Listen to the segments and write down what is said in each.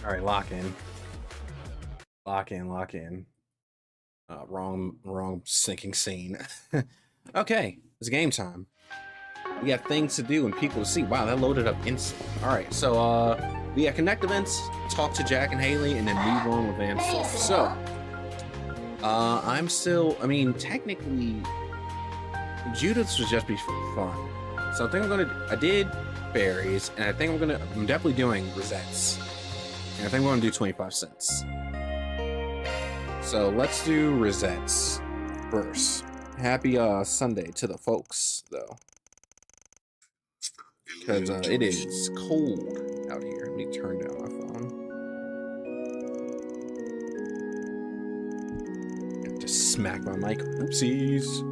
All right, lock in. Lock in, lock in. Wrong sinking scene. Okay, it's game time. We got things to do and people to see. Wow, that loaded up instantly. All right, so we got connect events, talk to Jack and Haley, and then move on with Ansel. So, I'm still. I mean, technically, Judith's would just be for fun. So I think I'm gonna. I did berries, and I think I'm definitely doing rosettes, and I think we're gonna do 25 cents. So let's do rosettes first. Happy Sunday to the folks, though, because it is cold out here. Let me turn down my phone. Just smack my mic. Oopsies.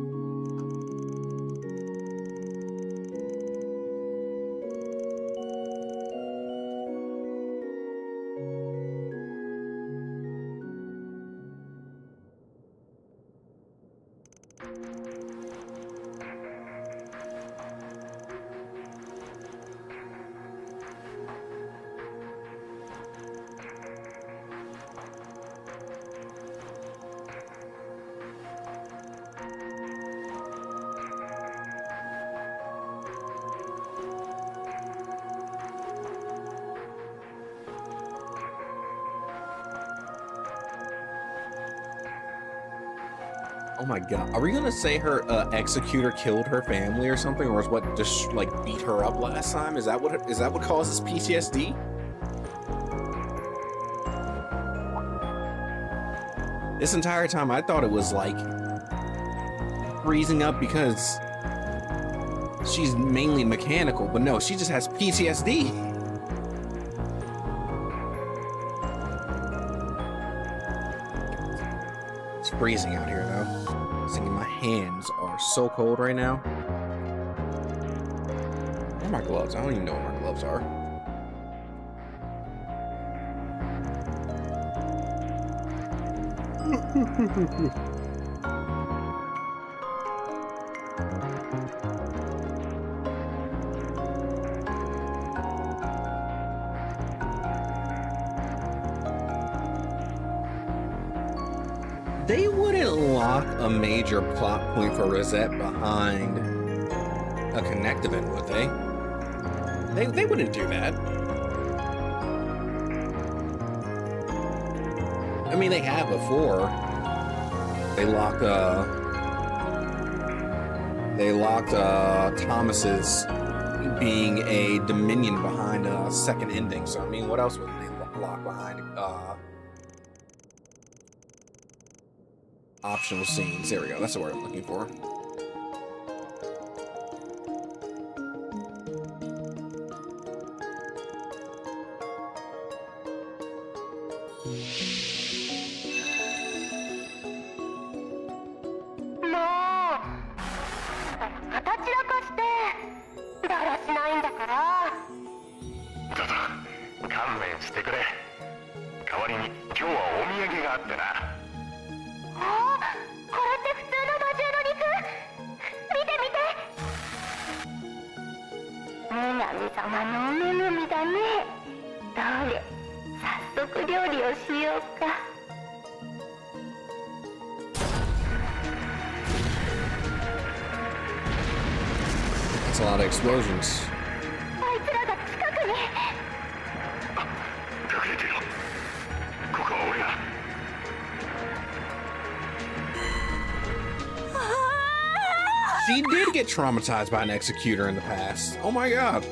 Oh my god. Are we gonna say her executor killed her family or something, or is what just like beat her up last time? Is that what causes PTSD? This entire time I thought it was like freezing up because she's mainly mechanical, but no, she just has PTSD. It's freezing out here though. Thinking my hands are so cold right now. Where are my gloves? I don't even know where my gloves are. They wouldn't lock a major plot point for Rosette behind a connect event, would they? They wouldn't do that. I mean, they have before. They locked Thomas's being a Dominion behind a second ending. So I mean, what else would they lock behind? Optional scenes. There we go. That's the word I'm looking for. That's a lot of explosions. She did get traumatized by an executor in the past. Oh my god.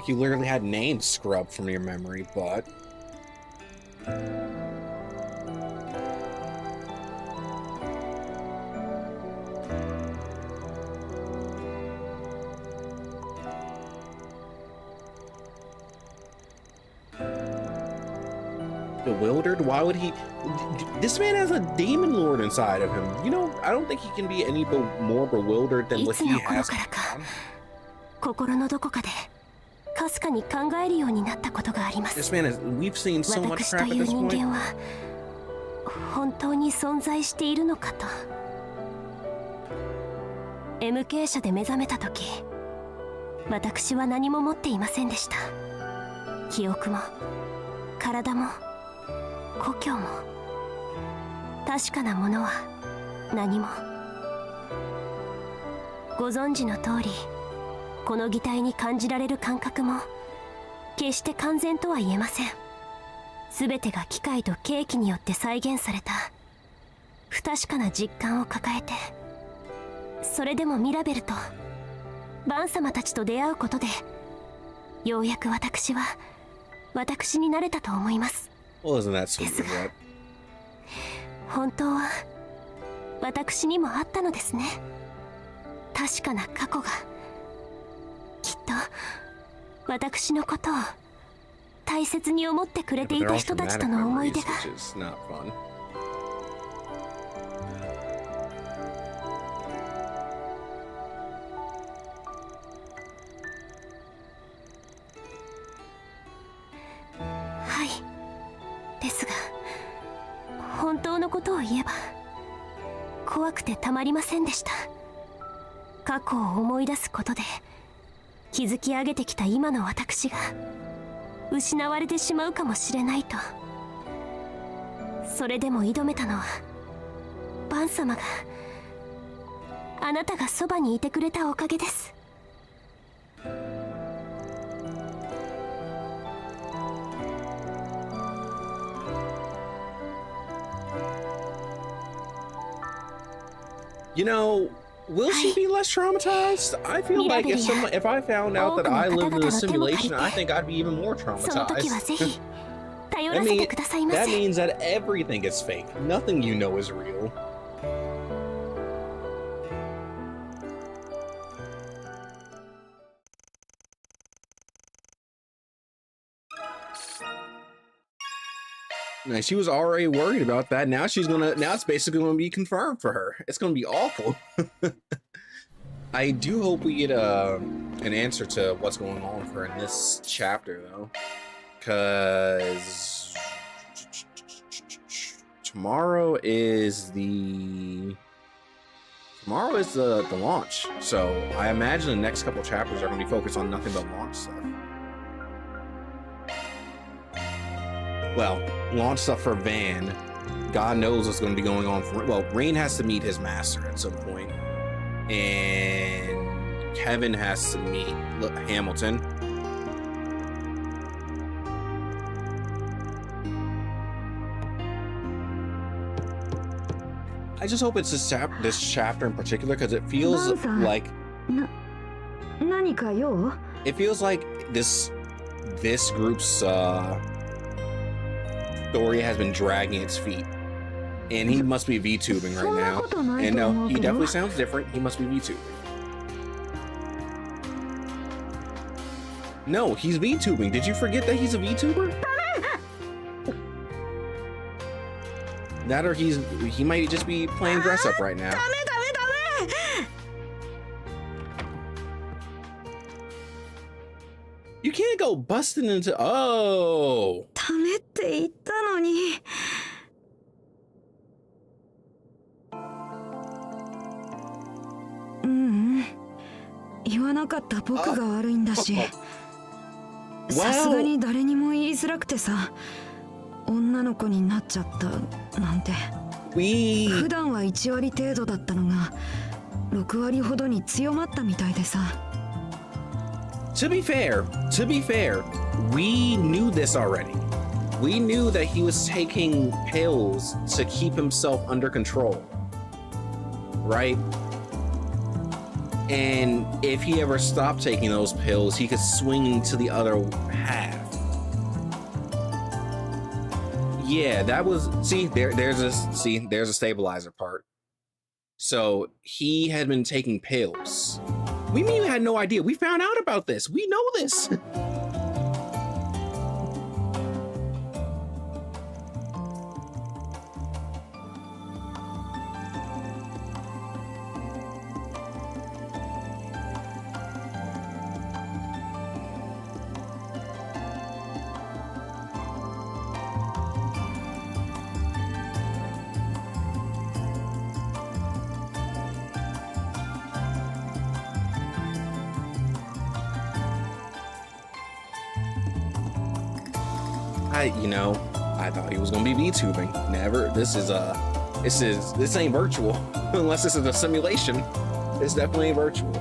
Like you literally had names scrubbed from your memory, but... Bewildered? Why would he? This man has a demon lord inside of him. You know, I don't think he can be any more bewildered than what he has. This man is. We've seen so much crap at this point. MK 社で目覚めた時、私は何も持っていませんでした。記憶も体も故郷も確かなものは何も。ご存知の通り、この擬態に感じられる感覚も決して完全とは言えません。全てが機械と計器によって再現された不確かな実感を抱えて、それでもミラベルとバン様たちと出会うことで、ようやく私は私になれたと思います。ですが、本当は私にもあったのですね。確かな過去が。きっと私のことを大切に思ってくれていた人たちとの思い出が。はい。ですが、本当のことを言えば怖くてたまりませんでした。過去を思い出すことで築き上げてきた今の私が失われてしまうかもしれないと。それでも挑めたのはバン様が、あなたがそばにいてくれたおかげです。You know, will she be less traumatized? I feel like if I found out that I lived in a simulation, I think I'd be even more traumatized. That means that everything is fake. Nothing you know is real. She was already worried about that. Now it's basically gonna be confirmed for her. It's gonna be awful. I do hope we get an answer to what's going on for her in this chapter, though, because tomorrow is the launch. So I imagine the next couple chapters are gonna be focused on nothing but launch stuff. Well, launch stuff for Van. God knows what's going to be going on for... Well, Rain has to meet his master at some point. And Kevin has to meet Hamilton. I just hope it's this chapter in particular, because it feels like... It feels like this group's... story has been dragging its feet, and he must be VTubing right now. And no, he definitely sounds different. He must be VTubing. No, he's VTubing. Did you forget that he's a VTuber? That or he might just be playing dress up right now. You can't go busting into... Oh! To be fair, we knew this already. We knew that he was taking pills to keep himself under control, right? And if he ever stopped taking those pills, he could swing to the other half. Yeah, that was, see, there's a stabilizer part. So he had been taking pills. We mean you had no idea. We found out about this. We know this. I thought he was gonna be VTubing. Never. This ain't virtual. Unless this is a simulation. It's definitely virtual.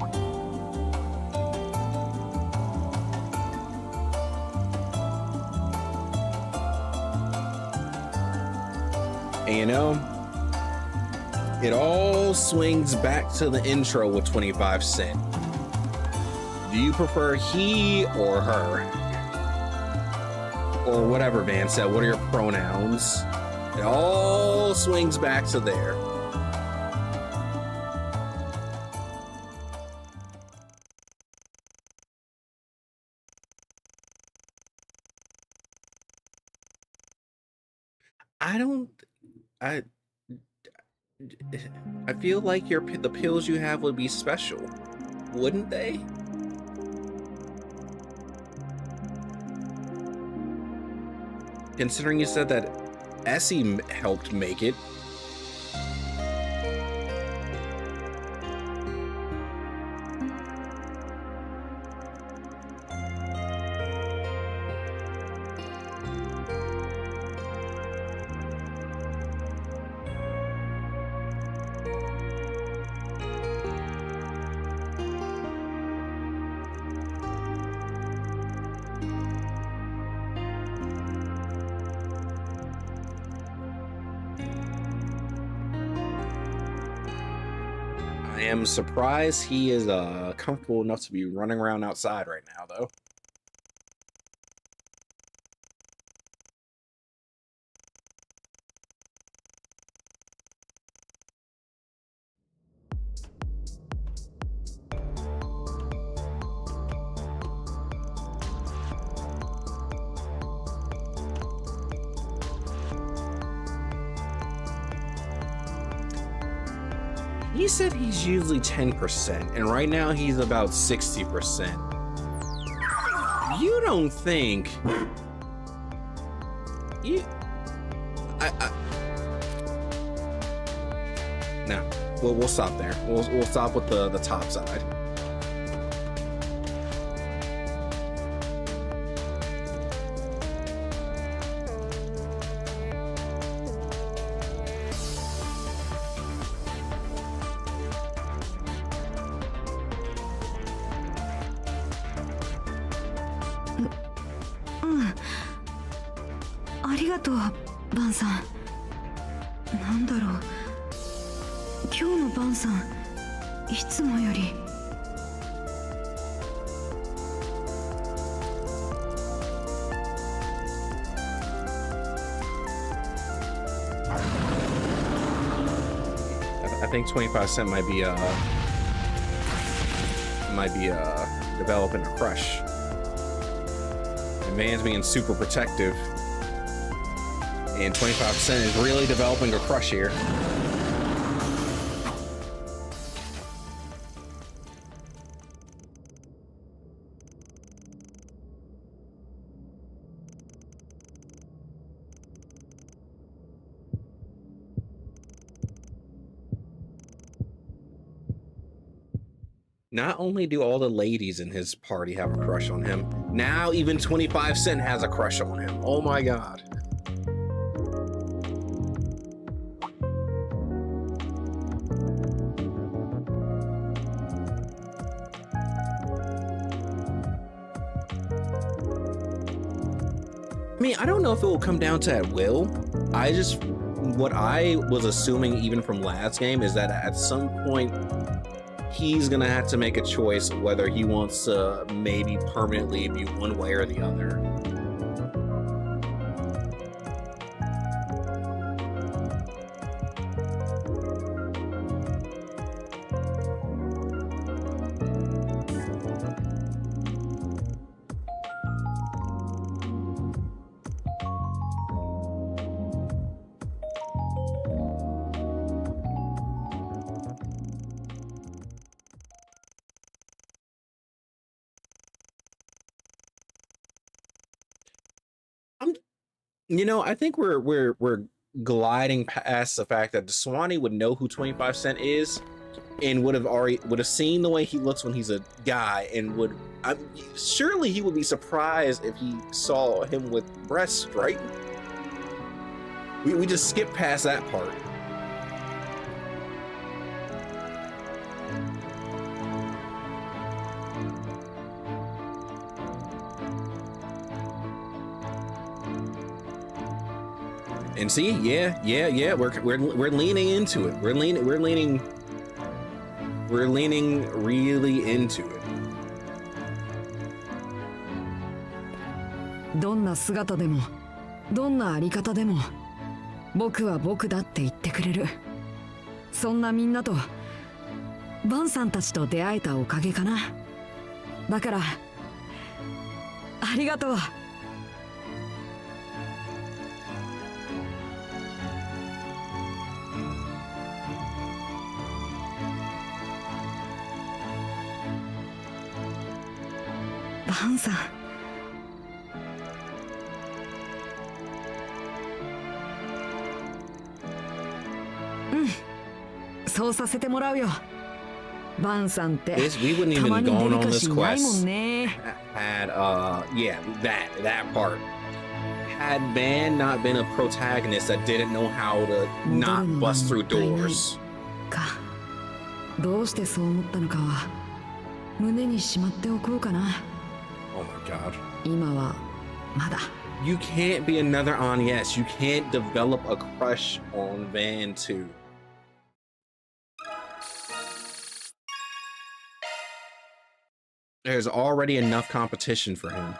And it all swings back to the intro with 25 Cent. Do you prefer he or her? Or whatever Van said, what are your pronouns? It all swings back to there. I feel like the pills you have would be special, wouldn't they? Considering you said that Essie helped make it. I am surprised he is comfortable enough to be running around outside right now, though. He said he's usually 10%, and right now he's about 60%. You don't think... No, we'll stop there. We'll stop with the top side. I think 25 Cent might be developing a crush. The man's being super protective, and 25 Cent is really developing a crush here. Not only do all the ladies in his party have a crush on him, now even 25 Cent has a crush on him. Oh my god. I mean, I don't know if it will come down to at will. What I was assuming even from last game is that at some point he's gonna have to make a choice whether he wants to maybe permanently be one way or the other. You know, I think we're gliding past the fact that Swanee would know who 25 Cent is, and would have seen the way he looks when he's a guy, and surely he would be surprised if he saw him with breasts, right? We just skipped past that part. And see, yeah, we're leaning into it. We're leaning really into it. どんな姿でもどんなあり方でも僕は僕だって言ってくれる。そんなみんなとバンさんたちと出会えたおかげかな。だからありがとう。バンさん。そうさせてもらうよ。バンさんって We wouldn't even たまに gone デ on リカ this シーないもん quest ね。 had yeah, that part. Had Van not been a protagonist that didn't know how to not bust through doors. か。どうしてそう思ったのかは胸にしまっておこうかな。 Oh my god. 今はまだ。 You can't be another on yes. You can't develop a crush on Van too. There's already enough competition for him.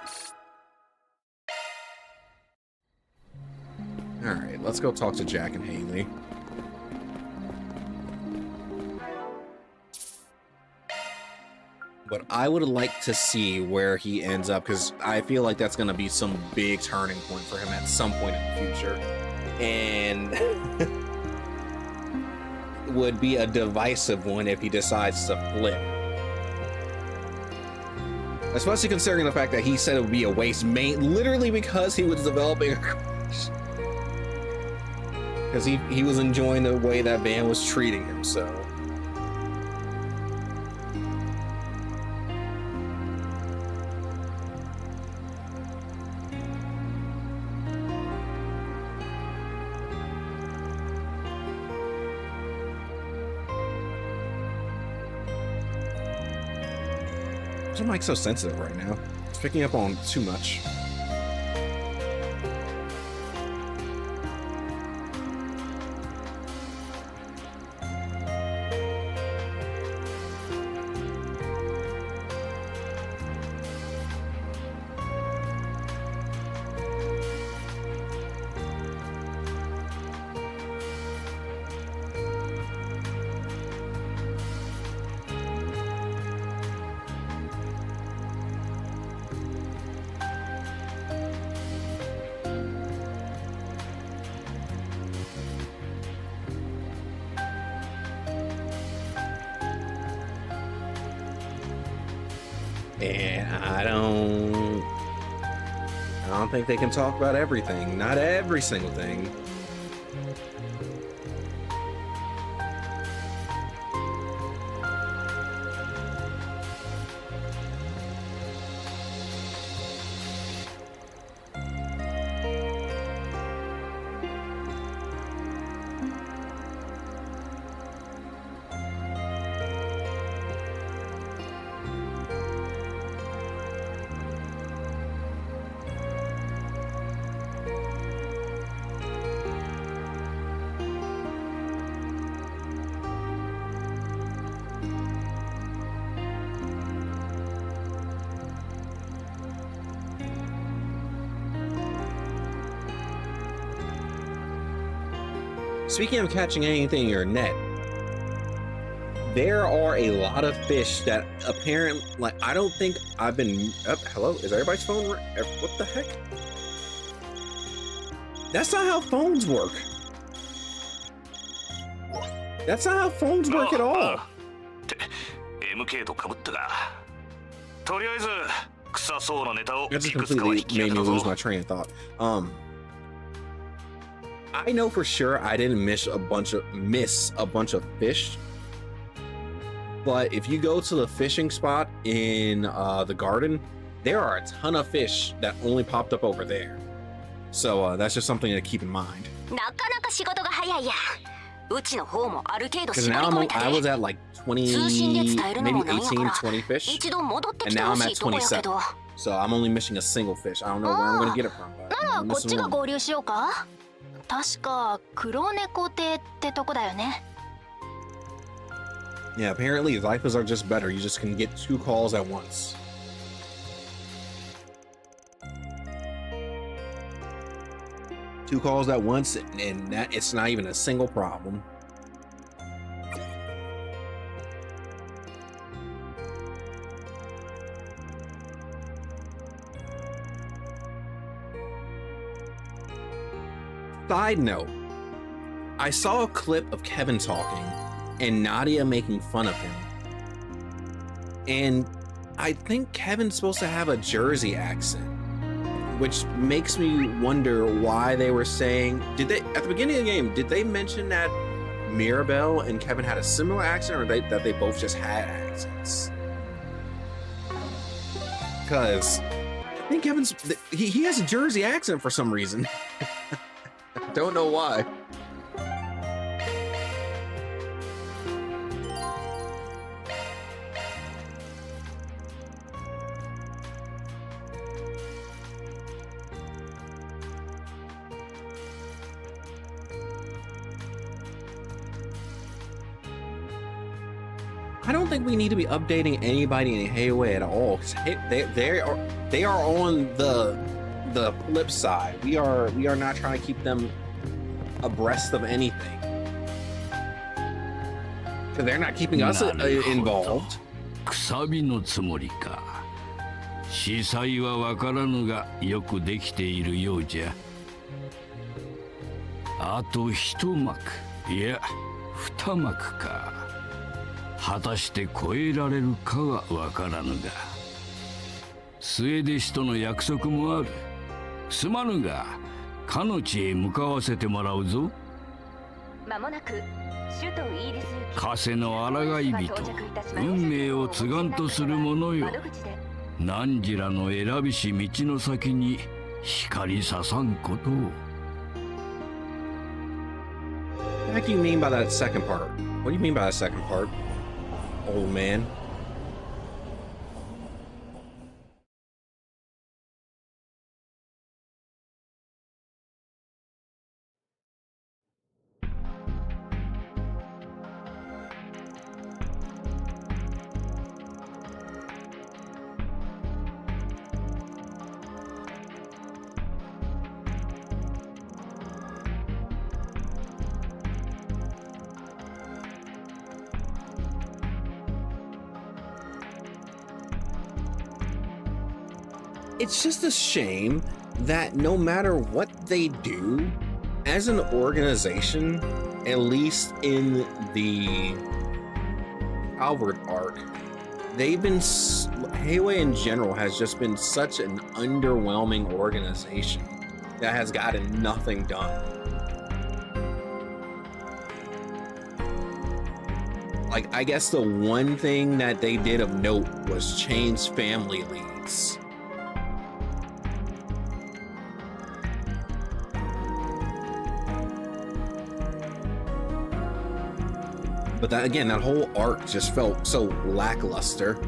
All right, let's go talk to Jack and Haley. But I would like to see where he ends up, because I feel like that's going to be some big turning point for him at some point in the future. And would be a divisive one if he decides to flip. Especially considering the fact that he said it would be a waste, literally because he was developing a crush. Because he was enjoying the way that Van was treating him, so. Why is my mic so sensitive right now? It's picking up on too much. And I don't think they can talk about everything. Not every single thing. Speaking of catching anything in your net, there are a lot of fish that apparently, like, I don't think I've been. Hello, is everybody's phone? What the heck? That's not how phones work. That's not how phones work at all. MK と被ったが、とりあえず臭そうなネタを That just いくつかは completely 引き当 made て me た lose ぞ。 my train of thought. I know for sure I didn't miss a bunch of fish. But if you go to the fishing spot in the garden, there are a ton of fish that only popped up over there. So that's just something to keep in mind. なかなか仕事が早いや。うちの方もある程度 Because 絞り now 込めた I で。 was at like 20, 通信で伝えるの maybe もなんやか 18, ら。 20 fish. 一度戻ってき And て now ほ I'm し at いとこやけど。 27. So I'm only missing a single fish. I don't know where I'm going to get it from. But なら I'm こっ missing ちが one. 合流しようか。確か黒猫亭ってとこだよね。Yeah, apparently Zyphas are just better. You just can get 2 calls at once. Two calls at once, and that it's not even a single problem. Side note, I saw a clip of Kevin talking and Nadia making fun of him. And I think Kevin's supposed to have a Jersey accent, which makes me wonder why they were saying, at the beginning of the game, did they mention that Mirabelle and Kevin had a similar accent, or that they both just had accents? Because I think he has a Jersey accent for some reason. Don't know why. I don't think we need to be updating anybody in Hayway at all, because they are on the flip side. We are not trying to keep them abreast of anything, because they're not keeping us involved. くさびのつもりか。司祭はわからぬがよくできているようじゃ。あと一幕、いや二幕か。果たして超えられるかはわからぬが。末弟子との約束もある。すまぬが、かの地へ向かわせてもらうぞ。まもなく首都イーリス行き。風の抗い人、運命を継がんとする者よ。何らの選びし道の先に光ささんことを。What do you mean by that second part? What do you mean by that second part, old man? It's just a shame that no matter what they do, as an organization, at least in the Calvert arc, Hayway in general has just been such an underwhelming organization that has gotten nothing done. Like, I guess the one thing that they did of note was change family leads. But that, again, that whole arc just felt so lackluster.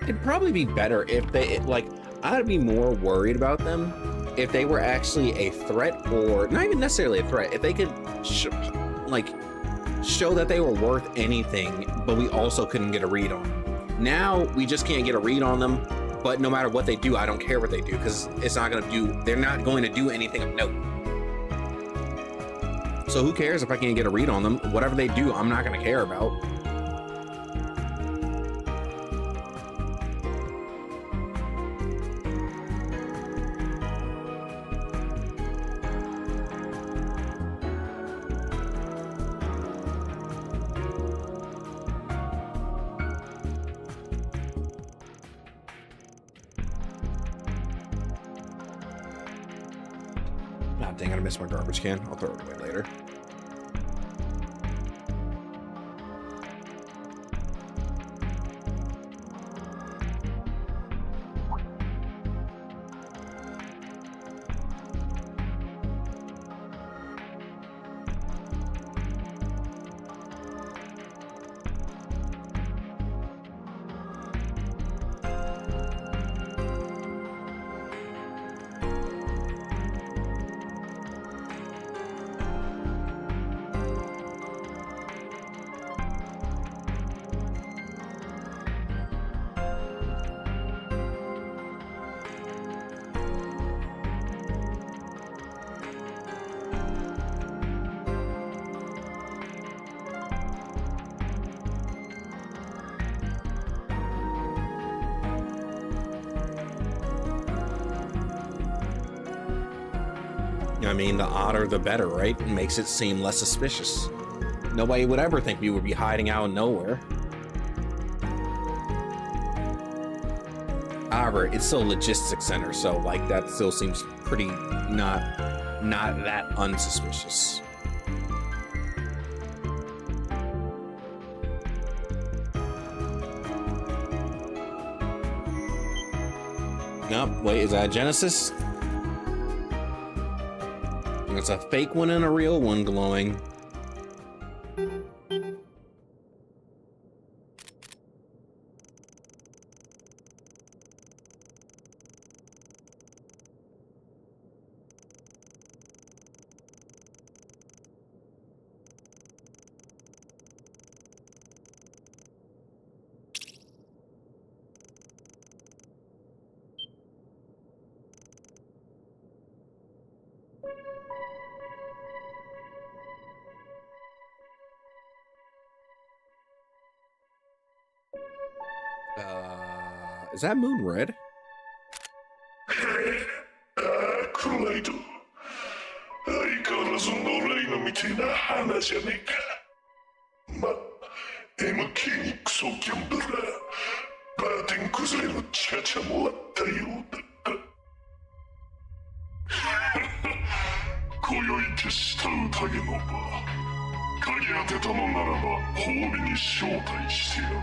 It'd probably be better if I'd be more worried about them if they were actually a threat, or not even necessarily a threat, if they could show that they were worth anything, but we also couldn't get a read on them. Now we just can't get a read on them, but no matter what they do, I don't care what they do, because it's not going to do, they're not going to do anything of note. So who cares if I can't get a read on them? Whatever they do, I'm not going to care about. God dang, I missed my garbage can. I'll throw it away later. I mean, the odder the better, right? It makes it seem less suspicious. Nobody would ever think we would be hiding out of nowhere. However, it's still a logistics center, so like that still seems pretty not that unsuspicious. Nope, wait, is that Genesis? It's a fake one and a real one glowing. Is that moon red? クライド、相変わらず野良犬みたいな花じゃねえか。ま、MK にクソギャンブラー、バーテン崩れのチャチャもあったようだが。今宵決した宴の場、鍵当てたのならば褒美に招待してやろう。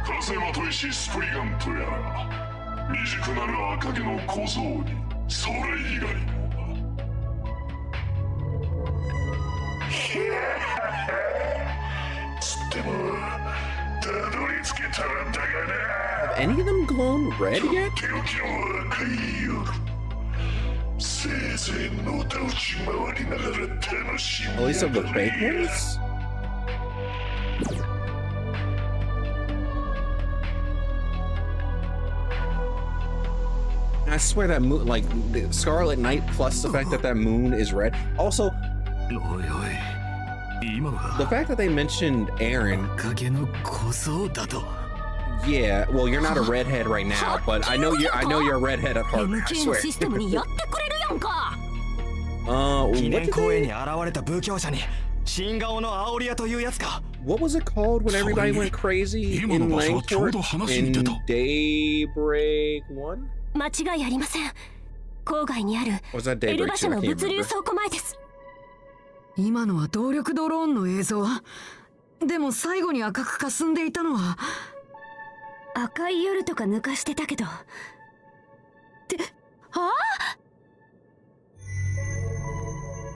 風まといしスプリガントやら未熟なる赤毛の小僧にそれ以外もだ。つってもたどり着けたらだがな。 Have any of them glown red yet? とっておきの赤い夜、せいぜいのたうち回りながら楽しみ At least of the fake ones? I swear that moon, like the Scarlet Night, plus the fact that that moon is red. Also, the fact that they mentioned Aaron. Yeah, well, you're not a redhead right now, but I know you're a redhead at heart. I swear. What was it called when everybody went crazy in Langport in Daybreak 1? 間違いありません。郊外にあるエルバ社の物流倉庫前です。今のは動力ドローンの映像。でも最後に赤く霞んでいたのは赤い夜とか抜かしてたけど。って、は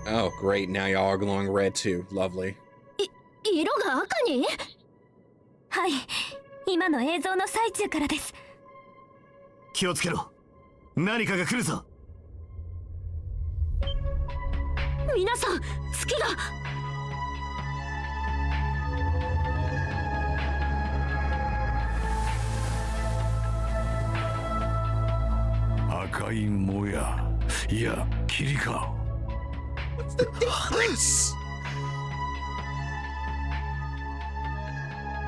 あ Oh, great. Now y'all are glowing red too. Lovely. 色が赤に？はい。今の映像の最中からです。気をつけろ。何かが来るぞ。皆さん、月が。赤いもや、いや霧か。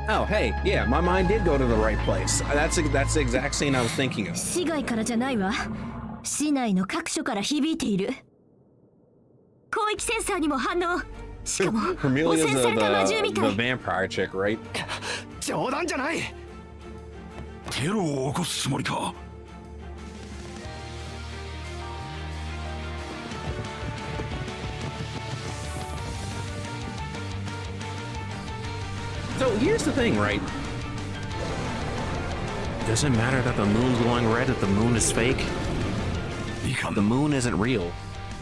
Oh, hey, yeah, my mind did go to the right place. That's the exact scene I was thinking of. 市外からじゃないわ。市内の各所から響いている。広域センサーにも反応。しかも汚 Hermelia's 染された魔獣み the たい。 vampire chick, right? 冗談じゃない。テロを起こすつもりか。 So here's the thing, right? Does it matter that the moon's glowing red if the moon is fake? The moon isn't real.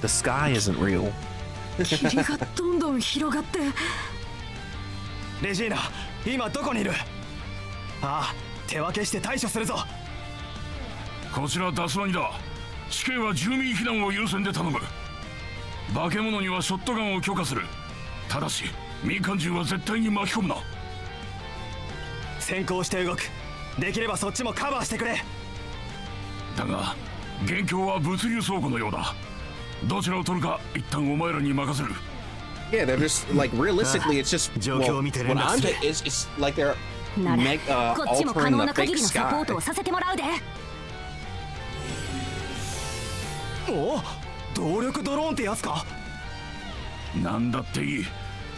The sky isn't real. 霧がどんどん広がって。レジーナ、今どこにいる？ああ、手分けして対処するぞ。こちらダスワニだ。死刑は住民避難を優先で頼む。化け物にはショットガンを許可する。ただし民間人は絶対に巻き込むな。先行して動く。できればそっちもカバーしてくれ。だが現況は物流倉庫のようだ。どちらを取るか一旦お前らに任せる。 Yeah, they're just like realistically, it's just well, what I'm it's like they're なら make こっちも可 altering 能 the な限 fake りのサポー sky. トをさせてもらうで。おお、動力ドローンってやつか。なんだっていい。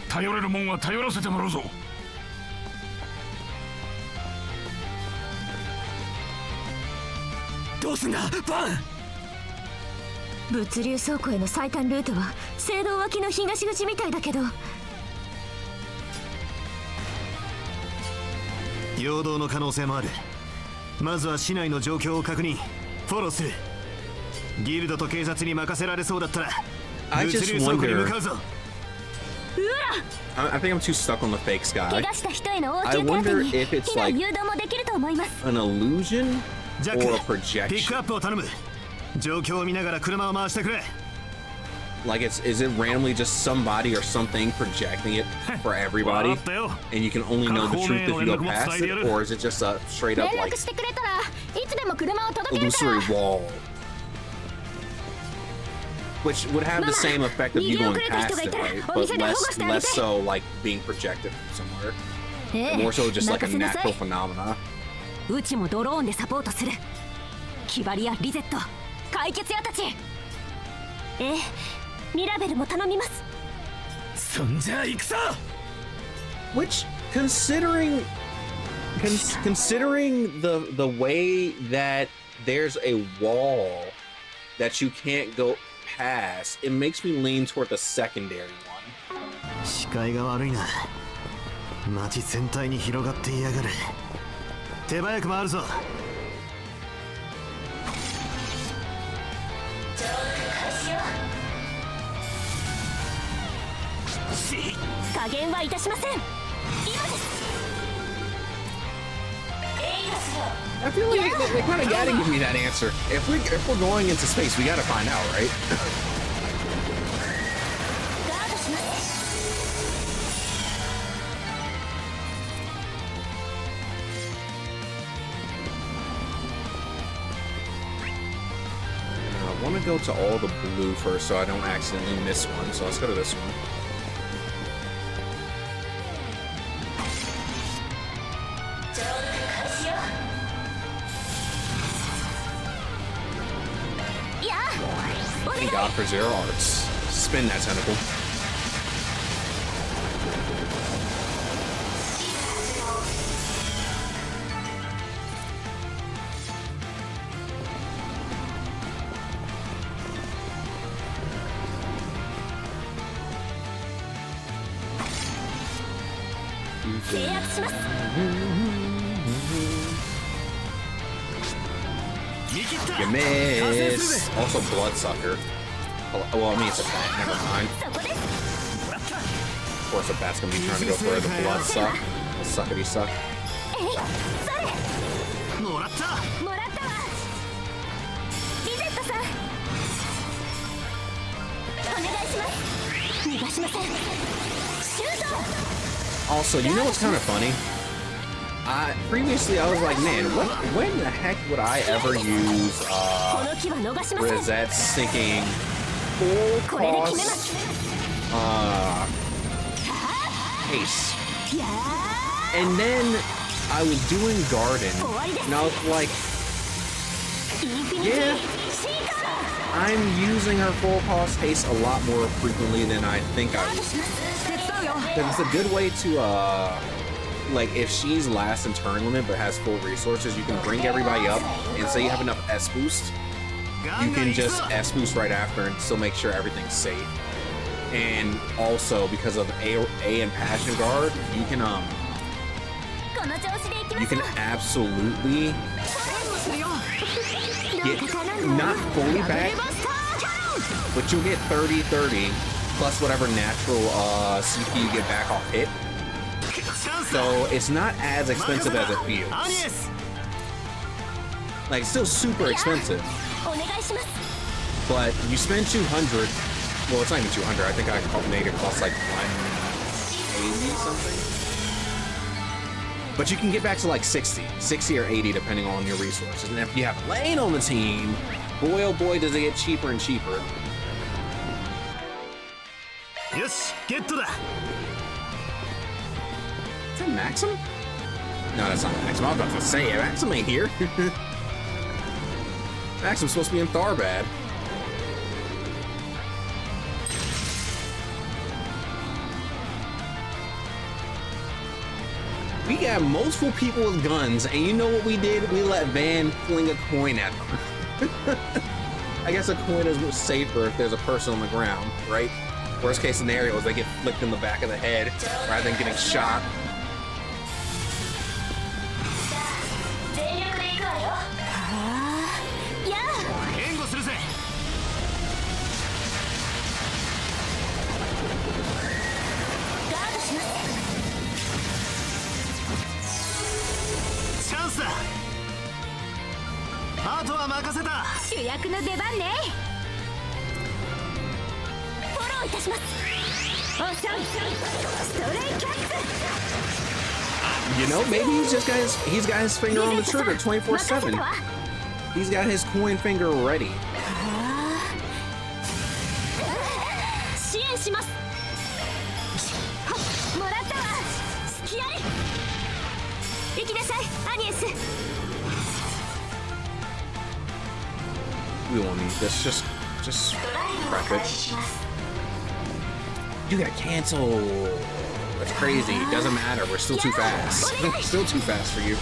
頼れるもんは頼らせてもらうぞ。どうすんだ、バン。物流倉庫への最短ルートは聖堂脇の東口みたいだけど。陽動の可能性もある。まずは市内の状況を確認、フォローする。ギルドと警察に任せられそうだったら I 物 just 流倉庫に向 wonder. かうぞ。 I think I'm too stuck on the fake 怪 sky. 我した人への応 I 急手当 wonder に if it's 避難 like 誘導もできると思います。 an illusion ジャ or a ック、ピック projection. アップを頼む。状況を見ながら車を回してくれ。 Like is it randomly just somebody or something projecting it for everybody, わかったよ。 and you can only know the truth if you go past it, or is it just a straight 連 up 絡 like してくれたらいつでも車を届けるか illusory ら。 wall, which would have the same effect of you going past it, right? But less so like being projected from somewhere, え more え so just like a 任せなさ natural い。 phenomena. うちもドローンでサポートする。キバリやリゼット、解決屋たち。ええ、ミラベルも頼みます。そんじゃ行くぞ。 Which, considering the way that there's a wall that you can't go past, it makes me lean toward the secondary one. 視界が悪いな。街全体に広がっていやがる。手早く回るぞ。加減はいたしません。今です。 I feel like they kind of gotta give me that answer. If we're going into space, we gotta find out, right? ガードします。 I want to go to all the blue first, so I don't accidentally miss one. So let's go to this one. Thank God for zero arts. Spin that tentacle. You miss. Also bloodsucker. Well, I mean it's a bat. Never mind. Of course, a bat's gonna be trying to go for the blood suck. The suckity suck. もらった。もらったわ。リゼットさん、お願いします。逃がしません。シュート。 Also, you know what's kind of funny? Previously I was like, man, when the heck would I ever use この木は逃しません。 Rosette's sinking full これで決めま cost す。 haste? いや And then I was doing garden, ー、終わりです。 and I was like, インフィニティ Yeah. シーカー。 I'm using her full cost haste a lot more frequently than I think I would. 手伝うよ。 Because it's a good way to, like, if she's last in turn limit but has full resources, you can bring everybody up, and say you have enough S boost, you can just S boost right after and still make sure everything's safe. And also, because of A and Passion Guard, you can この調子でいきま you しょ can う。 absolutely するよ。 get not fully back, but you'll get 30-30 plus whatever natural CP you get back off hit. チャンスだ So it's not as expensive as it アニエ feels. ス Like, it's still super expensive, お願いします。 but you spend 200. Well, it's not even 200. I think I made it cost like 180 something. But you can get back to like 60 or 80 depending on your resources. And if you have Lane on the team, boy oh boy does it get cheaper and cheaper. よしゲットだ Is that Maxim? No, that's not Maxim. I was about to say it. Maxim ain't here. Maxim's supposed to be in Tharbad. We got multiple people with guns, and you know what we did? We let Van fling a coin at them. I guess a coin is safer if there's a person on the ground, right? Worst case scenario is they get flicked in the back of the head rather than getting shot. 全力で行くわよ。いや援護するぜー、ガードします。チャンスだあとは任せた主役の出番ね。フォローいたします。おっしゃん、ストレイキャッツ。 You know, maybe he's got his finger on the trigger 24/7. 任せたわ。 He's got his coin finger ready. 支援します。はっ、もらったわ。隙あり。行きなさい、アニエス。 We won't need this. Just prep it. You got cancel. That's crazy. Doesn't matter. We're still too fast. Still too fast for you.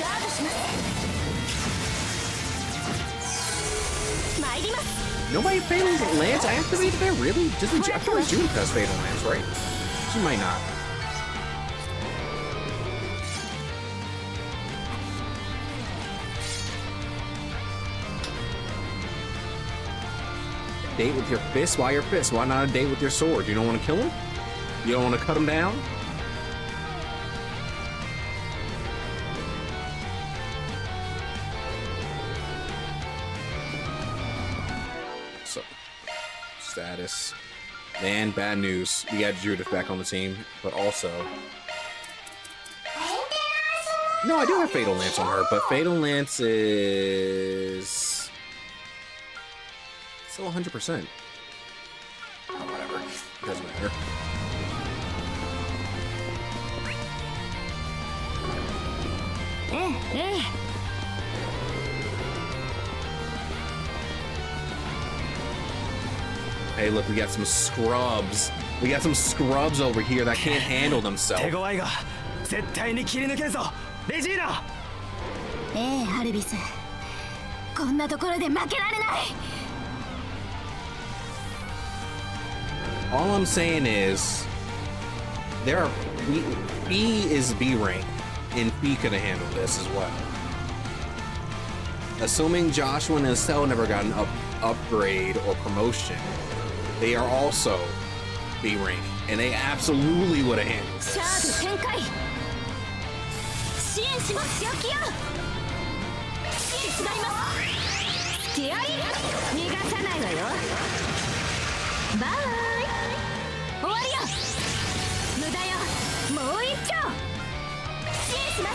ガードします。参ります。 Nobody Fatal Lance activated that? Really? Doesn't I feel like June does Fatal Lance, right? She might not. Date with your fist? Why your fist? Why not a date with your sword? You don't want to kill him? You don't want to cut him down? So, status. Man, bad news. We got Judith back on the team, but also... No, I do have Fatal Lance on her, but Fatal Lance is... Still 100%. Oh, whatever. It doesn't matter. Hey, look, we got some scrubs. We got some scrubs over here that can't handle 手 themselves. 強いが絶対に切り抜けるぞレジーナええ、ハルビス。こんなところで負けられない。 All I'm saying is, there are B is B rank, and B could have handled this as well. Assuming Joshua and Estelle never got an upgrade or promotion, they are also B rank, and they absolutely would have handled シャー this. ド展開。支援します。よきよ。手伝います。気合い逃がさないわよ。バイ終わりよ。無駄よ。もう一丁支援します。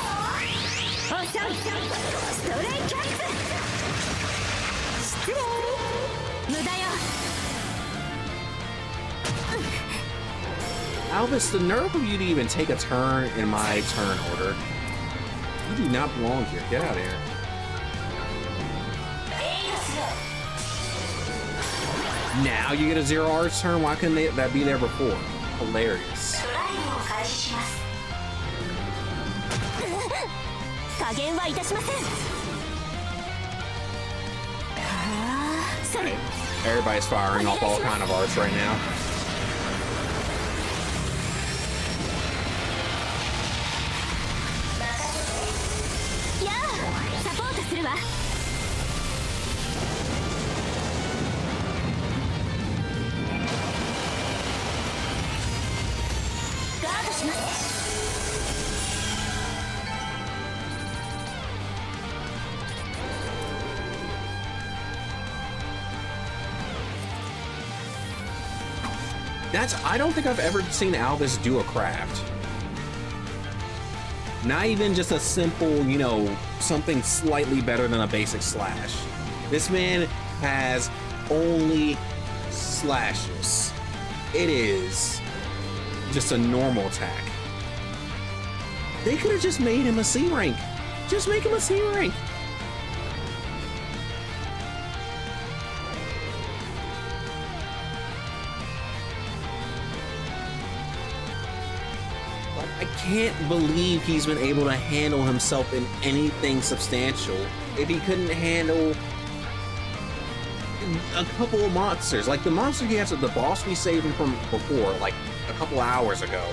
おしゃんストレイキャッツ失礼無駄よ。 Albus, the nerve of you to even take a turn in my turn order. You do not belong here. Get out of here. Now you get a 0 R's turn? Why couldn't that be there before? Hilarious. 加減はいたしません。それ Everybody's firing off all kind of arts right now. やあサポートするわ。ガードします。 I don't think I've ever seen Albus do a craft. Not even just a simple, you know, something slightly better than a basic slash. This man has only slashes. It is just a normal attack. They could have just made him a C rank. Just make him a C rank. I can't believe he's been able to handle himself in anything substantial if he couldn't handle a couple of monsters. Like the monster he has with the boss we saved him from before, like a couple hours ago.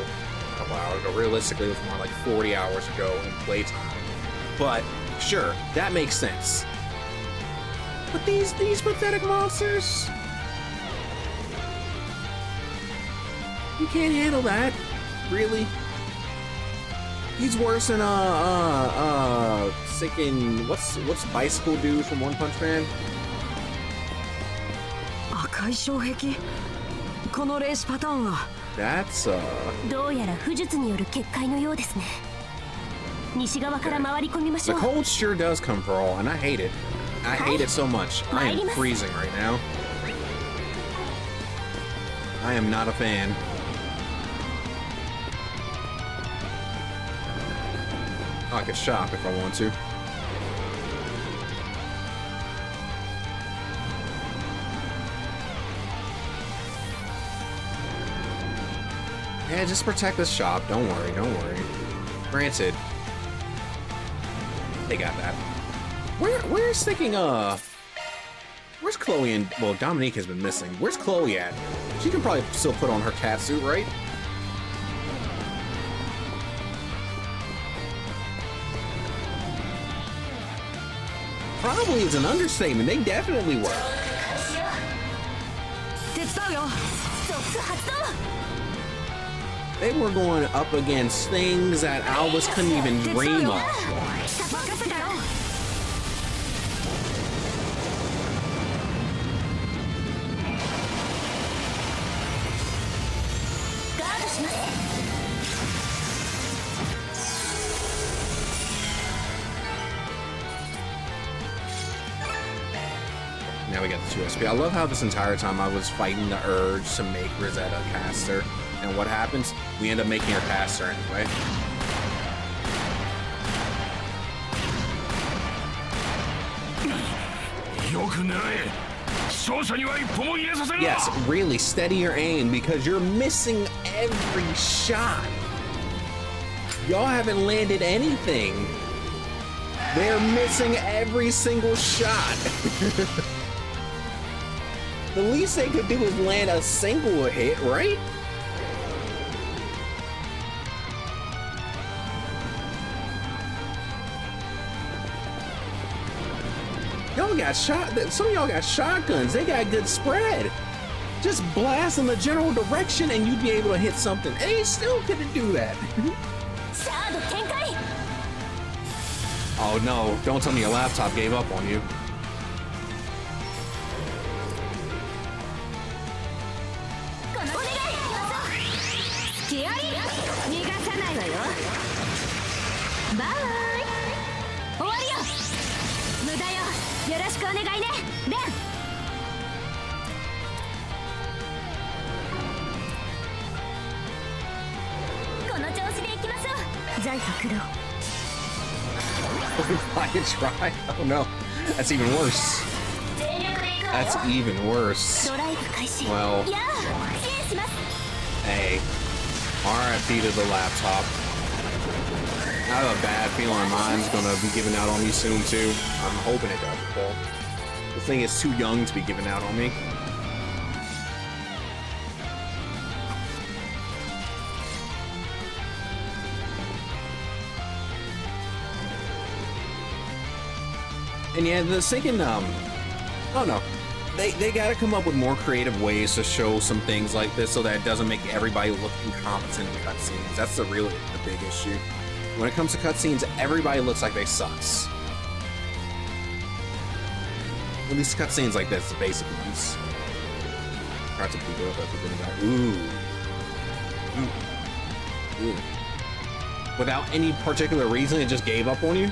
Realistically, it was more like 40 hours ago in playtime. But sure, that makes sense. But these pathetic monsters, you can't handle that, really. He's worse than sickin' what's bicycle dude from One Punch Man? 赤い障壁このレースパターンは That's どうやら不術による結界のようですね。西側から回り込みまし the ょう。 cold sure does come for all, and I hate it. I hate it so much. I am freezing right now. I am not a fan. I could shop if I want to. Yeah, just protect the shop. Don't worry, don't worry. Granted, they got that. Where's thinking where's Chloe and well, Dominique has been missing. Where's Chloe at? She can probably still put on her cat suit, right? Probably is an understatement. They definitely were. 手伝うよ They were going up against things that Albus couldn't even dream of. 任せたよ ガードします。 Now we got the 2 SP. I love how this entire time I was fighting the urge to make Rosetta caster. And what happens? We end up making her caster anyway. Yes, really steady your aim because you're missing every shot. Y'all haven't landed anything. They're missing every single shot. The least they could do is land a single hit, right? Y'all got shot. Some of y'all got shotguns. They got good spread. Just blast in the general direction and you'd be able to hit something. And they still couldn't do that. Oh no, don't tell me your laptop gave up on you. 終わりよ。無駄よ。よろしくお願いねレン。この調子でいきましょう。財布苦労。I could try. Oh no, that's even worse. That's even worse. ドライブ開始。 Well, やあ、支援します。 hey, RIP to the laptop. I have a bad feeling mine's gonna be giving out on me soon too. I'm hoping it doesn't, though. The thing is too young to be giving out on me. And yeah, the thinking, I don't know. They gotta come up with more creative ways to show some things like this so that it doesn't make everybody look incompetent in cutscenes. That's really the big issue. When it comes to cutscenes, everybody looks like they sucks. At least cutscenes like this, the basic ones. Try to people up at the beginning. Ooh. Ooh. Without any particular reason, it just gave up on you?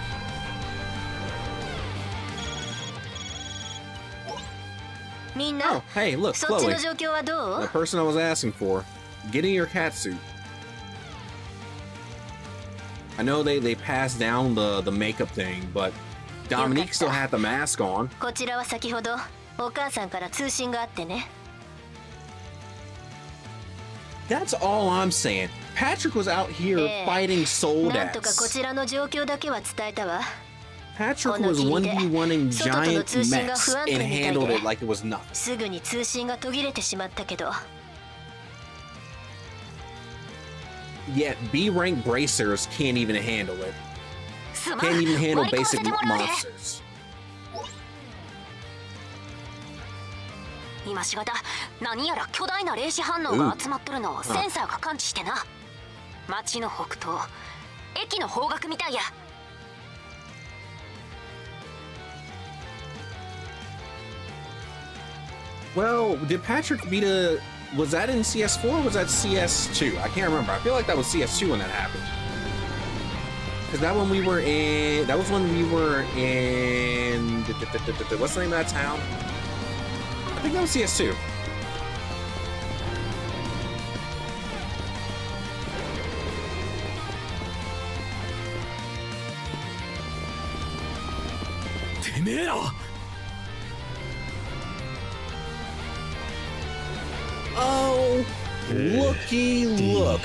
Oh, hey, look, Chloe. The person I was asking for. Getting your cat suit. I know they passed down the makeup thing, but Dominique still had the mask on. こちらは先ほどお母さんから通信があってね。 That's all I'm saying. Patrick was out here fighting なんとかこ Soldads. ちらの状況だけは伝えたわ。 Patrick was 1v1ing giant mechs and handled it like it was nothing. すぐに通信が途切れてしまったけど。 Yet B rank bracers can't even handle it. すまん。 Can't even handle 割り込ませ basic てもらうで。 monsters. 今しがた何やら巨大な霊視反応が集まっとるのをセンサーが感知してな。町の北東、駅の方角みたいや。 Well, did Patrick beat a... Was that in CS4 or was that CS2? I can't remember. I feel like that was CS2 when that happened. Because that when we were in... That was when we were in... What's the name of that town? I think that was CS2. Oh, looky look.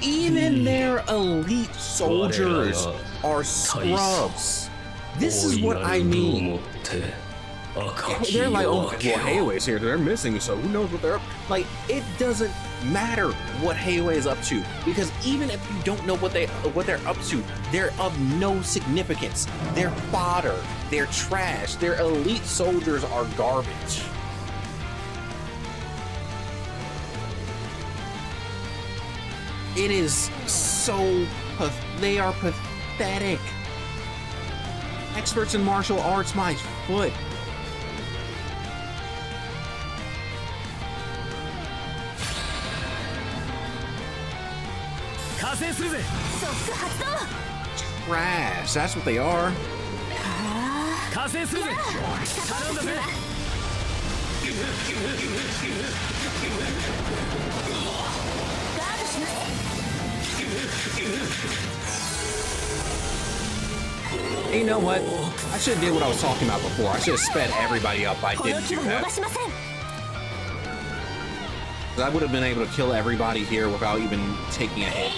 Even their elite soldiers are scrubs. This is what I mean. They're like, oh, well, Heiwei's here. They're missing, so who knows what they're up. Like, it doesn't matter what Heiwei's up to, because even if you don't know what they're up to, they're of no significance. They're fodder. They're trash. Their elite soldiers are garbage. It is so they are pathetic. Experts in martial arts, my foot. Trash, that's what they are. You know what? I should have did what I was talking about before. I should have sped everybody up. I didn't do that. I would have been able to kill everybody here without even taking a hit.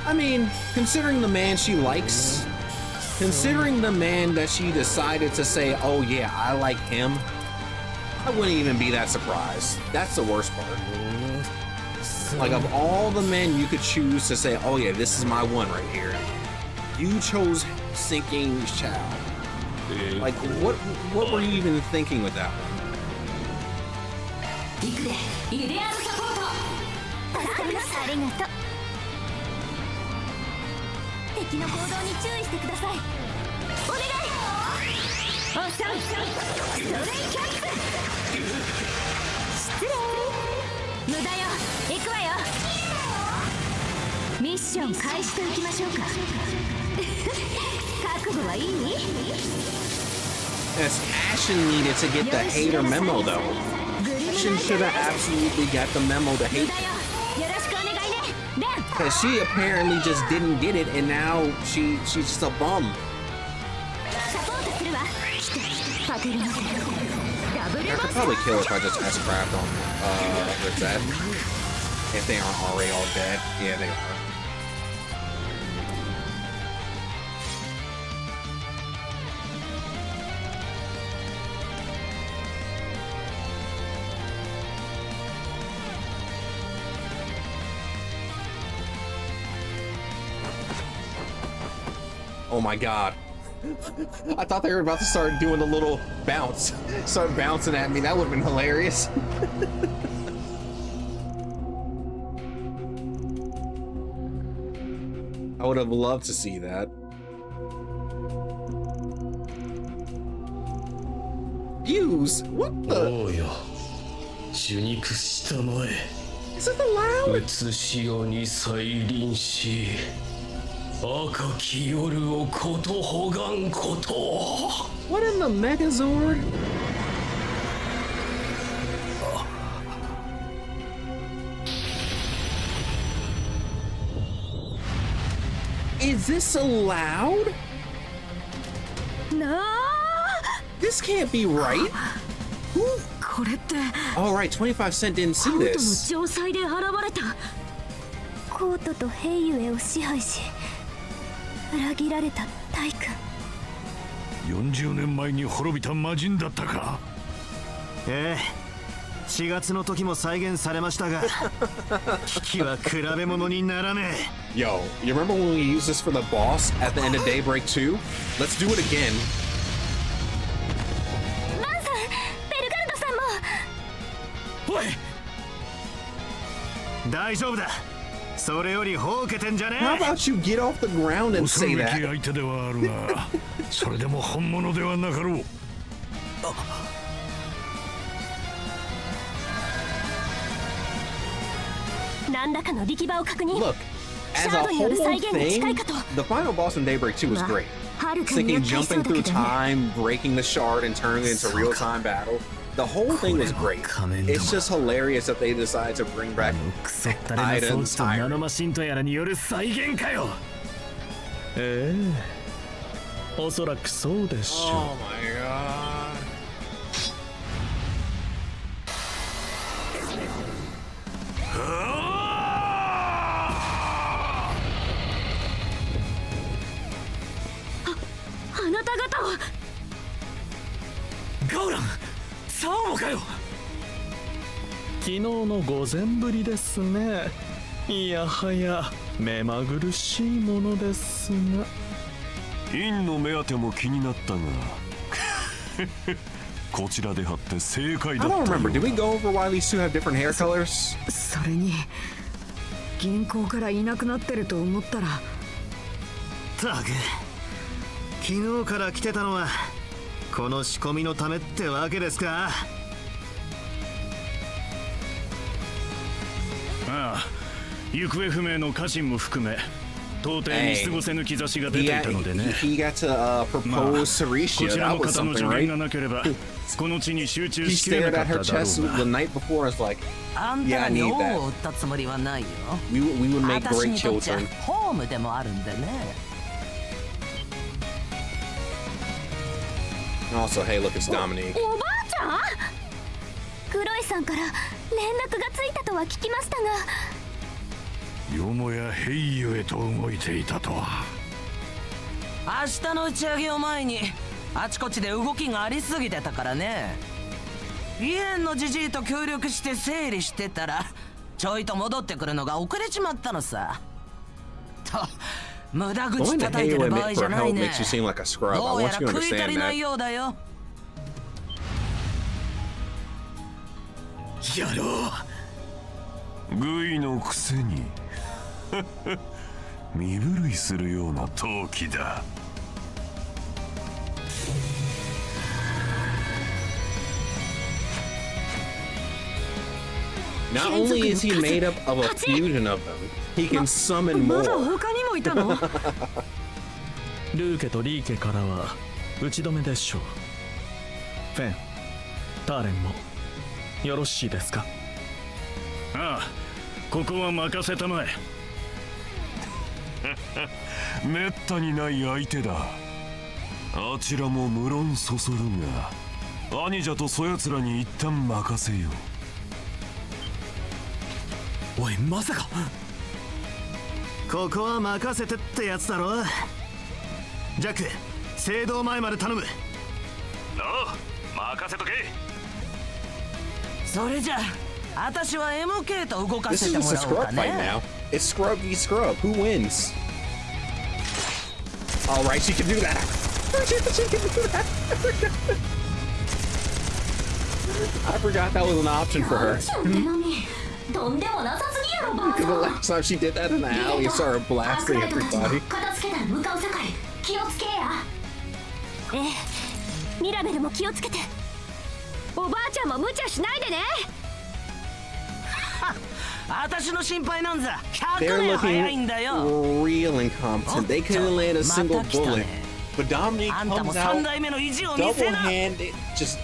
I mean, considering the man she likes, considering the man that she decided to say, oh yeah, I like him, I wouldn't even be that surprised. That's the worst part. Like, of all the men you could choose to say, oh yeah, this is my one right here, you chose sinking Chao. Like, what were you even thinking with that one? 行くでイデアルサポート助かります。ありがとう。敵の行動に注意してください。お願い。おっさんストレイキャップ。失礼。無駄よ。行くわよ。ミッション開始といきましょうか。覚悟はいい？ Yes, Ashen needed to get the hater memo though. Ashen should have absolutely got the memo to hate. Because she apparently just didn't get it, and now she's just a bum. I could probably kill her if I just S-craft on Rosette. If they aren't already all dead. Yeah, they are. Oh my god. I thought they were about to start doing a little bounce. Start bouncing at me. That would have been hilarious. I would have loved to see that. Fuse? What the? Is it allowed? What in the Megazord? Is this allowed? No. This can't be right. All right, 25 Cent didn't see this. コートとヘイユエを支配し裏切られた大君。40年前に滅びた魔人だったか。ええ、4月の時も再現されましたが危機は比べ物にならねえ。 Yo, you remember when we used this for the boss at the end of Daybreak 2? Let's do it again. マンさん、ベルガルドさんも。おい、大丈夫だ。それよりほうけてんじゃねえ。 How about you get off the ground and 恐 say るべき that? 相手ではあるがそれでも本物ではなかろう。何らかの力場を確認。 Look, as a whole thing, the final boss in Daybreak 2 was great. Thinking jumping through time, breaking the shard, and turning it into real-time battle. The whole thing was great. It's just hilarious that they decided to bring back Iden's Tyrant. マシンとやらによる再現かよ。ええ、おそらくそうでしょう。 Oh my god. あなた方は。ガウラン、サオモかよ。昨日の午前ぶりですね。いやはや目まぐるしいものですが。院の目当ても気になったがこちらで貼って正解 I だった don't よ。 remember. Did we go over why these two have different hair colors? それに銀行からいなくなってると思ったら。たく、昨日から来てたのはこの仕込みのためってわけですか。ああ、行方不明の家臣も含め到底見過ごせぬ兆しが出ていたのでね。He got to propose to Risha. こちら That の was 方の something, 助言 right? がなければこの地に集中 He しきれ stared な at か her っただろ chest う the な。 night before. I was like, あんた yeah, ら I に need 王を that. 売ったつもりはないよ。 We would make 私 great にとっちゃ children. ホームでもあるんでね。 And also, hey, look, it's Dominique. おばあちゃん？クロエさんから連絡がついたとは聞きましたが。よもやヘイユへと動いていたとは。明日の打ち上げを前にあちこちで動きがありすぎてたからね。イエンのジジイと協力して整理してたらちょいと戻ってくるのが遅れちまったのさ。と無駄口 Going to 叩いて Halo る場 admit 合じ for ゃない help ね。 makes you seem like a scrub. I どうや want ら you to 食い足 understand りない that. ようだよ。やろう。グイのくせに身震いするような陶器だ。Not only is he made up of a fusion of them, he can summon まだ more. 他にもいたの？ルーケとリーケからは打ち止めでしょう。フェン、ターレンもよろしいですか？ああ、ここは任せたまえ。めったにない相手だ。あちらも無論そそるが、兄者とそやつらに一旦任せよう。おい、まさか。ここは任せてってやつだろ。ジャック、聖堂前まで頼む。おう、任せとけ。それじゃあ私は MK と動か This せ is ても just a らおう scrub か fight ね。 now. It's scrub v scrub. Who wins? All right, she can do that. She can do that. I forgot that was an option for her. とんでもなさすぎやろ、ばあ Because さ the ん。 last time she did that in the alley, it started アク blasting ライトたちの everybody. 片付けたら向かうさかい、気をつけや。ええ、ミラベルも気をつけて。おばあちゃんも無茶しないでね。私の心配なんざ100 They're 年早いんだよ。 looking real incompetent. They couldn't land a single bullet. But Dominique あんたも comes 3 out 代目の意地を見せな。 double-handed, just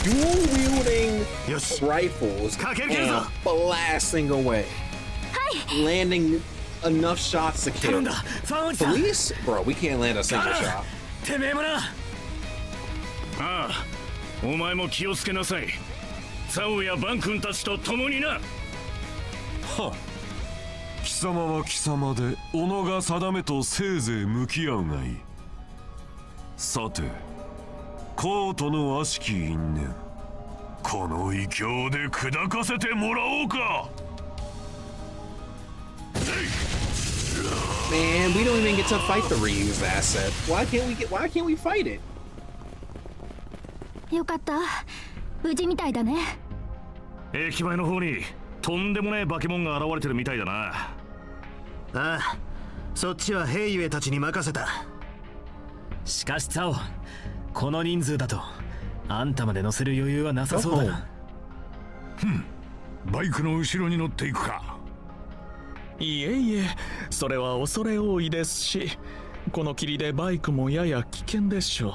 dual wielding よし、 rifles かけるぞ。 and blasting away, landing enough shots to 頼 kill. んだ、ファンおじさん。 Police, bro, we can't land a single shot. てめえもな。ああ、お前も気をつけなさい。サウやバン君たちと共にな。はっ、貴様は貴様で己が定めとせいぜい向き合うがいい。さて、コートの悪しき因縁、この異境で砕かせてもらおうか。 Man, we don't even get to fight the reused asset. Why can't we fight it? よかった、無事みたいだね。駅前の方にとんでもない化け物が現れてるみたいだな。ああ、そっちはヘイウェイたちに任せた。しかしサオ、この人数だとあんたまで乗せる余裕はなさそうだ。バイクの後ろに乗っていくか。いえいえ、それは恐れ多いですし、この霧でバイクもやや危険でしょ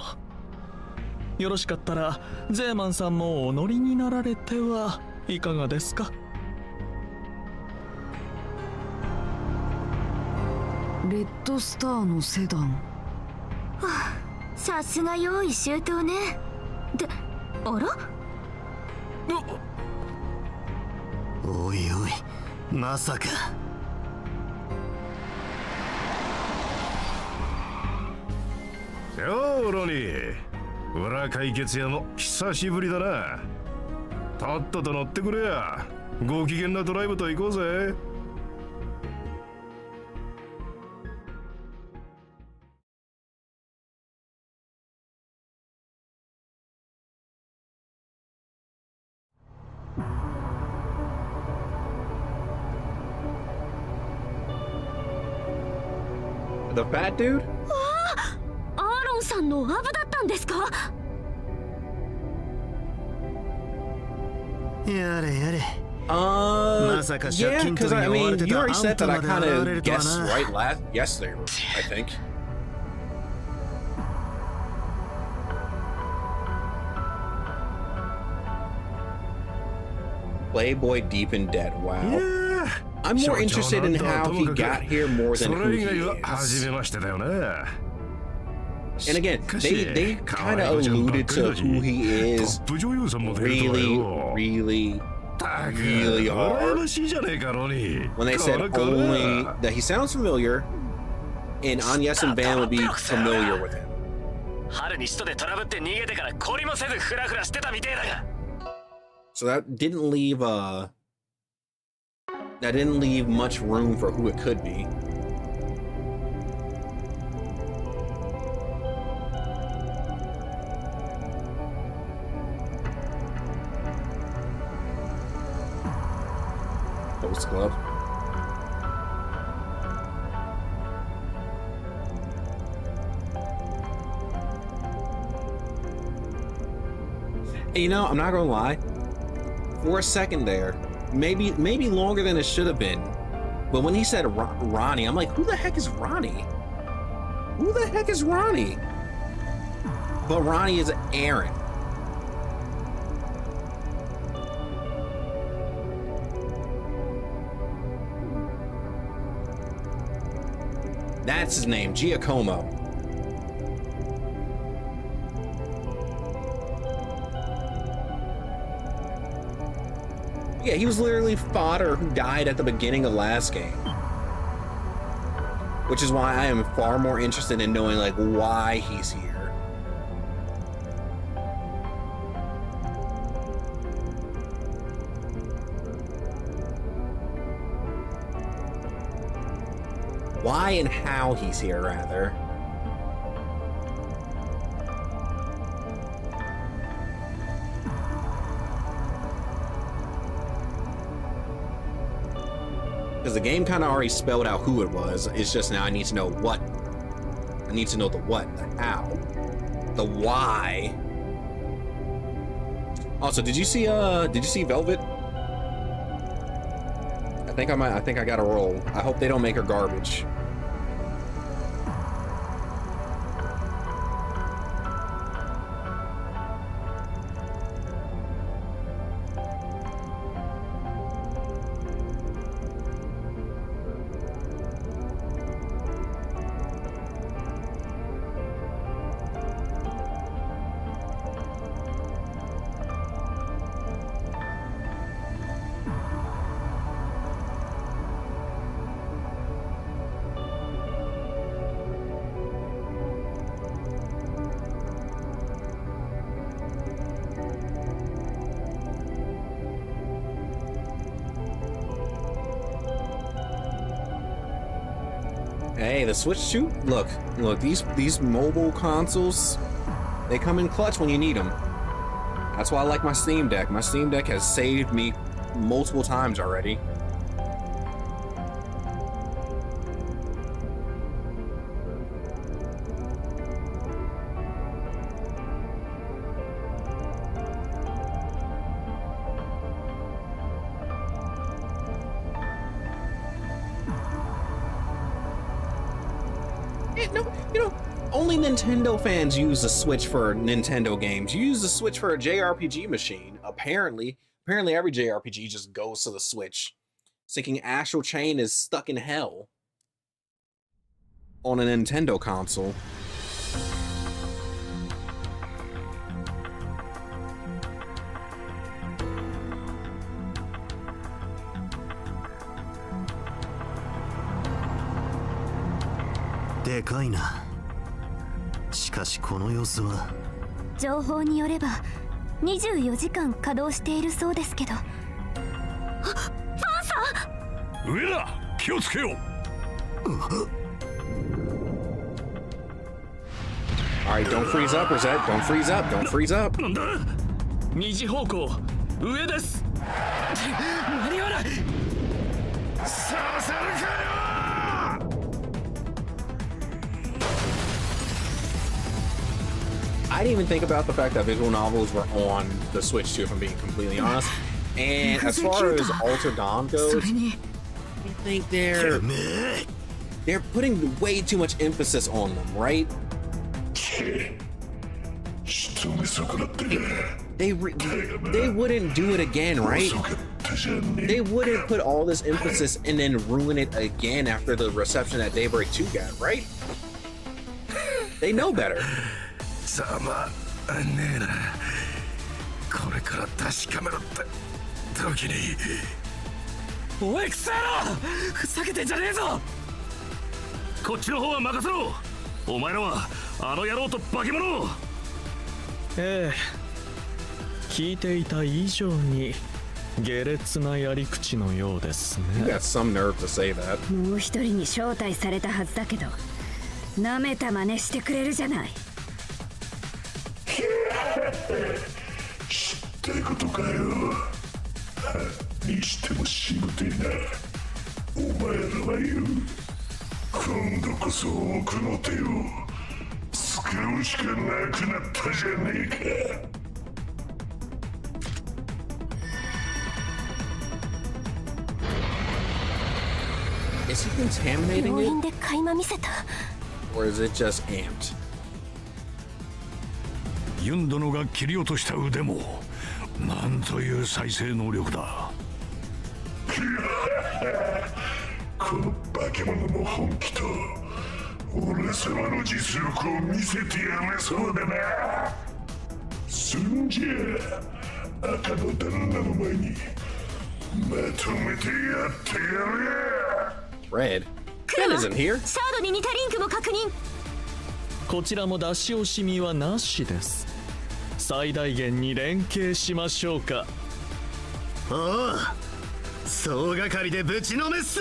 う。よろしかったらゼーマンさんもお乗りになられてはいかがですか？レッドスターのセダン。はあ、さすが用意周到ね。で、あら？おいおい、まさか。よーロニー、裏解決屋も久しぶりだな。とっとと乗ってくれや。ご機嫌なドライブと行こうぜ。The fat dude? アーロンさんのアブだったんですか？やれやれ。 Yeah, because I mean, you already said that I kind of guessed right yesterday, I think. Playboy deep in debt. Wow. I'm more interested in how he got here more than who he is. 初めましてだよな。 And again, they kind of alluded to who he is really, really, really hard. When they said only that he sounds familiar, and Agnes and Van would be familiar with him. 春に使徒でトラブって逃げてから懲りもせずフラフラしてたみてえだが。 So that didn't leave That didn't leave much room for who it could be. Host Club. You know, I'm not gonna lie. For a second there, maybe longer than it should have been, but when he said Ronnie, I'm like, who the heck is Ronnie? Who the heck is Ronnie? But Ronnie is Aaron. That's his name, Giacomo. Yeah, he was literally fodder who died at the beginning of last game. Which is why I am far more interested in knowing, like, why he's here. Why and how he's here, rather. Because the game kind of already spelled out who it was. It's just now I need to know what. I need to know the what, the how, the why. Also, did you see Velvet? I think I got a roll. I hope they don't make her garbage. Hey, the Switch 2? Look, these mobile consoles, they come in clutch when you need them. That's why I like my Steam Deck. My Steam Deck has saved me multiple times already. Only Nintendo fans use the Switch for Nintendo games. You use the Switch for a JRPG machine. Apparently every JRPG just goes to the Switch. Thinking Astral Chain is stuck in hell on a Nintendo console. Dekaina. しかしこの様子は情報によれば24時間稼働しているそうですけど。ファンさん、上だ、気をつけよう。Alright, don't freeze up, Rosette. Don't freeze up. Don't freeze up. なんだ、2時方向上です。間に合わない。させるかよ。I didn't even think about the fact that visual novels were on the Switch too, if I'm being completely honest. And as far as Alter Dawn goes, I think they're putting way too much emphasis on them, right? They wouldn't do it again, right? They wouldn't put all this emphasis and then ruin it again after the reception that Daybreak 2 got, right? They know better. ざまねえな。これから確かめろって時に。おいクソ野郎、ふざけてんじゃねえぞ。こっちの方は任せろ。お前らはあの野郎と化け物。ええ、聞いていた以上に下劣なやり口のようです You ね。 got some nerve to say that. もう一人に招待されたはずだけど、なめた真似してくれるじゃない。知ってことかよ。にしてもしぶてえな。お前らはよ、今度こそ奥の手を使うしかなくなったじゃねえか。Is he contaminating 病 it? 院で垣間見せた。 Or is it just amped? ユン殿が切り落とした腕もなんという再生能力だ。この化け物の本気と俺様の実力を見せてやれそうだな。そんじゃ赤の旦那の前にまとめてやってやれ。 Red? Ken isn't here. シャードに似たリンクも確認。こちらも出し惜しみはなしです。最大限に連携しましょうか。おお、総がかりでぶちのめっす。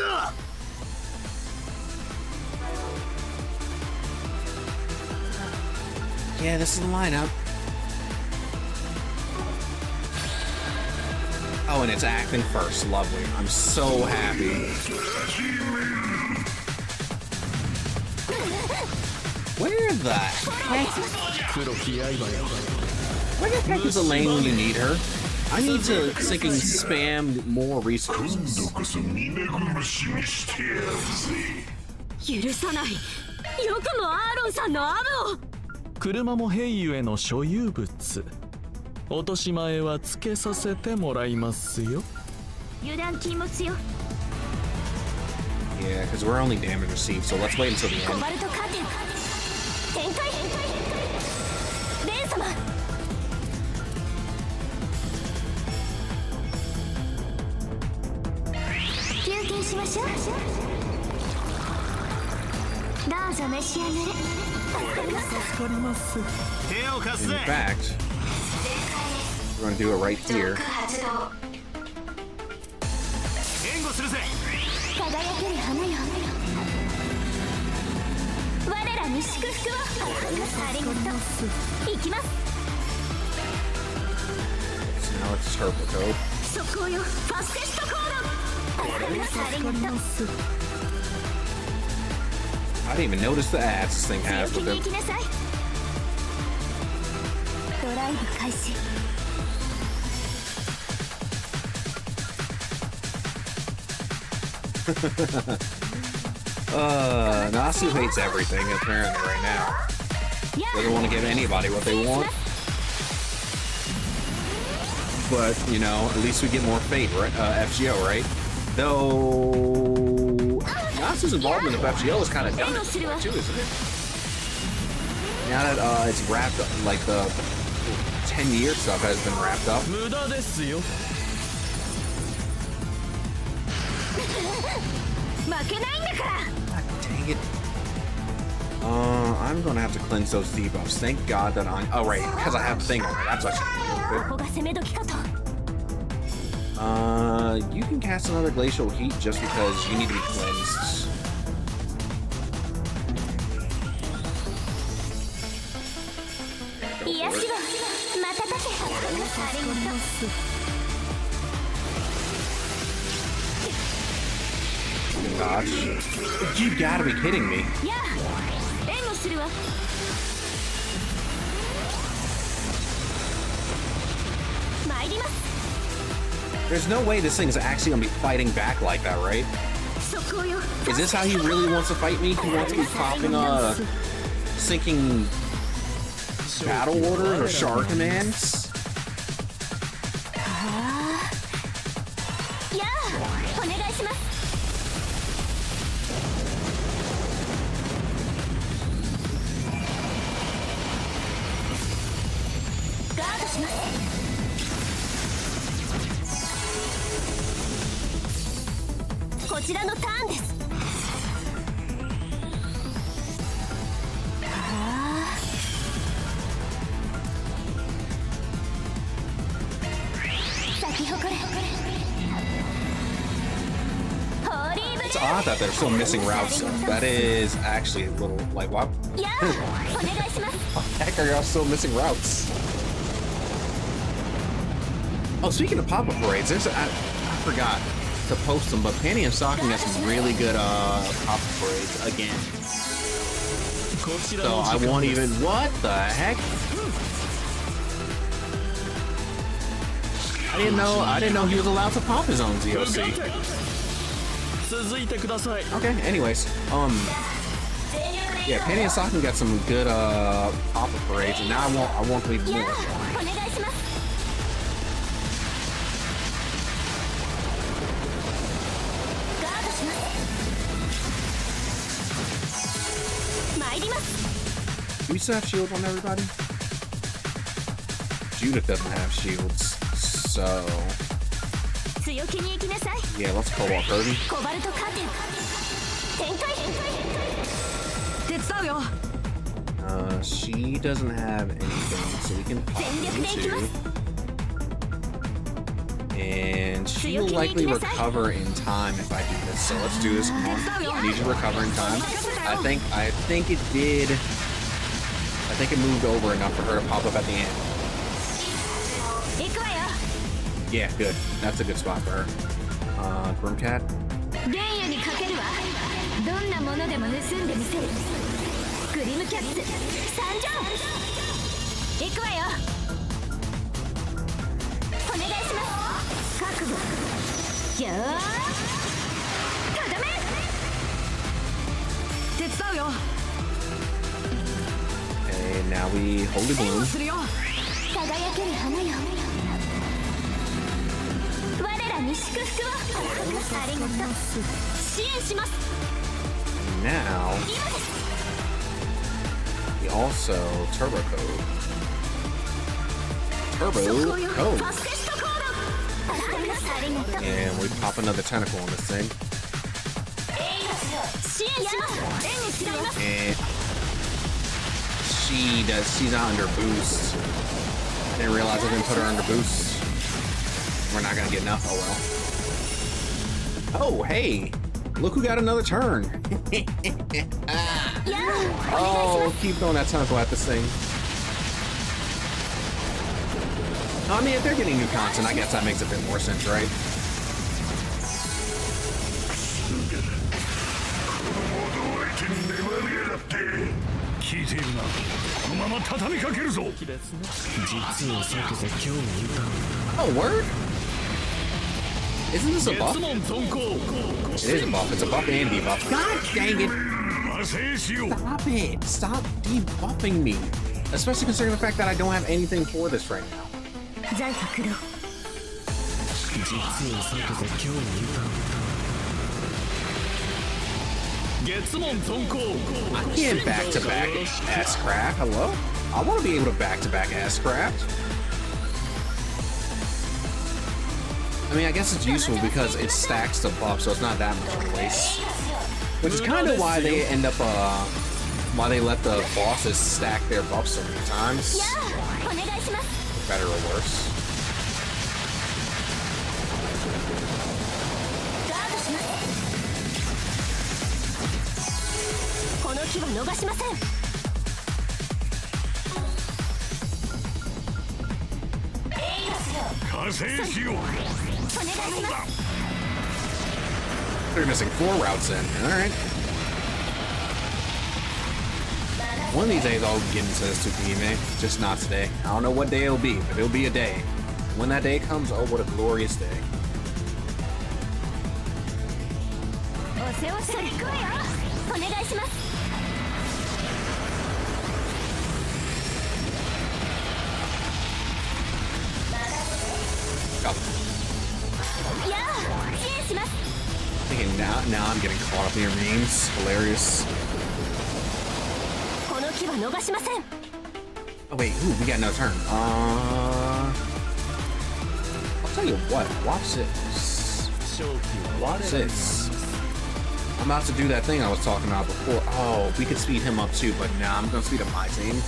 Yeah, this is the lineup. Oh, and it's acting first. Lovely. I'm so happy. Where the heck? Where the heck is Elaine when you need her? I need to freaking spam more resources. 今度こそ皆殺しにしてやるぜ。許さない。よくもアーロンさんのアブを。車もヘイユへの所有物。落とし前はつけさせてもらいますよ。油断禁物よ。 Yeah, because we're only damage received, so let's wait until the コ end. バルトカーテン展開。レン様。休憩しましょう。どうぞ召し上がれ。助かります。手を貸す In ぜ。 fact, we're gonna do it right here. 援護するぜ。輝ける花よ。我らに祝福を。ありがとう。行きます。 So now it's turbo code. 速攻よ。ファステストコード。ありがとう。 I didn't even notice the ads this thing 強 has 気 with に him. 行きなさい。ドライブ開始。 Nasu hates everything apparently right now. Doesn't want to give anybody what they want. But, you know, at least we get more fate, right? FGO, right? Though Nasu's involvement of FGO is kind of done too, isn't it? Now that it's wrapped up, like the 10-year stuff has been wrapped up. 無駄ですよ。負けないんだから。 Dang it. I'm gonna have to cleanse those debuffs. Thank God that I'm. Oh, right, because I have the thing on it. That's what I ここが攻め時かと。 you can cast another glacial heat just because you need to be cleansed. Yes, 瞬け。ありがとう。 Gosh. You gotta be kidding me. やあ、援護するわ。参ります。 There's no way this thing is actually gonna be fighting back like that, right? 速攻よ。 Is this how he really wants to fight me? He wants to be popping sinking battle orders or shard commands? やあ、お願いします。 ガードします。 こちらのターンです。咲き誇れ。not that they're still missing routes. That is actually a little like what? Heck, are y'all still missing routes? Oh, speaking of pop-up parades, there's I forgot to post them, but Panty and Stocking got some really good pop-up parades again. So I won't even. What the heck? I didn't know he was allowed to pop his own ZOC. Okay, anyways, yeah, Penny and Stocking got some good pop-up parades, and now I want to even more. Do we still have shields on everybody? Judith doesn't have shields, so yeah, let's Cobalt Kirby. She doesn't have anything, so we can pop into. And she will likely recover in time if I do this. So let's do this. Come on. Need to recover in time. I think it did. I think it moved over enough for her to pop up at the end. Yeah, good. That's a good spot for her. Grimcat. Okay, now we Holy Bloom. Now we also Turbo Code. And we pop another tentacle on this thing. And she's not under boost. I didn't realize I didn't put her under boost. We're not gonna get enough. Oh well. Oh hey, look who got another turn. Oh, keep throwing that tentacle at this thing. I mean, if they're getting new content, I guess that makes a bit more sense, right? Oh, word? Isn't this a buff? It is a buff. It's a buff and debuff. God dang it! Stop it! Stop debuffing me. Especially considering the fact that I don't have anything for this right now. I can't back-to-back S-Craft. Hello? I want to be able to back-to-back S-Craft. I mean, I guess it's useful because it stacks the buff, so it's not that much of a waste. Which is kind of why they end up, why they let the bosses stack their buffs so many times. Better or worse. They're missing 4 routes in. Alright. One of these days I'll get into this Tsukihime. Just not today. I don't know what day it'll be, but it'll be a day. When that day comes, oh, what a glorious day. Thinking now I'm getting caught up in your memes. Hilarious. Oh wait, ooh, we got another turn. I'll tell you what, watch this. Watch this. I'm about to do that thing I was talking about before. Oh, we could speed him up too, but nah, I'm gonna speed up my team.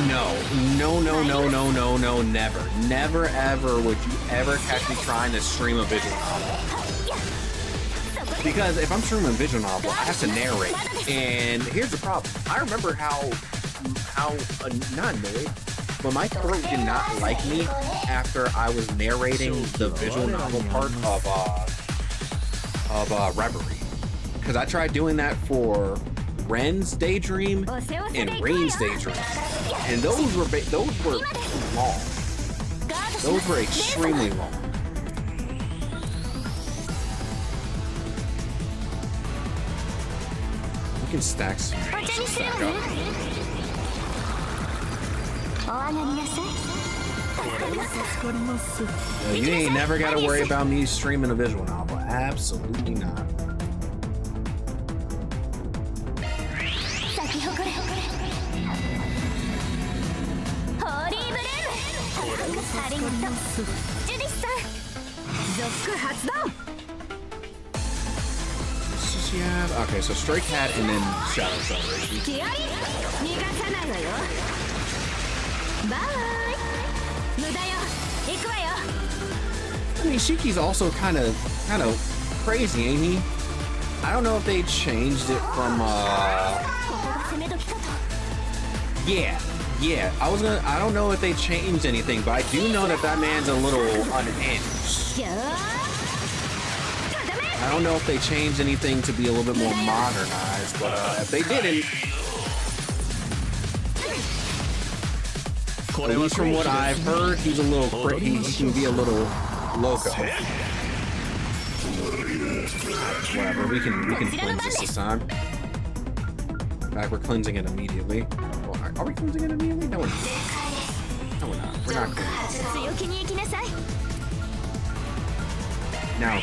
No, never. Never ever would you ever catch me trying to stream a visual novel. Because if I'm streaming a visual novel, I have to narrate. And here's the problem. I remember how not annoyed, but my throat did not like me after I was narrating the visual novel part of Reverie. Because I tried doing that for Ren's Daydream and Rain's Daydream, and those were long. Those were extremely long. We can stack some stack up. You ain't never got to worry about me streaming a visual novel. Absolutely not. Okay, so Stray Cat and then Shadow Celebration. I mean, Shiki's also kind of crazy, ain't he? I don't know if they changed it from yeah. I don't know if they changed anything, but I do know that man's a little unhinged. I don't know if they changed anything to be a little bit more modernized, but if they didn't, at least from what I've heard, he's a little he can be a little loco. Whatever, we can cleanse this time. In fact, we're cleansing it immediately. Well, are we cleansing it immediately? No, we're not. No, we're not. We're not cleansing. Now.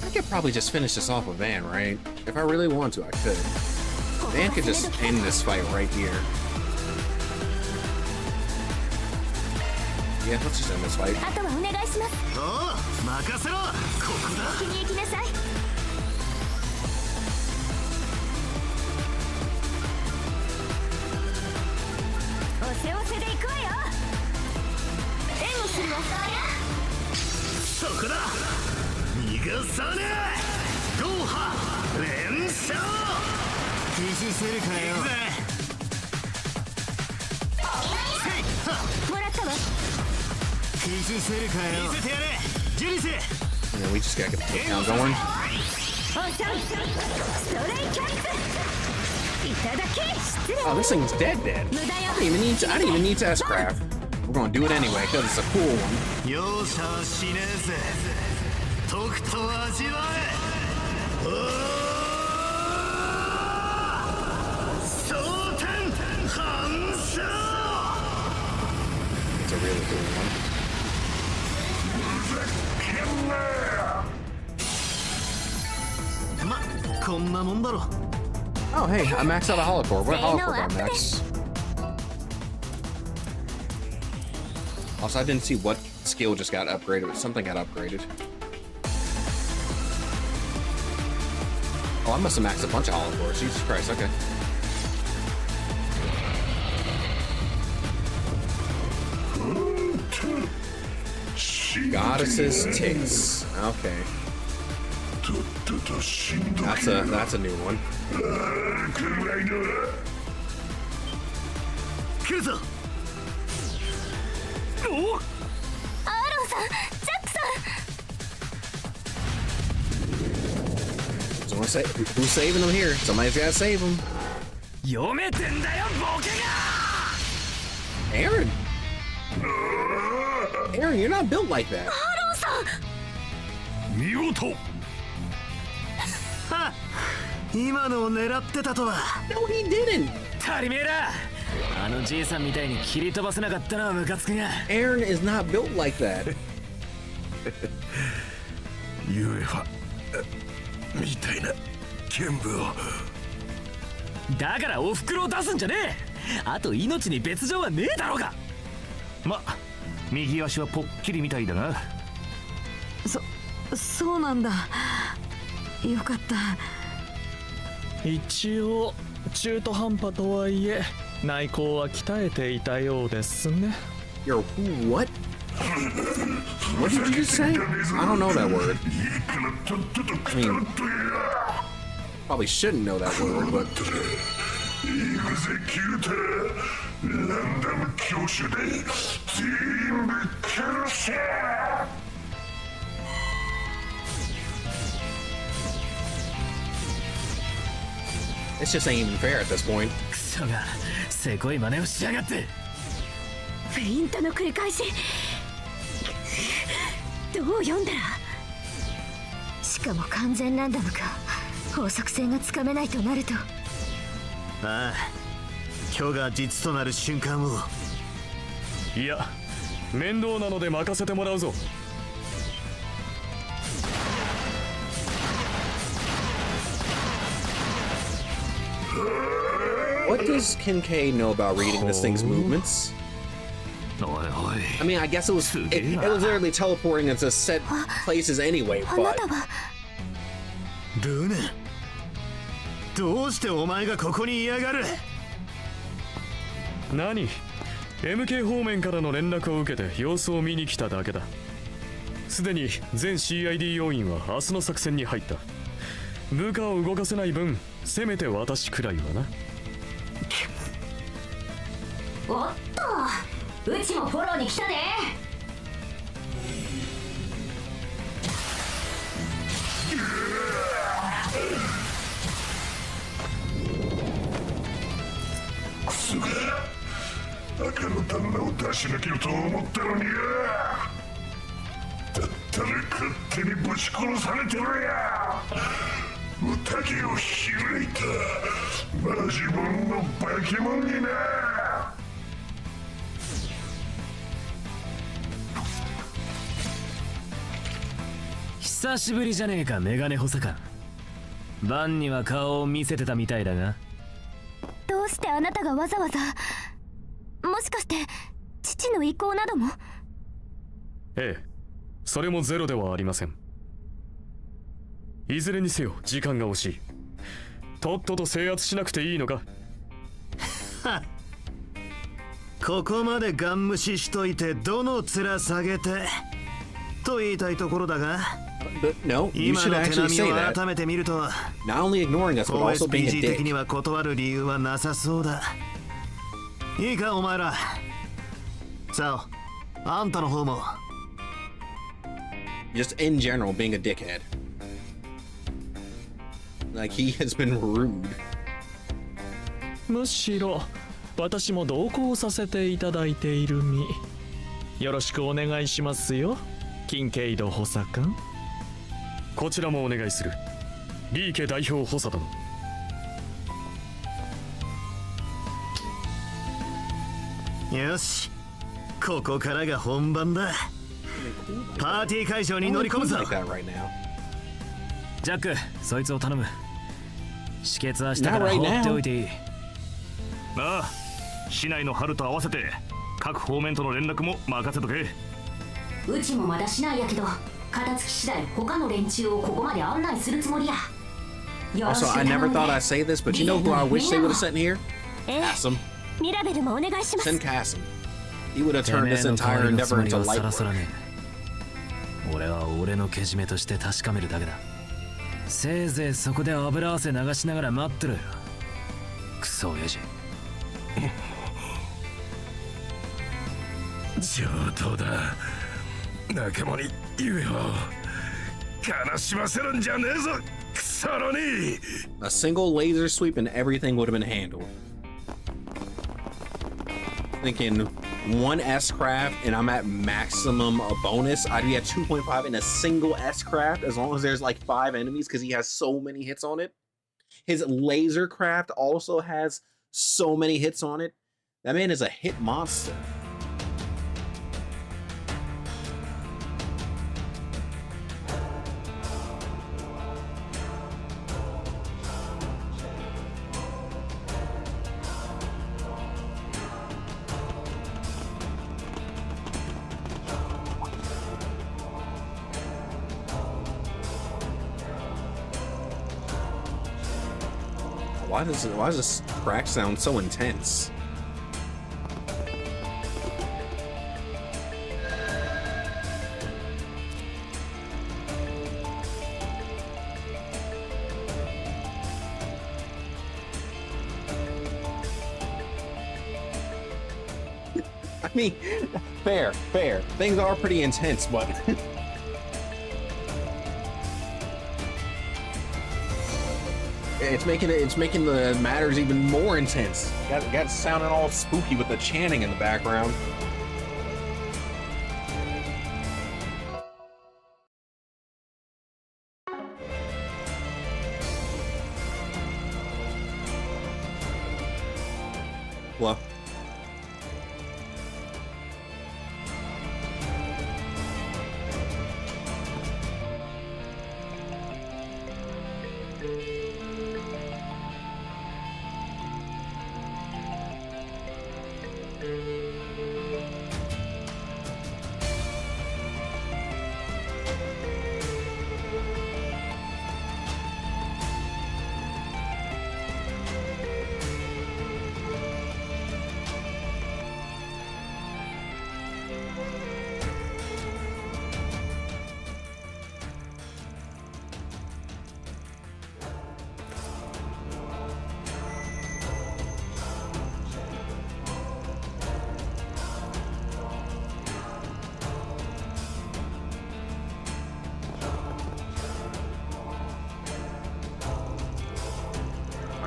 I could probably just finish this off with Van, right? If I really want to, I could. Van could just end this fight right here. Yeah, let's just end this fight. Yeah, we just gotta get the takedown going. Oh, this thing's dead. I didn't even need to S-Craft. We're gonna do it anyway because it's a cool one. It's a really cool one. Oh, hey, I maxed out a holocore. What holocore did I max? Also, I didn't see what skill just got upgraded, but something got upgraded. Oh, I must have maxed a bunch of holocores. Jesus Christ, okay. Goddess's tits. Okay. That's a new one. Someone say, who's saving them here? Somebody's gotta save them. Aaron! Aaron, you're not built like that. No, he didn't. Aaron is not built like that. UEFA みたいな剣舞を。だからおふくろを出すんじゃねえ。あと命に別状はねえだろうが。ま、右足はぽっきりみたいだが。そうなんだ。よかった。一応中途半端とはいえ内功は鍛えていたようですね。 Yo, who, what? What did you just say? I don't know that word. I mean, probably shouldn't know that word, but... エグゼキューターランダム挙手で全員ぶっ殺せ。It's just ain't even fair at this point. クソがせこい真似をしやがって。フェイントの繰り返し。どう読んだら。しかも完全ランダムか。法則性がつかめないとなると。ああ、今日が実となる瞬間を。いや、面倒なので任せてもらうぞ。What does Kincaid know about reading this thing's movements? I mean, I guess it was literally teleporting into set places anyway, あな but たは。ルネ、どうしてお前がここにいやがる。何 MK 方面からの連絡を受けて様子を見に来ただけだ。すでに全 CID 要員は明日の作戦に入った。部下を動かせない分、せめて私くらいはな。おっと、うちもフォローに来たで。クソが赤の旦那を出し抜けると思ったのにや。だったら勝手にぶち殺されてるや。宴を開いたマジモンの化け物にな。久しぶりじゃねえか、メガネ補佐官。バンには顔を見せてたみたいだが。どうしてあなたがわざわざ。もしかして父の意向なども。ええ、それもゼロではありません。いずれにせよ時間が惜しい。とっとと制圧しなくていいのか。ここまでガン無視しといてどの面下げてと言いたいところだが。But no, you 今 should の手 actually 並 say みを that. 改めて見ると Not only ignoring us, but also being a OSPG 的 dick. には断る理由はなさそうだ。いいかお前ら。さあ、あんたの方も。Just in general, being a dickhead. Like he has been rude. むしろ私も同行させていただいている身。よろしくお願いしますよ、キンケイド補佐官。こちらもお願いする、リーケ代表補佐殿。よし、ここからが本番だ。パーティー会場に乗り込むぞ。 Like that right now. ジャック、そいつを頼む。止血はしたから放っておいていい。ああ、市内の春と合わせて各方面との連絡も任せとけ。うちもまだしないやけど、片付き次第他の連中をここまで案内するつもりや。 Also, I never thought I'd say this, but you know who I wish they would have sent here? Cassim. ミラベルもお願いします。 Send Cassim. He would have turned this entire endeavor into light work. 俺は俺のけじめとして確かめるだけだ。せいぜいそこで油汗流しながら待ってろよ、クソ親父。上等だ。仲間に言えよ。悲しませるんじゃねえぞ、クソロニー。 A single laser sweep and everything would have been handled. Thinking one S craft and I'm at maximum bonus. I'd be at 2.5 in a single S craft as long as there's like 5 enemies because he has so many hits on it. His laser craft also has so many hits on it. That man is a hit monster. Why does this crack sound so intense? I mean, fair. Things are pretty intense, but it's making the matters even more intense. Got it sounding all spooky with the chanting in the background. Well.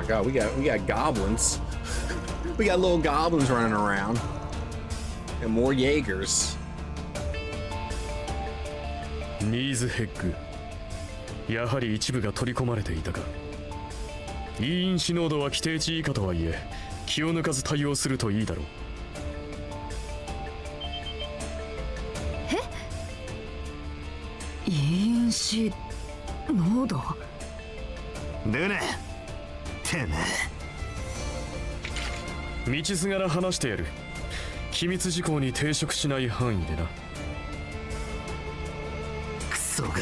God, we got goblins. We got little goblins running around. And more Jaegers. ニーズヘッグ。やはり一部が取り込まれていたか。いい因子濃度は規定値以下とはいえ、気を抜かず対応するといいだろう。いい因子濃度？ルネ。てめえ。道すがら話してやる。機密事項に抵触しない範囲でな。クソが。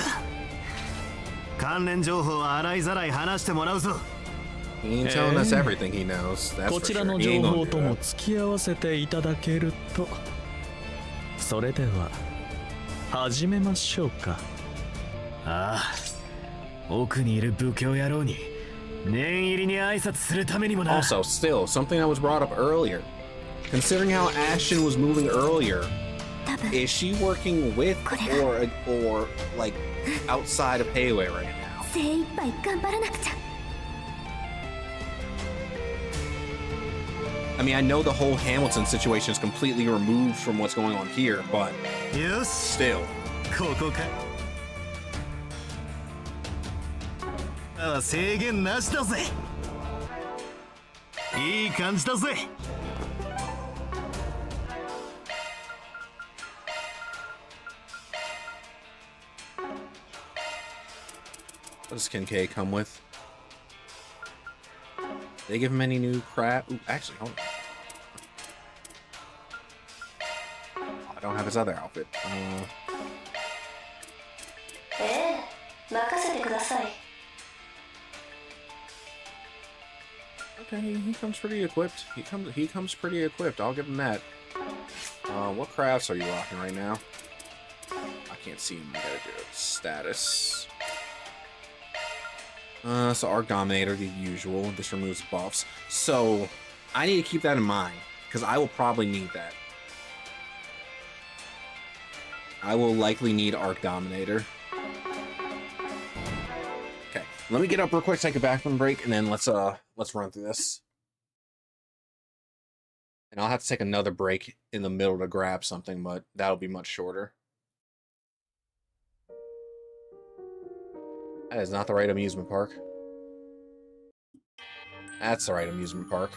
関連情報は洗いざらい話してもらうぞ。こちらの情報とも付き合わせていただけると。それでは始めましょうか。ああ、奥にいる不況野郎に念入りに挨拶するためにもな。Also, still, something that was brought up earlier. Considering how Ashton was moving earlier, is she working with or like outside of Hayway right now? 精一杯頑張らなくちゃ。I mean, I know the whole Hamilton situation is completely removed from what's going on here, but still. ここか。制限なしだぜ。いい感じだぜ。What does Kincaid come with? They give him any new crap? Ooh, actually, hold on. Oh, I don't have his other outfit. 任せてください。Okay, he comes pretty equipped. He comes pretty equipped. I'll give him that. What crafts are you rocking right now? I can't see him. I gotta do status. So Arc Dominator, the usual. This removes buffs. So I need to keep that in mind because I will probably need that. I will likely need Arc Dominator. Okay, let me get up real quick, take a bathroom break, and then let's run through this. And I'll have to take another break in the middle to grab something, but that'll be much shorter. That is not the right amusement park. That's the right amusement park.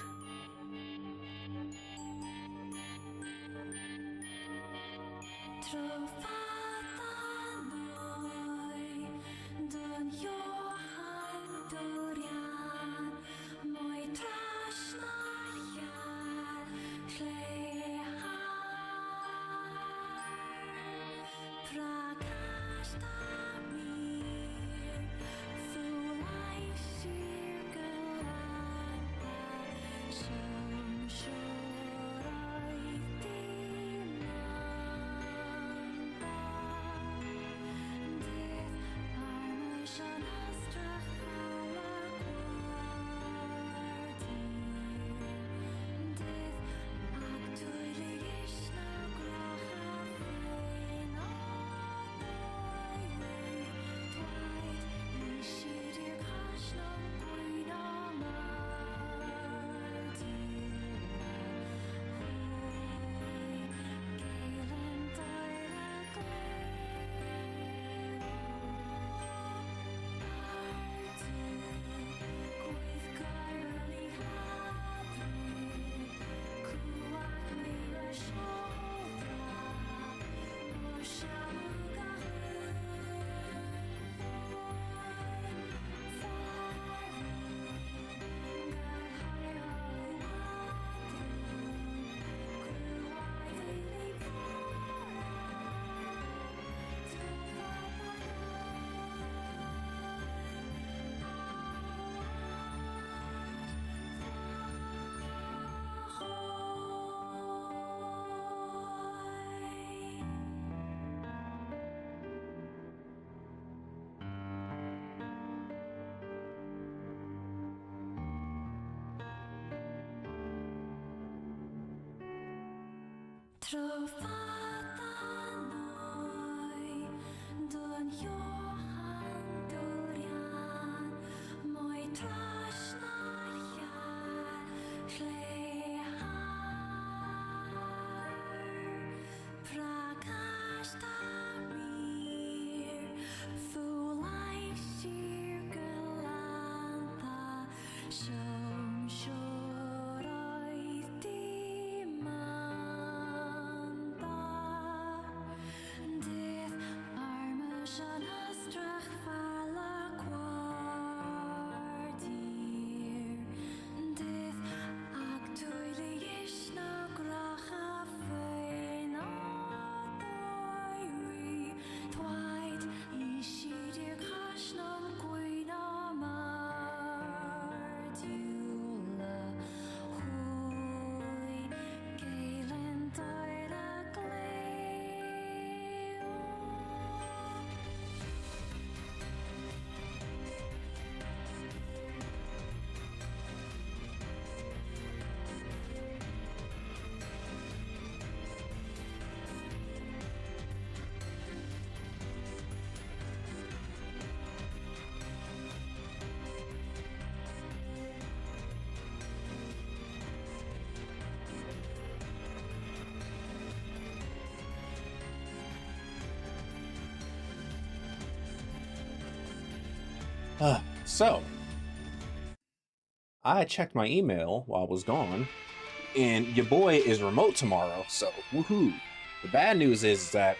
So, I checked my email while I was gone, and your boy is remote tomorrow, so woohoo. The bad news is that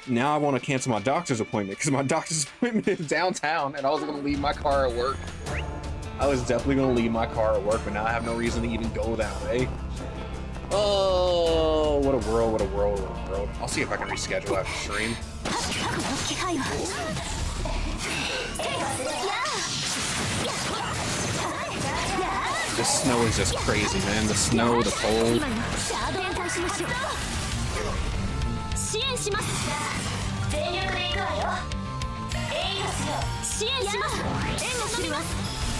now I want to cancel my doctor's appointment because my doctor's appointment is downtown, and I was going to leave my car at work. I was definitely going to leave my car at work, but now I have no reason to even go that way. Oh, what a world, what a world, what a world. I'll see if I can reschedule after stream. The snow is just crazy, man. The snow, the cold.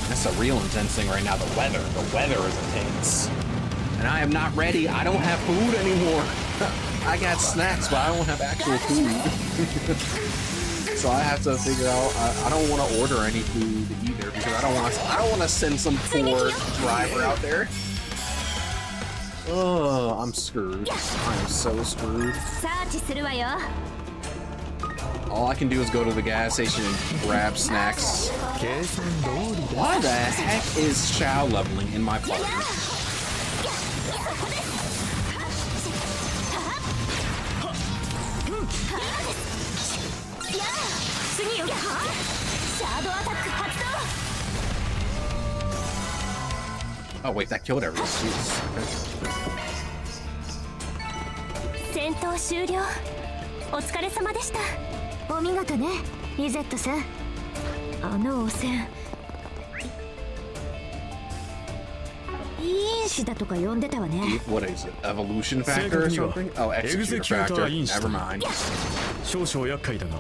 That's a real intense thing right now. The weather is intense. And I am not ready. I don't have food anymore. I got snacks, but I don't have actual food. So I have to figure out. I don't want to order any food either because I don't want to send some poor driver out there. Oh, I'm screwed. I am so screwed. All I can do is go to the gas station and grab snacks. Why the heck is Shao leveling in my party? Oh wait, that killed everyone. Jeez. What is it? Evolution factor or something? Oh, executor factor. Never mind. 少々厄介だが、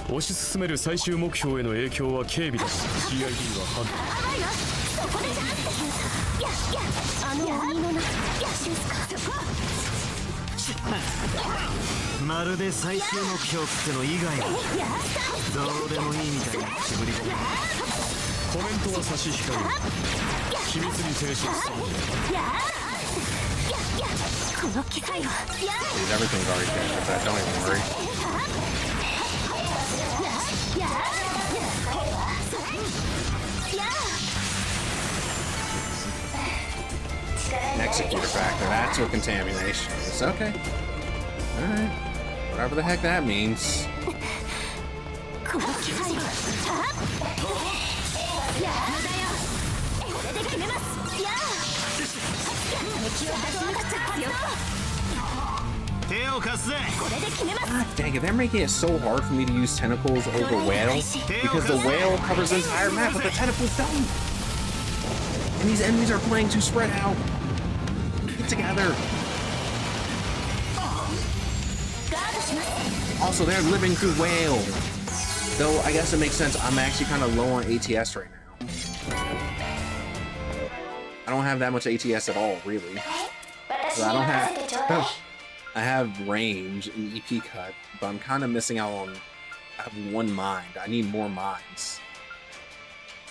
推し進める最終目標への影響は軽微だ。CID は判断。まるで最終目標っての以外はどうでもいいみたいな口ぶりだね。コメントは差し控える。秘密に提出する。Dude, everything's already dead with that, don't even worry. Executor factor, that's what contamination is. Okay. Alright. Whatever the heck that means. God dang it, they're making it so hard for me to use tentacles over whale because the whale covers the entire map, but the tentacles don't. And these enemies are playing too spread out. Get together. Also, they're living through whale. Though, I guess it makes sense. I'm actually kind of low on ATS right now. I don't have that much ATS at all, really. So I don't have... I have range in EP cut, but I'm kind of missing out on. I have one mind. I need more minds.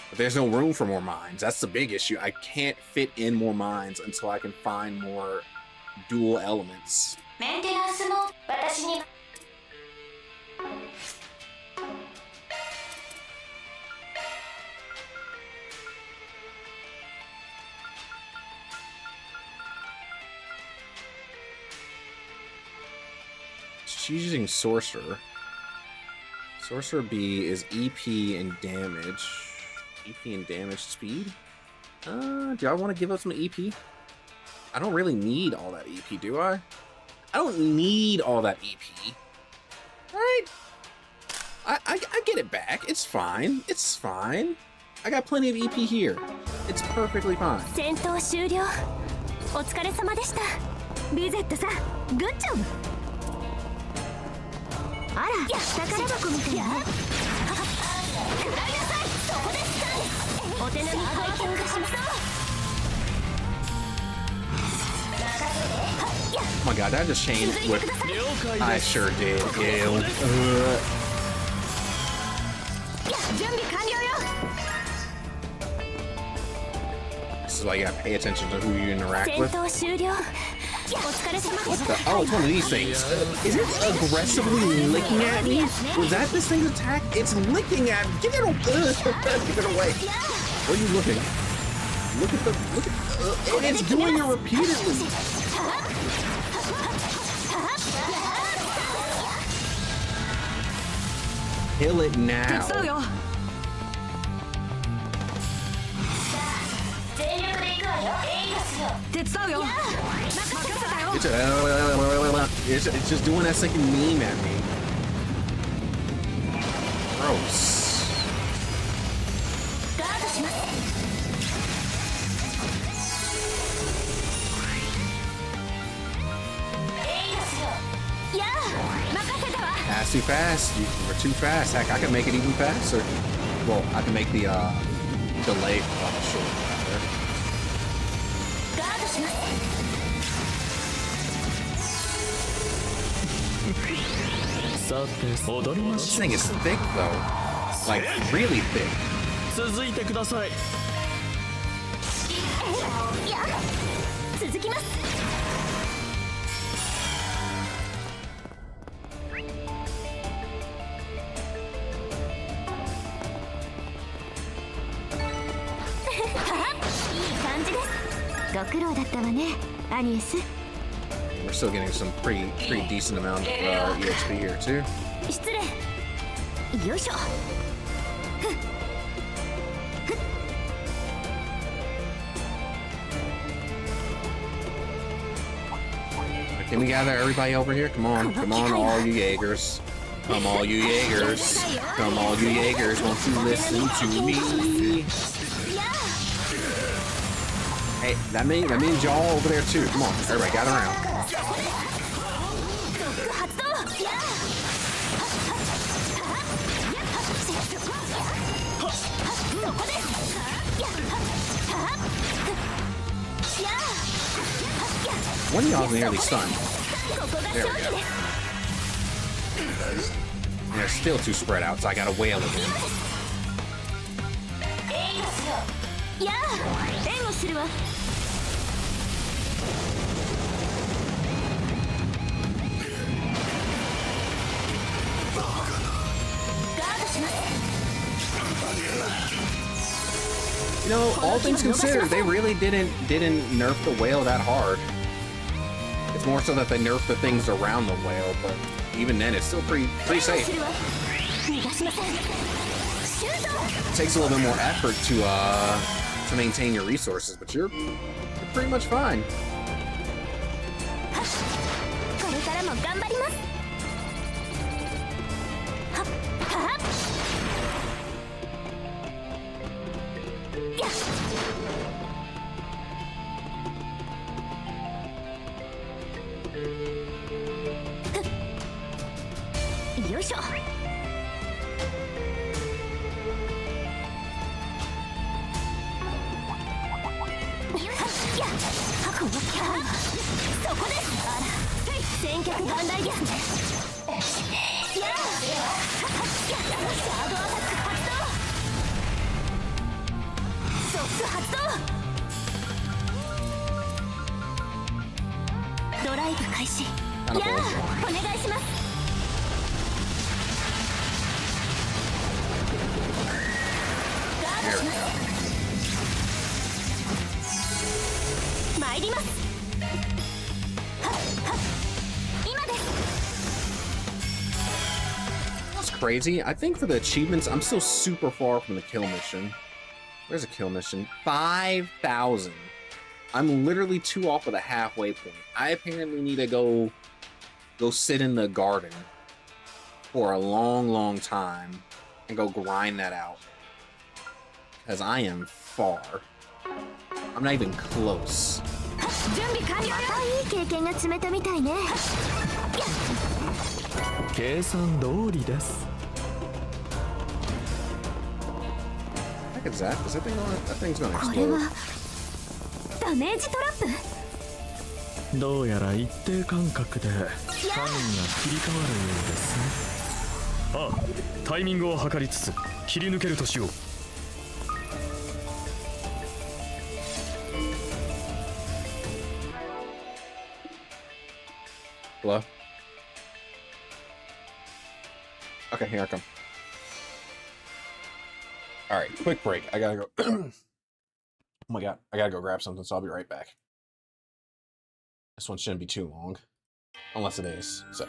But there's no room for more minds. That's the big issue. I can't fit in more minds until I can find more dual elements. She's using Sorcerer. Sorcerer B is EP and damage. EP and damage speed? Do I want to give up some EP? I don't really need all that EP, do I? I don't need all that EP. Right? I get it back. It's fine. It's fine. I got plenty of EP here. It's perfectly fine. 戦闘終了。お疲れ様でした。ビゼットさん、グッジョブ。あら、宝箱みたいな。食らいなさい。そこですか。お手並み拝見いたします。Oh my god, that just changed with... I sure did. Ew. This is why you gotta pay attention to who you interact with. What the? Oh, it's one of these things. Is it aggressively licking at me? Was that this thing's attack? It's licking at me. Give it away. Give it away. Where are you looking? Look at the... Look at... and it's doing it repeatedly. Kill it now. It's just doing that second meme at me. Gross. That's too fast. You're too fast. Heck, I can make it even faster. Well, I can make the delay short rather. This thing is thick though. Like really thick. 続いてください。続きます。ご苦労だったわね、アニエス。We're still getting some pretty decent amount of EXP here too. 失礼。よいしょ。Can we gather everybody over here? Come on, all you Jaegers. Come all you Jaegers. Come all you Jaegers. Won't you listen to me? Hey, that means y'all over there too. Come on, everybody gather around. One of y'all's nearly stunned. There we go. And they're still too spread out, so I gotta wail again. You know, all things considered, they really didn't nerf the whale that hard. It's more so that they nerf the things around the whale, but even then, it's still pretty safe. It takes a little bit more effort to maintain your resources, but you're pretty much fine. 全脚バンダイゲスね。やあシャードアタック発動。ソック発動。ドライブ開始。やあお願いします。ガードします。参ります。はっはっ今です。That's crazy. I think for the achievements, I'm still super far from the kill mission. Where's a kill mission? 5,000. I'm literally 2 off of the halfway point. I apparently need to go sit in the garden for a long time and go grind that out. Because I am far. I'm not even close. 準備完了よ。またいい経験が積めたみたいね。計算通りです。 Heck is that? Is that thing's gonna これ explode? はダメージトラップ。どうやら一定間隔で範囲が切り替わるようですね。ああ、タイミングを測りつつ切り抜けるとしよう。Hello? Okay, here I come. Alright, quick break. I gotta go. Oh my god, I gotta go grab something, so I'll be right back. This one shouldn't be too long. Unless it is, so.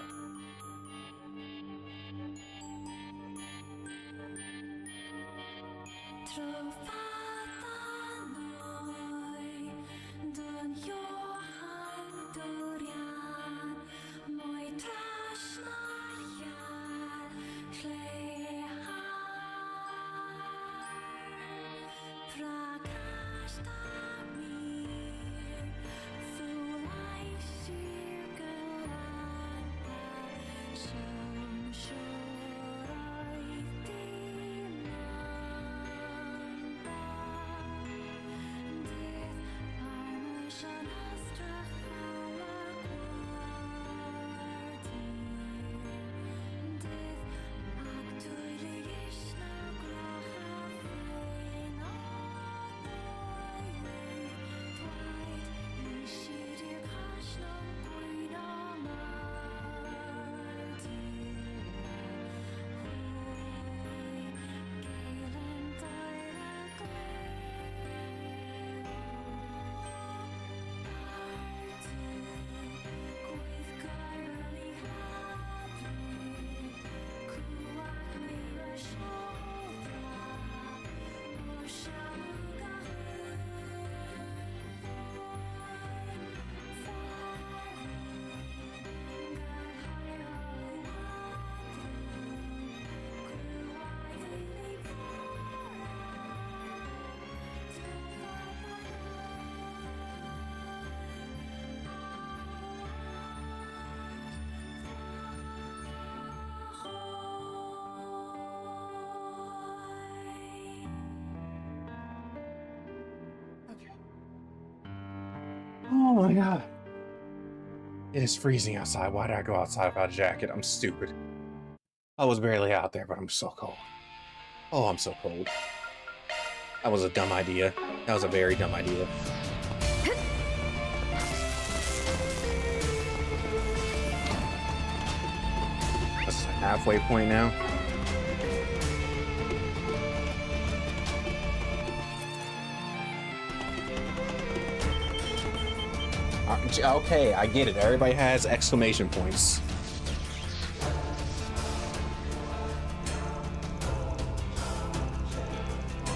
Oh my god. It is freezing outside. Why did I go outside without a jacket? I'm stupid. I was barely out there, but I'm so cold. Oh, I'm so cold. That was a dumb idea. That was a very dumb idea. That's the halfway point now. Okay, I get it. Everybody has exclamation points.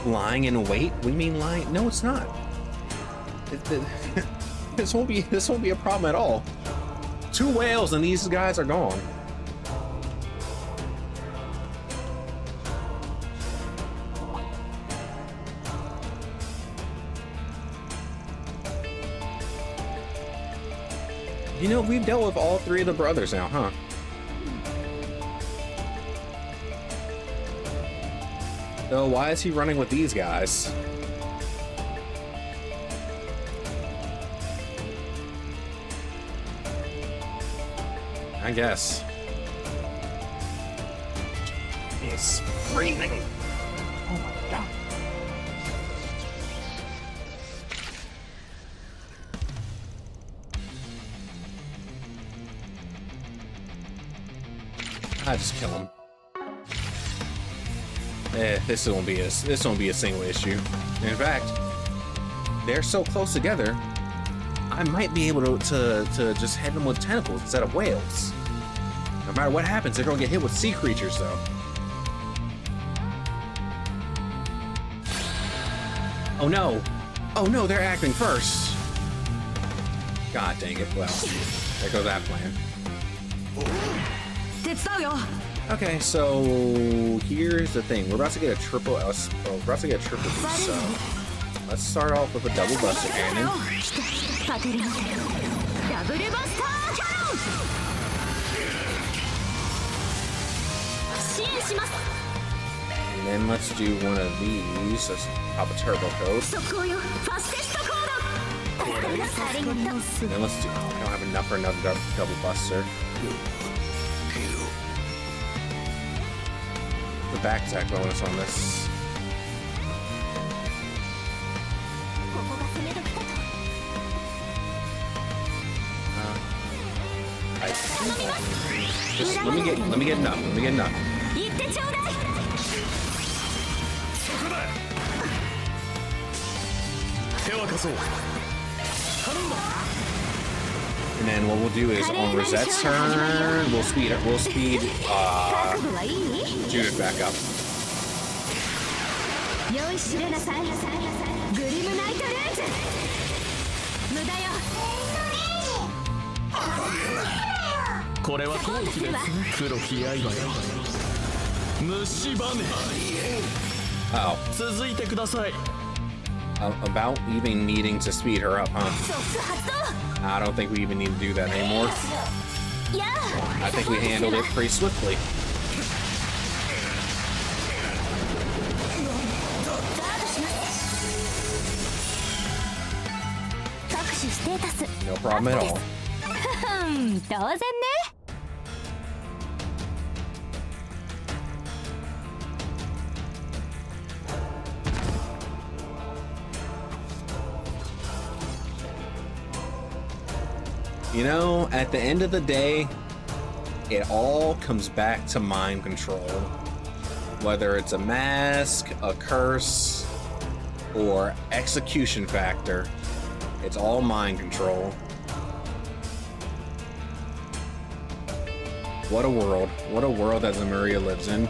Lying in wait? What do you mean lying? No, it's not. This won't be a problem at all. 2 whales and these guys are gone. You know, we've dealt with all 3 of the brothers now, huh? So why is he running with these guys? I guess. It's freezing. Oh my god. I just kill him. This won't be a single issue. In fact, they're so close together, I might be able to just hit them with tentacles instead of whales. No matter what happens, they're gonna get hit with sea creatures though. Oh no! Oh no, they're acting first! God dang it, well, there goes that plan. Okay, so here's the thing. We're about to get a triple S. Oh, we're about to get a triple B, so let's start off with a double buster cannon. And then let's do one of these. Let's pop a turbo code. And then let's do. Oh, I don't have enough for another double buster. The back attack bonus on this. Just let me get enough. Let me get enough. And then what we'll do is on Rosette's turn, we'll speed Judith back up. Oh. About even needing to speed her up, huh? I don't think we even need to do that anymore. I think we handled it pretty swiftly. No problem at all. You know, at the end of the day, it all comes back to mind control. Whether it's a mask, a curse, or execution factor, it's all mind control. What a world. What a world that Zemuria lives in.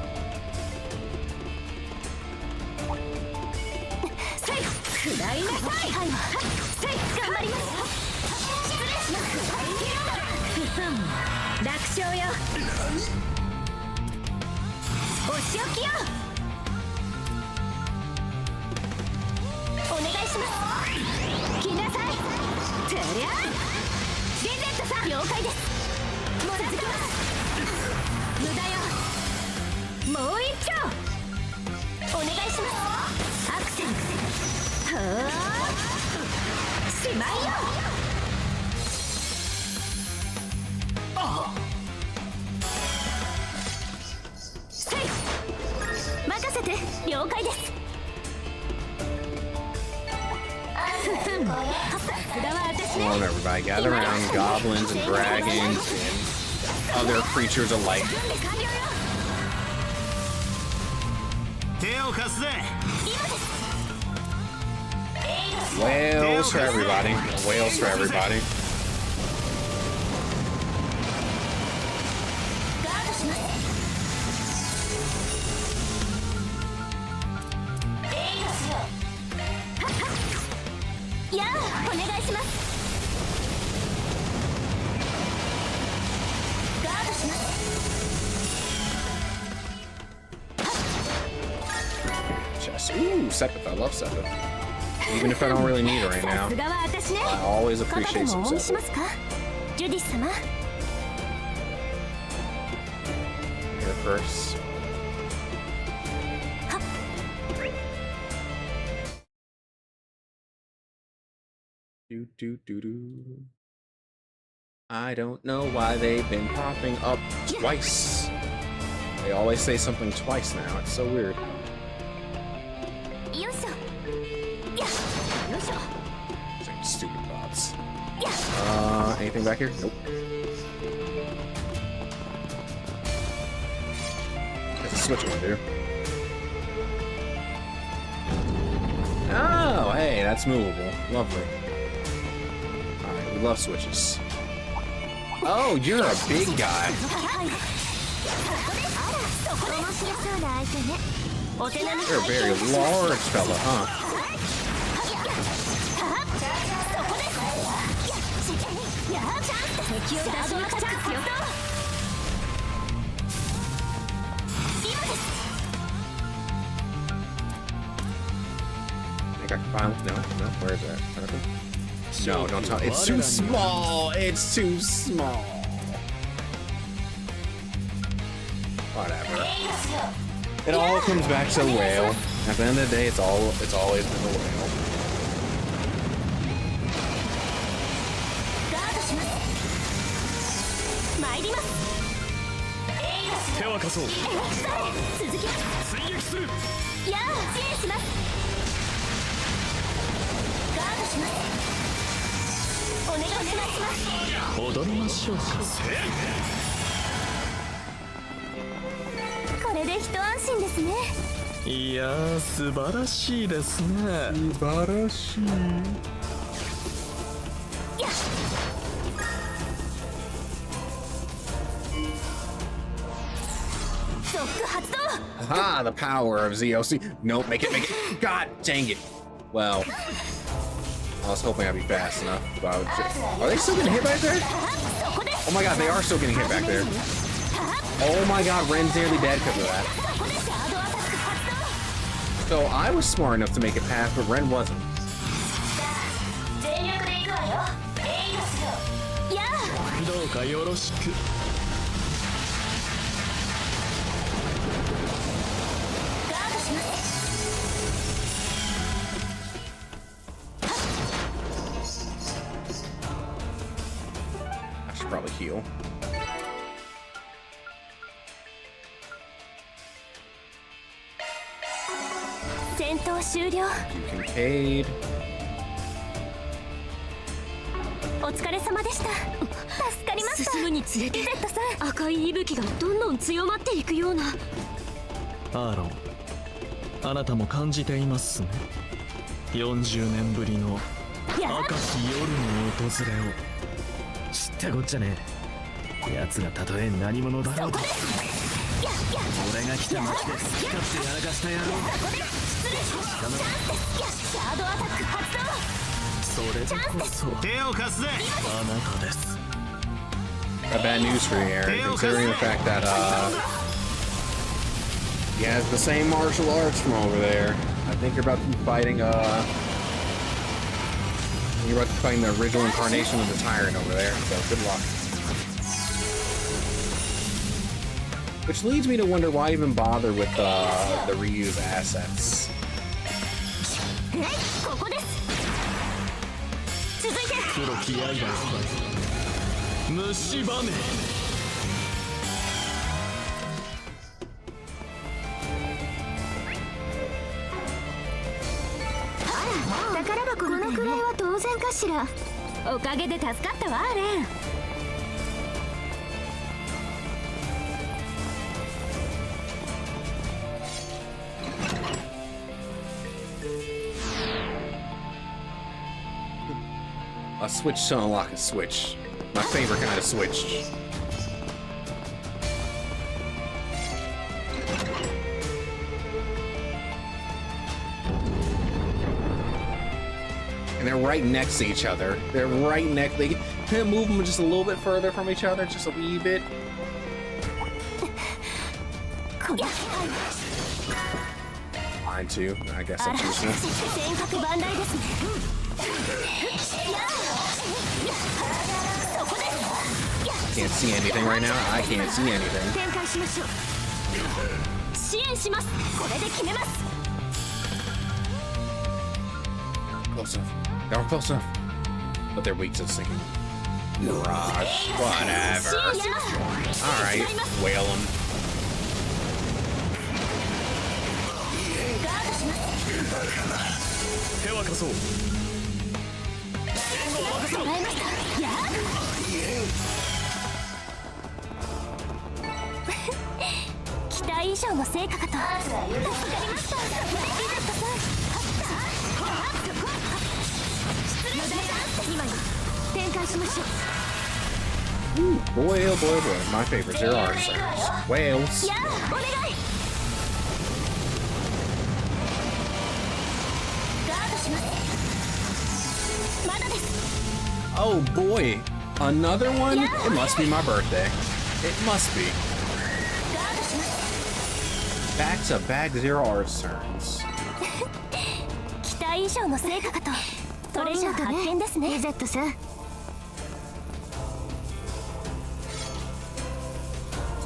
Come on, everybody, gather around, goblins and dragons and other creatures alike. Whales for everybody. Whales for everybody. Ooh, Sepith. I love Sepith. Even if I don't really need it right now, I always appreciate some Sepith. Here first. Do. I don't know why they've been popping up twice. They always say something twice now. It's so weird. Same stupid bots. Anything back here? Nope. There's a switch over there. Oh, hey, that's movable. Lovely. Alright, we love switches. Oh, you're a big guy. You're a very large fella, huh? I think I can find... No, where is that? No, don't tell. It's too small. It's too small. Whatever. It all comes back to the whale. At the end of the day, it's always been the whale.いやー、素晴らしいですね。素晴らしい。Ah, the power of ZOC. Nope, make it. God dang it. Well, I was hoping I'd be fast enough. But I would just... Are they still getting hit back there? Oh my god, they are still getting hit back there. Oh my god, Ren's nearly dead because of that. So I was smart enough to make it past, but Ren wasn't. I should probably heal. You Kincaid. お疲れ様でした。助かりました。進むにつれて Z さん、赤い息吹がどんどん強まっていくような。アーロン、あなたも感じていますね。40年ぶりの赤き夜の訪れを。知ったこっちゃねえ。奴がたとえ何者だろうと。俺が来た街で好き勝手やらかした野郎。シャドウアタック発動。それでこそ手を貸すぜ。あなたです。Bad news for you, Aaron, considering the fact that he has the same martial arts from over there. I think you're about to be fighting the original incarnation of the Tyrant over there. So good luck. Which leads me to wonder why even bother with the reuse assets. A switch to unlock a switch. My favorite kind of switch. And they're right next to each other. They're right next. They can move them just a little bit further from each other, just a wee bit. Mine too. I guess that's useful. Can't see anything right now. I can't see anything. Close enough. They were close enough. But they're weak to sinking. Mirage. Whatever. Alright, whale him. 手は貸そう。期待以上の成果かと。助かりました。リゼットさん。今に展開しましょう。Boy, oh boy, oh boy. My favorite. There are some whales. やあ、お願い。ガードします。まだです。 Oh boy, another one? It must be my birthday. It must be. ガードします。 Back to back zero arts turns. 期待以上の成果かと。トレジャー発見ですね。リゼットさん。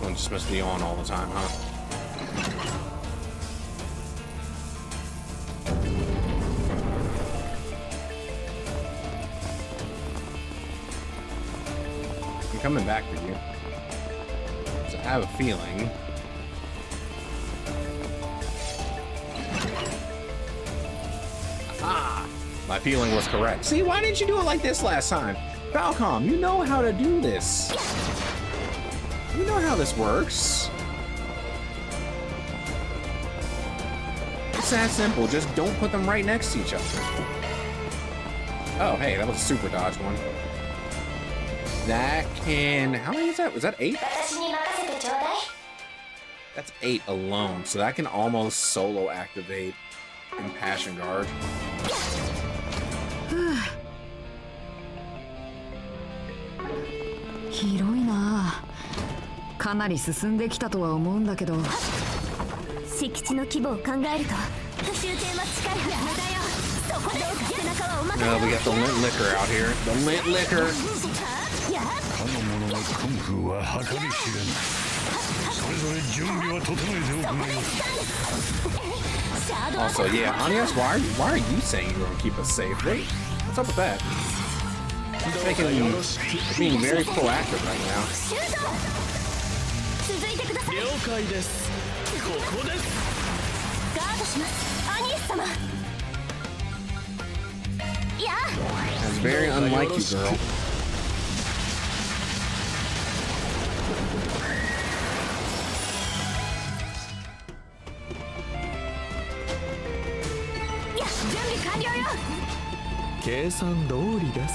This one just must be on all the time, huh? I'm coming back for you. So I have a feeling. Ah! My feeling was correct. See, why didn't you do it like this last time? Falcom, you know how to do this. You know how this works. It's that simple. Just don't put them right next to each other. Oh, hey, that was a super dodge one. That can... How many is that? Was that 8? That's 8 alone. So that can almost solo activate Impassion Guard. 広いな。かなり進んできたとは思うんだけど。敷地の規模を考えると終点は近いはずだよ。そこで背中はお任せ。 No, we got the lint liquor out here. The lint liquor. Also, yeah, Anias, why are you saying you're gonna keep us safe? What's up with that? Being very proactive right now. 了解です。ここです。ガードします。アニエス様。いや。 That's very unlike you, girl. Yeah, 準備完了よ。計算通りです。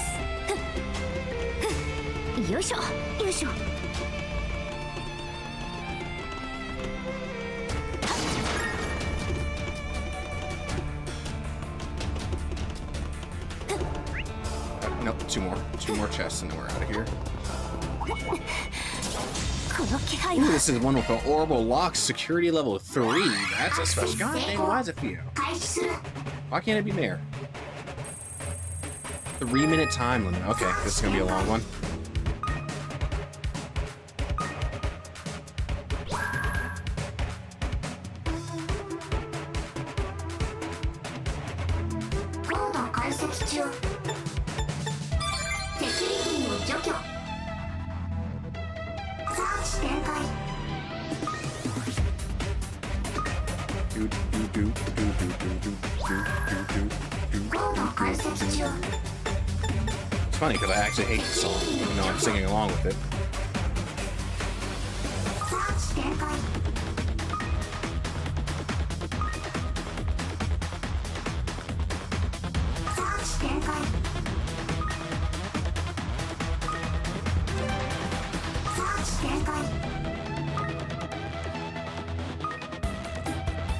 よいしょ、よいしょ。 Nope, two more chests and we're out of here. Ooh, this is one with an orbital lock, security level 3. That's a special. God dang, why is it for you? Why can't it be there? 3-minute time limit. Okay, this is gonna be a long one. It's funny because I actually hate the song, even though I'm singing along with it.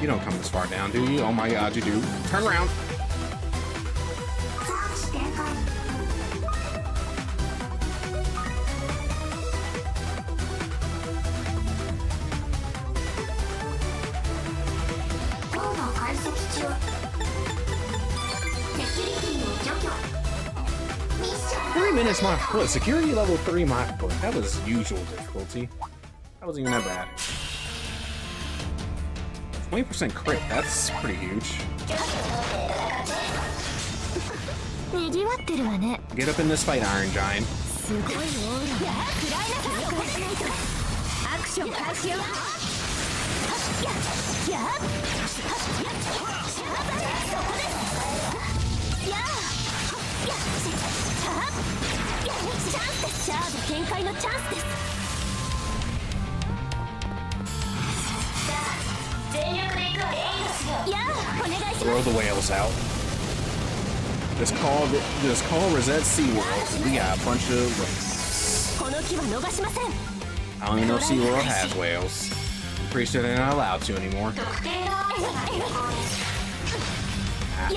You don't come this far down, do you? Oh my god, you do. Turn around. Minutes my foot. Security level 3 my foot. That was usual difficulty. That wasn't even that bad. 20% crit. That's pretty huge. Get up in this fight, Iron Giant. すごいオーラ。いや食らいなさい。こうしないと。アクション開始よ。やっやっやっそこです。ややチャンスです。シャード展開のチャンスです。全力で行くわ。やお願いします。 Throw the whales out. Just call Rosette SeaWorld. We got a bunch of whales. この木は逃しません。 I don't even know if SeaWorld has whales. I'm pretty sure they're not allowed to anymore.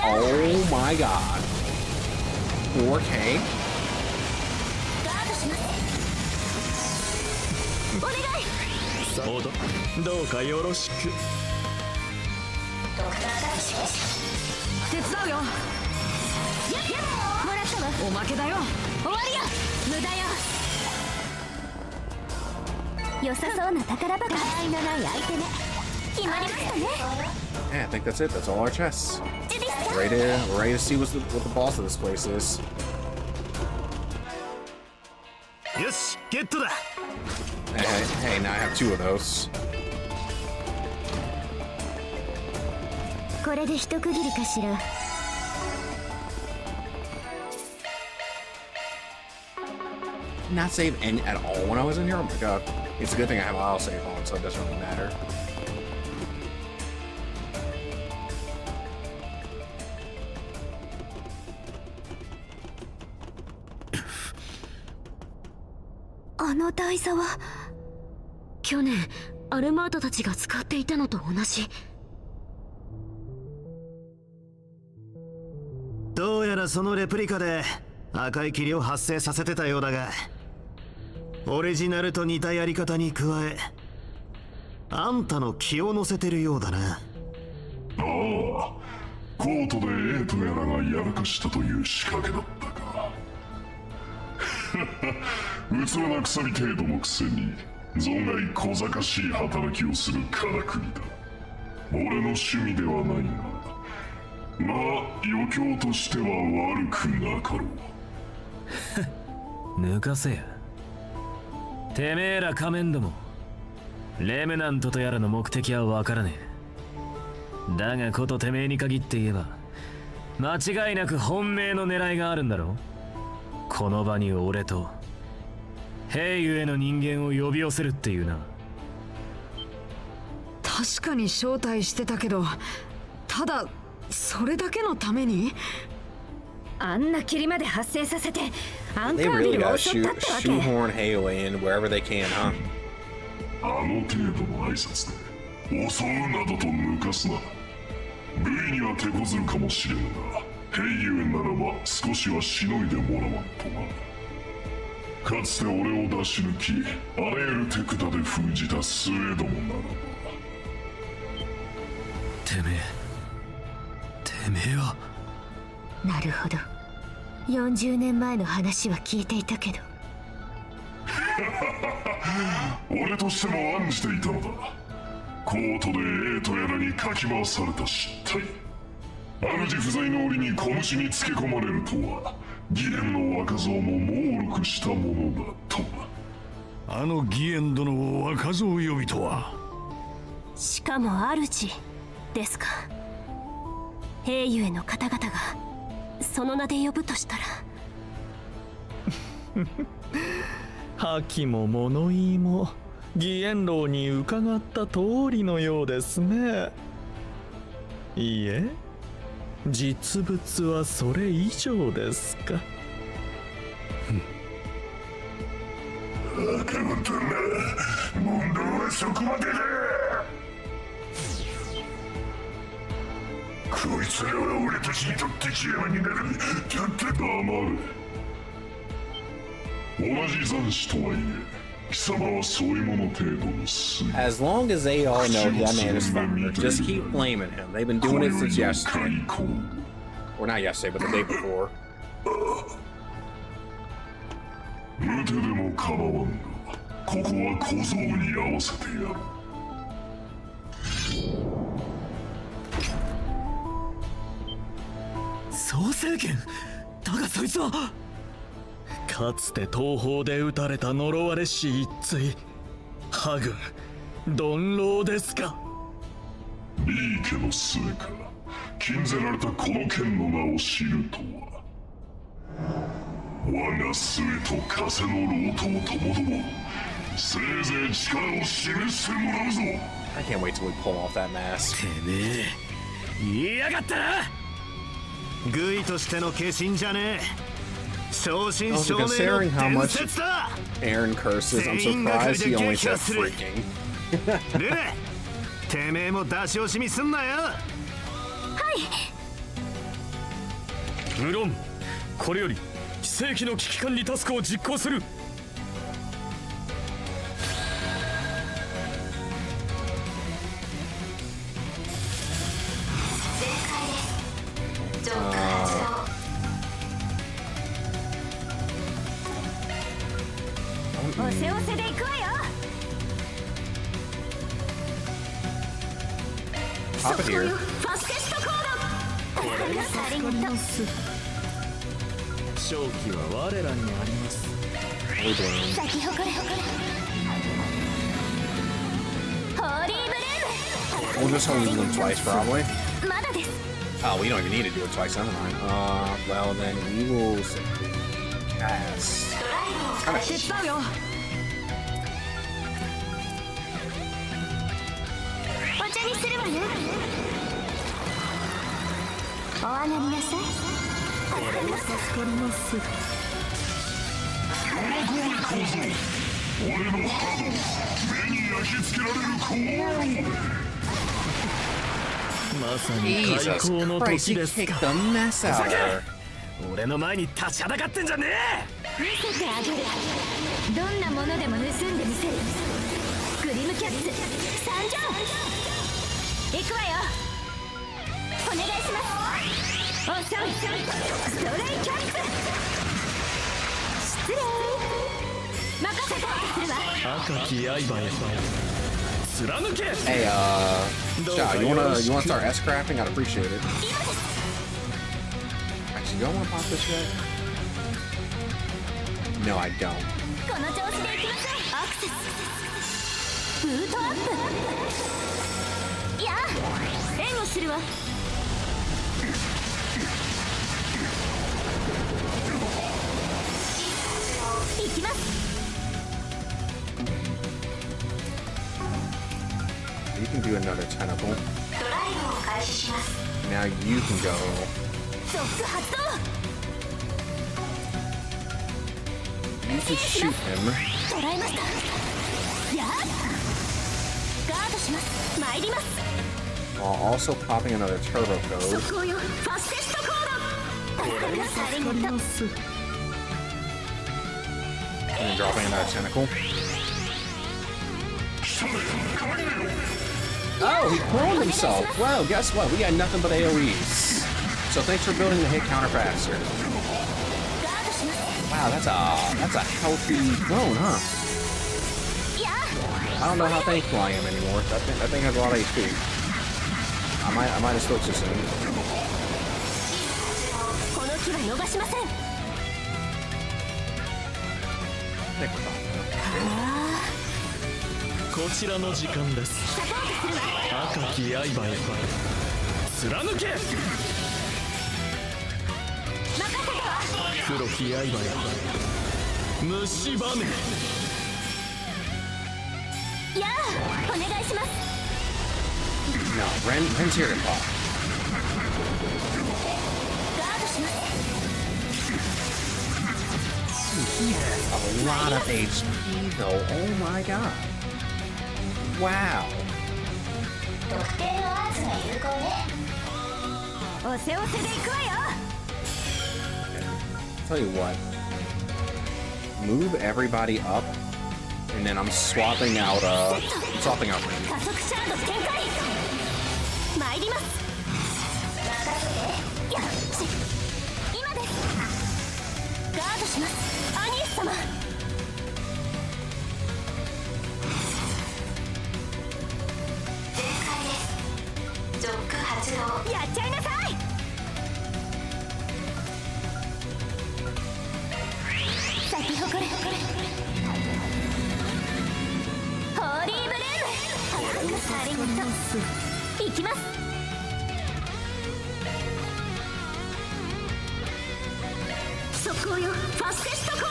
Oh my god. 4K? ガードします。お願い。そうだ、どうかよろしく。手伝うよ。もらったわ。おまけだよ。終わりよ。無駄よ。良さそうな宝箱。愛のない相手ね。決まりましたね。 Yeah, I think that's it. That's all our chests. We're ready to see what the boss of this place is. よしゲットだ。 Hey, now I have 2 of those. これで一区切りかしら。 Not save any at all when I was in here. Oh my god. It's a good thing I have an auto save on, so it doesn't really matter. あの台座は去年アルマートたちが使っていたのと同じ。どうやらそのレプリカで赤い霧を発生させてたようだが、オリジナルと似たやり方に加えあんたの気を乗せてるようだな。ああ、コートでエイトやらがやらかしたという仕掛けだったか。器な鎖程度のくせに存外小賢しい働きをするからくりだ。俺の趣味ではないが、まあ余興としては悪くなかろう。抜かせや。てめえら仮面ども、レムナントとやらの目的は分からねえ。だがことてめえに限って言えば間違いなく本命の狙いがあるんだろう。この場に俺と平ゆえの人間を呼び寄せるっていうな。確かに招待してたけど、ただそれだけのためにあんな霧まで発生させてアンカ They ービ really ルを gotta 襲ったってわけ。 shoehorn Halo in wherever they can, huh? あの程度の挨拶で襲うなどと抜かすな。ルイには手こずるかもしれぬが、平ゆえならば少しはしのいでもらわんとな。かつて俺を出し抜き、あらゆる手札で封じたスウェードもならば。てめえは。なるほど。40年前の話は聞いていたけど。俺としても案じていたのだ。コートでエイトやらにかき回された失態。主不在の折に小虫につけ込まれるとは、義援の若造も猛録したものだと。あの義援殿を若造呼びとは。しかも主ですか。平ゆえの方々がその名で呼ぶとしたら。覇気も物言いも義援楼に伺った通りのようですね。いいえ、実物はそれ以上ですか。赤子だな、問題はそこまでだ。こいつらは俺たちにとって邪魔になる。ちょっと黙れ。同じ残死とはいえ、貴様はそういうもの程度の数。 As long as they all know that man is fire, just keep blaming him. They've been doing it since yesterday. Or not yesterday, but the day before. 無手でも構わんが、ここは小僧に合わせてやろう。創世権だがそいつは。かつて東方で撃たれた呪われし一対、ハグン鈍郎ですか。いい家の末か、禁ぜられたこの剣の名を知るとは。我が末と風の老頭ともども、せいぜい力を示してもらうぞ。 I can't wait till we pull off that mask. てめえ言いやがったな。グイとしての化身じゃねえ。正真 Also, 正銘 considering how の much 伝説だ。 Aaron curses, I'm surprised he only said freaking. ルネ、てめえも出し惜しみすんなよ。無論これより非正規の危機管理タスクを実行する。おせおせで行くわよ。 Pop it here. ファステストコード。ありがとう。勝機は我らにあります。 Holy bloom. 咲き誇れ。ホーリーブルーム。 We'll just only do them twice, probably. まだです。 Oh, we don't even need to do it twice. Never mind. Well then we will simply cast. Kind of. 手伝うよ。お茶にするわね。お上がりなさい。助かります。俺の歯を目に焼き付けられる高音。まさに最 Jesus 高の Christ, 時 he です kicked か。 the mess out of her. 俺の前に立ちはだかってんじゃねえ。見せてあげる。どんなものでも盗んでみせる。グリムキャッツ参上。行くわよ。お願いします。おさんストレイキャッツ。失礼。任せてするわ。赤き刃へ貫け。 Hey, Sha, you wanna start S crafting? I'd appreciate it. Actually, do I wanna pop this yet? No, I don't. この調子で行きましょう。アクセスブートアップ。やあ、援護するわ。行きます。 You can do another tentacle. Now you can go. ゾック発動。 You can shoot him. 捕らえました。やあ、ガードします。参ります。 While also popping another turbo code. 速攻よ。ファステストコード。ありがとう。 And then dropping another tentacle. Oh, he cloned himself. Wow, guess what? We got nothing but AoEs. So thanks for building the hit counter faster. Wow, that's a healthy clone, huh? I don't know how thankful I am anymore. That thing has a lot of HP. I might have switched this in. この木は逃しません。 Think we're fine. こちらの時間です。サポートするわ。赤き刃へ貫け。任せてわ。黒き刃へ蝕め。やあ、お願いします。 No, Ren's here to pop. ガードします。 He has a lot of HP though. Oh my god. Wow. 特定のアーツが有効ね。おせおせで行くわよ。 Tell you what. Move everybody up, and then I'm swapping out Ren. 加速シャード展開。参ります。よし、今です。ガードします。アニエス様。ジョック発動。やっちゃいなさい。先行きます。速攻よ、ファステストコード。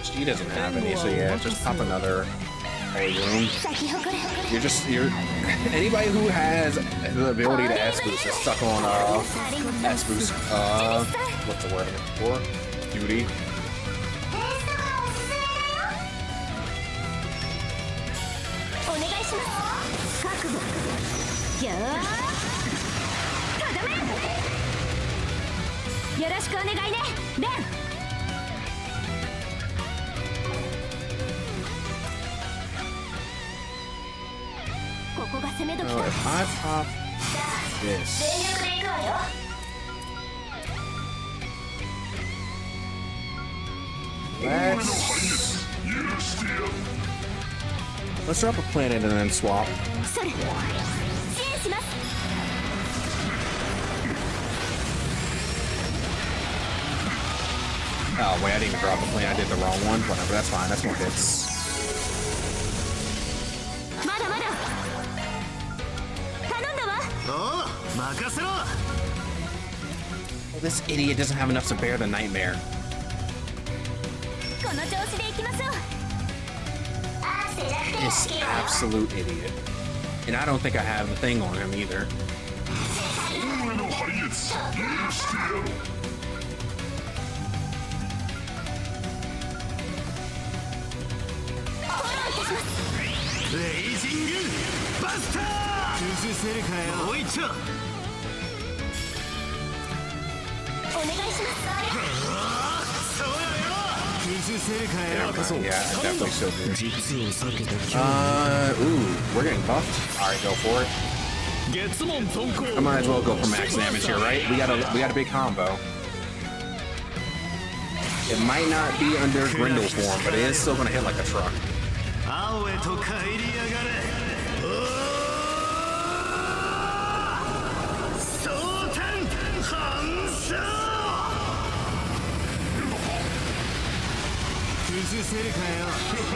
She doesn't have any, so yeah, just pop another old room. You're anybody who has the ability to S boost is stuck on S boost. What's the word I'm looking for? Duty. お願いします。覚悟。よー。とどめ。よろしくお願いね、レン。ここが攻め時だ。If I pop this. Let's drop a planet and then swap. それ。支援します。 Oh wait, I didn't even drop a planet. I did the wrong one. Whatever, that's fine. That's more hits. まだまだ。頼んだわ。おう、任せろ。 This idiot doesn't have enough to bear the nightmare. この調子で行きましょう。 This absolute idiot. And I don't think I have the thing on him either. Yeah, definitely still do. Ooh, we're getting buffed. Alright, go for it. I might as well go for max damage here, right? We got a big combo. It might not be under Grindel form, but it is still gonna hit like a truck.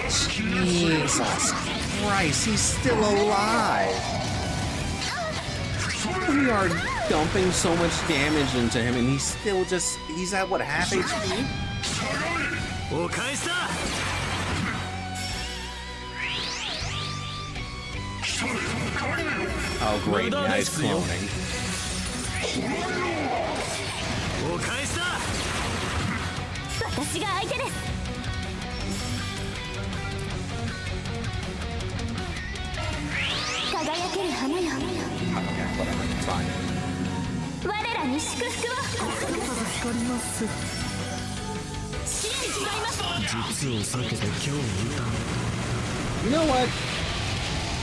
Jesus Christ, he's still alive. We are dumping so much damage into him and he's at what, half HP? Oh great, now he's cloning. 私が相手です。 輝ける花よ。 Okay, whatever, it's fine. 我らに祝福を。支援違います。 You know what?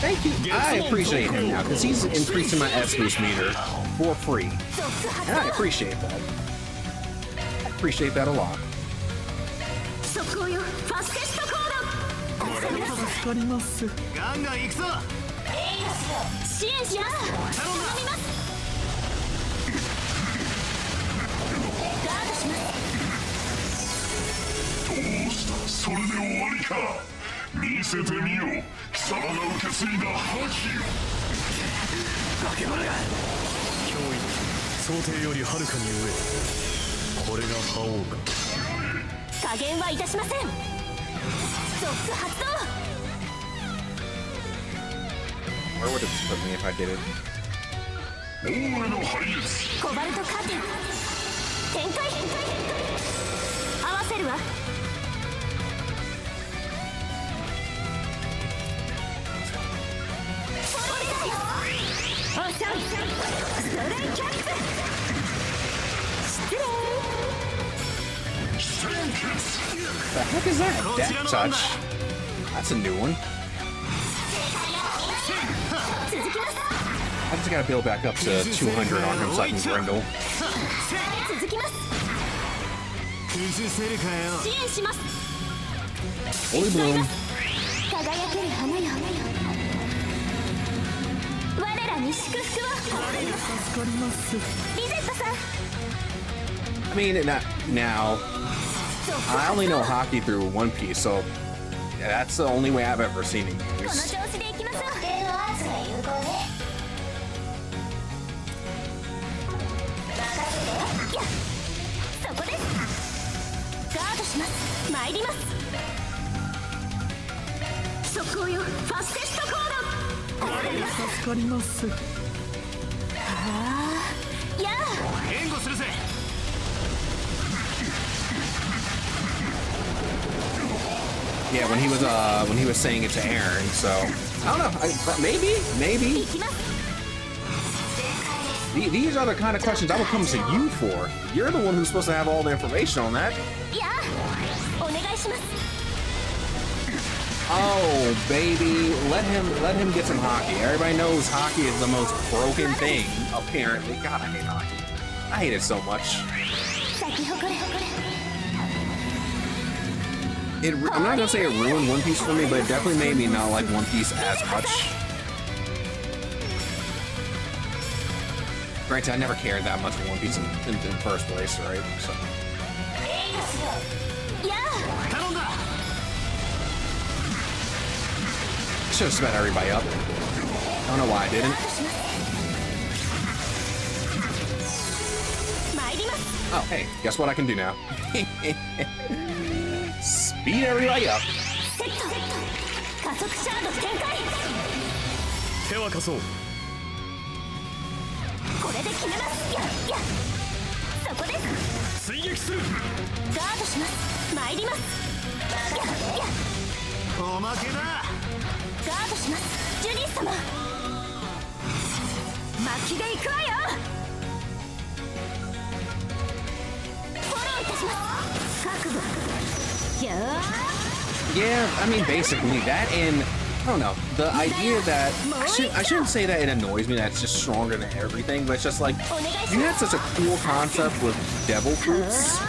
Thank you. I appreciate him now because he's increasing my S boost meter for free, and I appreciate that. I appreciate that a lot. 速攻よ、ファステストコード。ガンガン行くぞ。 支援します。頼みます。ガードします。どうしたそれで終わりか。見せてみよう。貴様が受け継いだ覇気を。化け物が脅威想定よりはるかに上。これが覇王か。加減はいたしません。ゾック発動。 Where would it put me if I did it? コバルトカーテン展開。合わせるわ。おっしゃい。ストレイキャッツ。失礼。 The heck is that? Death touch? That's a new one. I just gotta build back up to 200 on him so I can Grindel. 続きます。支援します。 Holy Bloom. 輝ける花よ。我らに祝福を。リゼットさん。 I mean, now I only know hockey through One Piece, so That's the only way I've ever seen it この used. 調子でいきましょう。特定の圧が有効ね。いや、そこです。ガードします。参ります。速攻よ、ファステストコード。助かります。いや援護するぜ。 Yeah, when he was saying it to Aaron, so I don't know. Maybe. 行きます。 These are the kind of questions I would come to you for. You're the one who's supposed to have all the information on that. いや、お願いします。 Oh, baby, let him get some hockey. Everybody knows hockey is the most broken thing, apparently. God, I hate hockey. I hate it so much. 先ほこれ。 I'm not gonna say it ruined One Piece for me, but it definitely made me not like One Piece as much. Granted, I never cared that much for One Piece in the first place, right? So. いや、 Should have sped everybody up. I don't know why I didn't. 参ります。 Oh, hey, guess what I can do now? Speed everybody up. セット。加速シャード展開。手は貸そう。これで決めます。いや、そこです。追撃する。ガードします。参ります。いや、おまけだ。ガードします。ジュリー様。巻きで行くわよ。フォローいたします。覚悟。Yeah, I mean, basically that, and I don't know, the idea that I shouldn't say that it annoys me that it's just stronger than everything, but it's just like you had such a cool concept with devil fruits,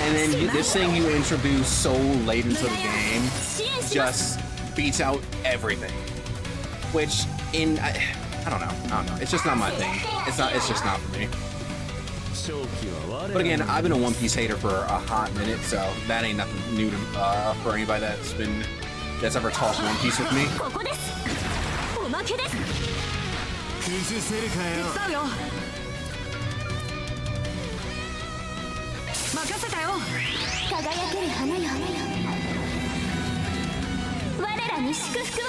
and then this thing you introduce so late into the game just beats out everything. Which I don't know. It's just not my thing. It's just not for me. But again, I've been a One Piece hater for a hot minute, so that ain't nothing new to for anybody that's ever talked One Piece with me. ここです。おまけです。崩せるかよ。手伝うよ。任せたよ。輝ける花よ。我らに祝福を。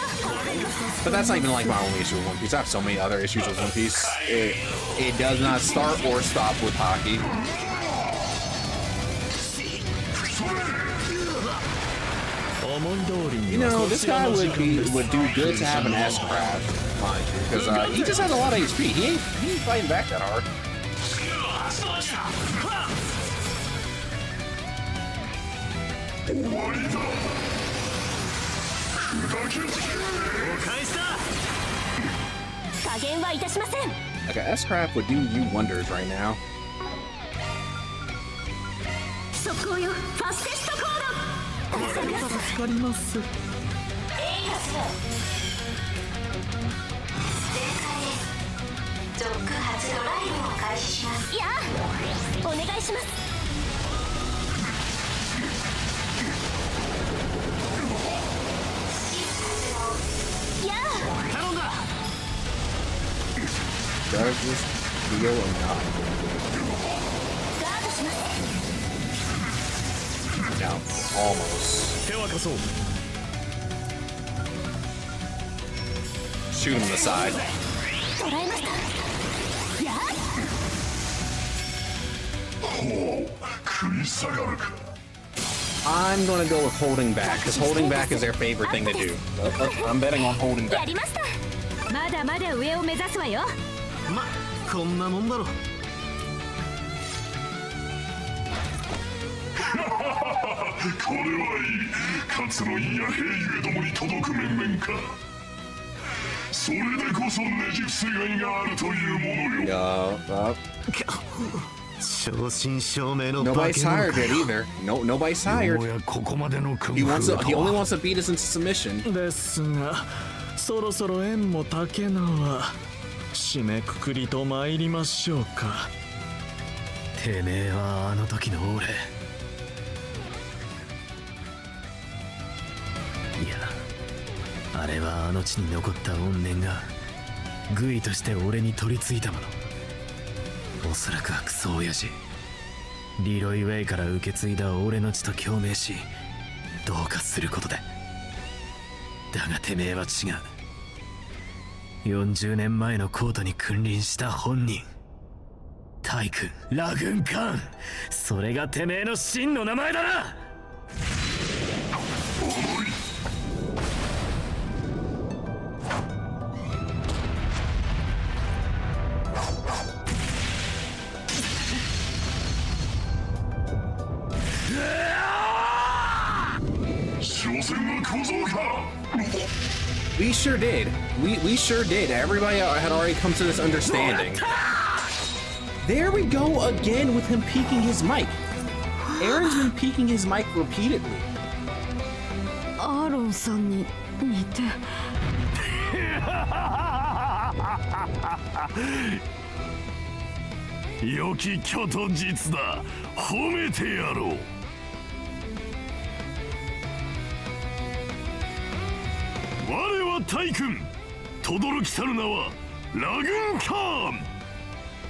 But that's not even like my only issue with One Piece. I have so many other issues with One Piece. It does not start or stop with hockey. You know, this guy would do good to have an S-Craft, mind you, because he just has a lot of HP. He ain't fighting back that hard. Like an S-Craft would do you wonders right now. 速攻よ、ファステストコード。助かります。続発ドライブを開始します。いや、お願いします。いや、頼んだ。 Does this feel enough? ガードします。 No, almost. 手は貸そう。 Shoot him in the side. 捉えました。いや、ほう、食い下がるか。 I'm gonna go with holding back, because holding back is their favorite thing to do. I'm betting on holding や back. りました。まだまだ上を目指すわよ。ま、こんなもんだろ。これはいい。勝のいいや兵ゆえどもに届く面々か。それでこそねじ伏せがいがあるというものよ。正真正銘の Nobody's tired yet either. Nobody's tired. ここまでの訓 He 練 only wants to beat us into submission. ですが、そろそろ縁も竹縄。締めくくりと参りましょうか。てめえはあの時の俺あれはあの地に残った怨念がグイとして俺に取り付いたもの。おそらくはクソ親父リロイ・ウェイから受け継いだ俺の血と共鳴しどうかすることで。だがてめえは違う。40年前のコートに君臨した本人タイ君ラグンカーン、それがてめえの真の名前だな。We sure did. We sure did. Everybody had already come to this understanding. There we go again with him peeking his mic. Aaron's been peeking his mic repeatedly. アーロンさんに似て良き巨と実だ。褒めてやろう。我は大君、轟きたる名はラグンカーン。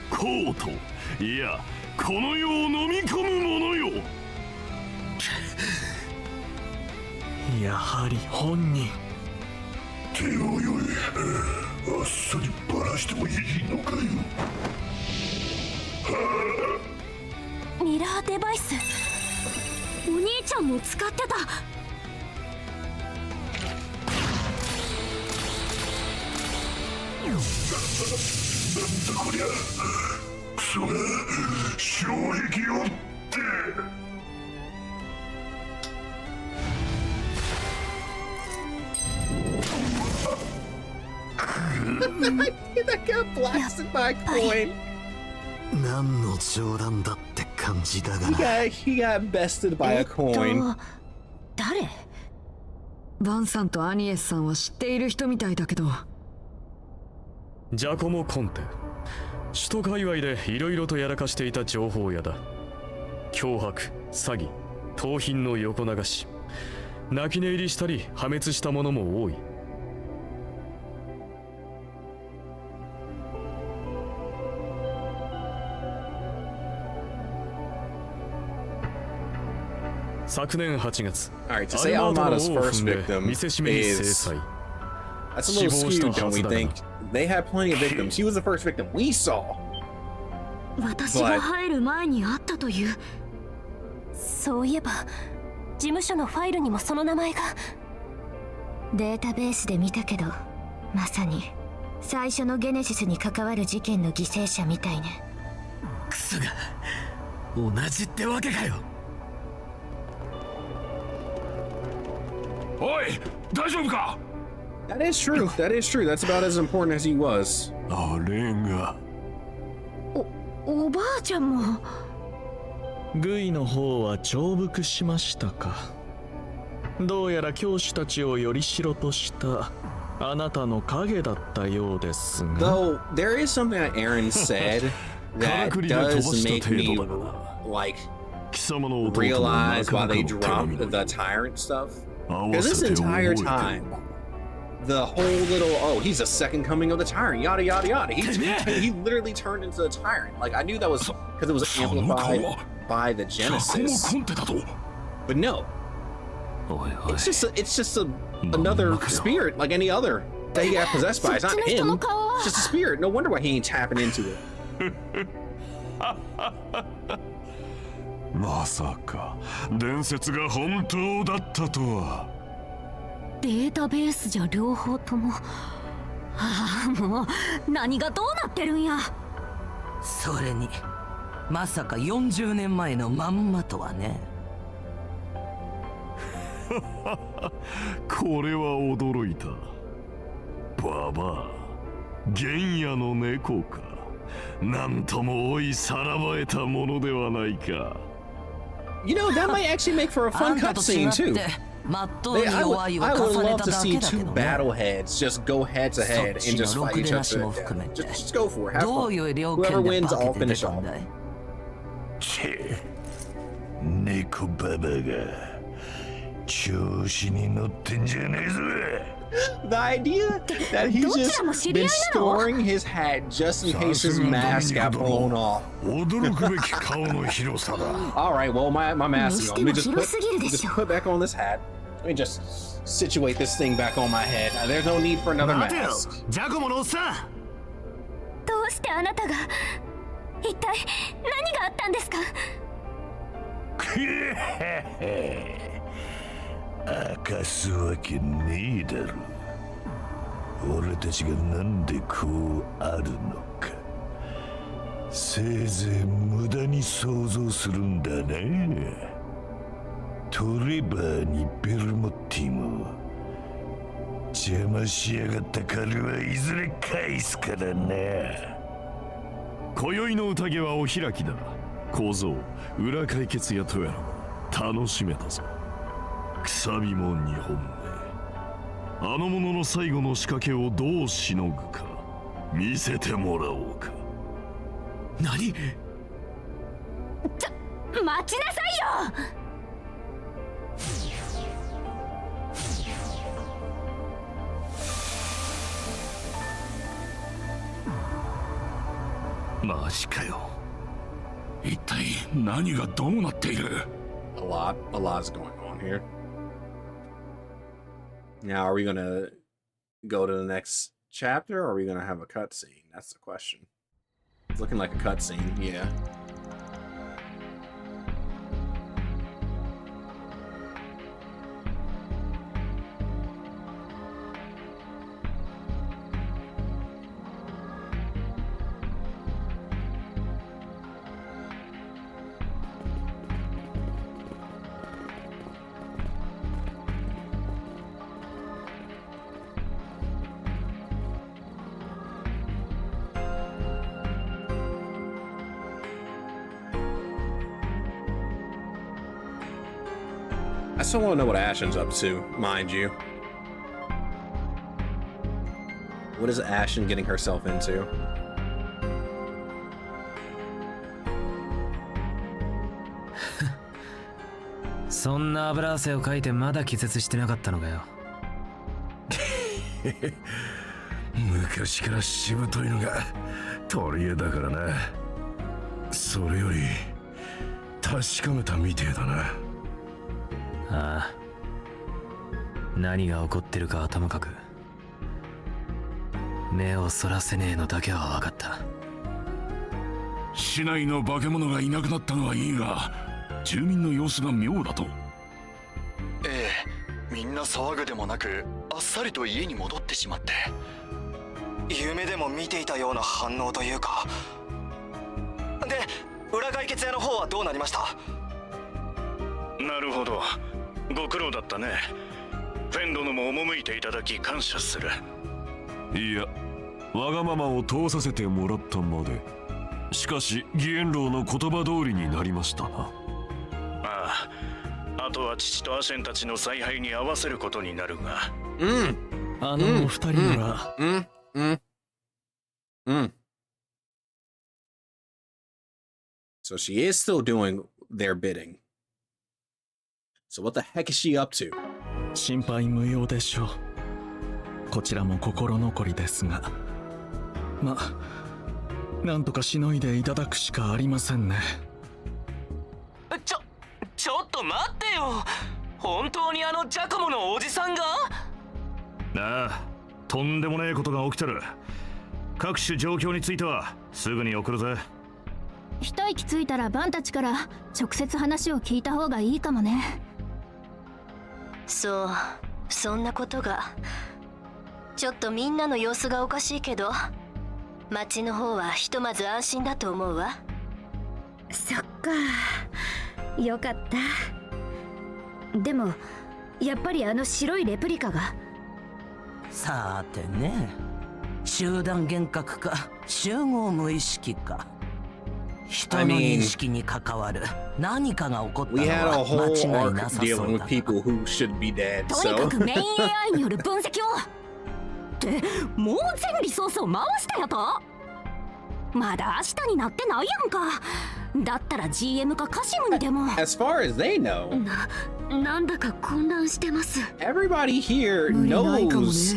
コート、いやこの世を飲み込む者よ。やはり本人。手をよい、あっさりバラしてもいいのかよ。ミラーデバイス、お兄ちゃんも使ってた。なんだこりゃ、クソが衝撃をって。That got blasted by a coin. 何の冗談だって感じだがな。He got bested by a coin. 誰？バンさんとアニエスさんは知っている人みたいだけど。ジャコモ・コンテ、首都界隈でいろいろとやらかしていた情報屋だ。脅迫、詐欺、盗品の横流し、泣き寝入りしたり破滅したものも多い。昨年8月、 Alright, to say Almada's first victim is... That's a little skewed, don't we think? They had plenty of victims. He was the first victim we saw. 私が入る前にあったという。そういえば事務所のファイルにもその名前が。データベースで見たけど、まさに最初のゲネシスに関わる事件の犠牲者みたいね。クソが同じってわけかよ。おい、大丈夫か？ That is true. That is true. That's about as important as he was. あれが。おばあちゃんも。グイの方は重複しましたか。どうやら教師たちをよりしろとしたあなたの影だったようですが。Though there is something that Aaron said that does make me like realize why they dropped the tyrant stuff. Because this entire time, the whole little, oh, he's a second coming of the tyrant, yada yada yada. He literally turned into the tyrant. Like I knew that was because it was amplified by the Genesis. But no, it's just another spirit like any other that he got possessed by. It's not him. It's just a spirit. No wonder why he ain't tapping into it. まさか伝説が本当だったとは。データベースじゃ両方とも。ああ、もう何がどうなってるんや。それにまさか40年前のまんまとはね。これは驚いた。ババア、原野の猫か。なんとも追いさらばえたものではないか。You know, that might actually make for a fun cutscene too. I would love to see two battle heads just go head to head and just fight each other. Just go for it. Have fun. Whoever wins, I'll finish off. 猫ババが調子に乗ってんじゃねえぞ。The idea that he's just been storing his hat just in case his mask got blown off. All right, well, my mask is on. Let me just put back on this hat. Let me just situate this thing back on my head. There's no need for another mask. ジャコモのおっさん。どうしてあなたが一体何があったんですか？明かすわけねえだろ。俺たちがなんでこうあるのか、せいぜい無駄に想像するんだね。トレバーにベルモッティも邪魔しやがった彼はいずれ返すからな。今宵の宴はお開きだ。小僧、裏解決やとやら楽しめたぞ。くさびも2本目。あの者の最後の仕掛けをどうしのぐか見せてもらおうか。何？待ちなさいよ。マジかよ。一体何がどうなっている？ A lot's going on here. Now, are we gonna go to the next chapter, or are we gonna have a cutscene? That's the question. It's looking like a cutscene, yeah. I still want to know what Ashen's up to, mind you. What is Ashen getting herself into? So much bloodをかいてまだ気絶してなかったのかよ。昔からしぶといのが取り柄だからな。それより確かめたみてえだな。ああ、何が起こってるかはともかく目をそらせねえのだけは分かった。市内の化け物がいなくなったのはいいが、住民の様子が妙だと。ええ、みんな騒ぐでもなくあっさりと家に戻ってしまって、夢でも見ていたような反応というか。で、裏解決屋の方はどうなりました？なるほど、ご苦労だったね。フェン殿も赴いていただき感謝する。いや、わがままを通させてもらったまで。しかし義援郎の言葉通りになりましたな。ああ、あとは父とアシェンたちの采配に合わせることになるが。あのお二人なら。So she is still doing their bidding. So what the heck is she up to? 心配無用でしょう。こちらも心残りですが、まあなんとかしのいでいただくしかありませんね。ちょっと待ってよ。本当にあのジャコモのおじさんが？ああ、とんでもねえことが起きてる。各種状況についてはすぐに送るぜ。一息ついたらバンたちから直接話を聞いた方がいいかもね。そう、そんなことが。ちょっとみんなの様子がおかしいけど、町の方はひとまず安心だと思うわ。そっか、よかった。でもやっぱりあの白いレプリカが。さてね、集団幻覚か集合無意識か、人の認識に関わる何かが起こったのは間違いなさそうだ。とにかくメイン AI による分析をって、もう全リソースを回したやと。まだ明日になってないやんか。だったら GM かカシムにでも。 As far as they know, なんだか混乱してます。 everybody here 無理ないかもね。 knows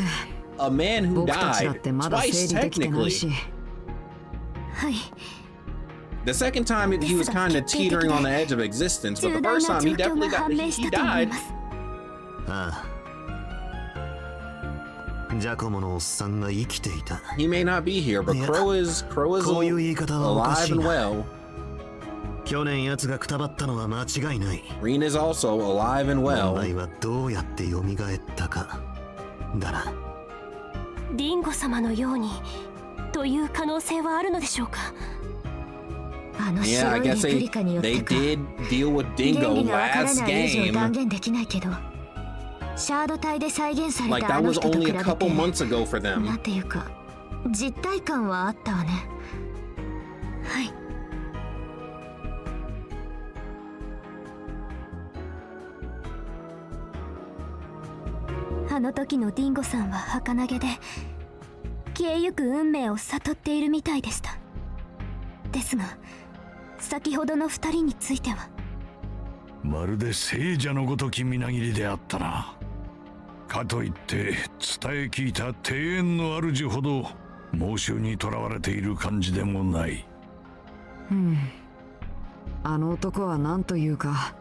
a man who 僕たちだっ died てまだ twice 整理できてない technically. し。はい。 The second time he was kind of teetering on the edge of existence, but the 重大 first な time 状 he 況が definitely 判明し he たと思い died. ます。ああ。ジャコモのおっさんが生きていた。 He may not be here, but Crow is こういう言い方はおか alive しい and な。 well. 去年奴がくたばったのは間違いない。 Reen is also alive and 問 well. 題はどうやって蘇ったか。だな。ディンゴ様のようにという可能性はあるのでしょうか。あの Yeah, I 白いレ guess プリカによっ they てか did deal with 原 Dingo 理がわから last ない以上断 game. 言できないけど、シャード体で再現され Like たあ that の was 人と only 比 a べ couple て months ago for な them. んていうか実体感はあったわね。はい。あの時のディンゴさんは儚げで消えゆく運命を悟っているみたいでした。ですが先ほどの二人についてはまるで聖者のごときみなぎりであったな。かといって伝え聞いた庭園の主ほど猛襲にとらわれている感じでもない。あの男は何というか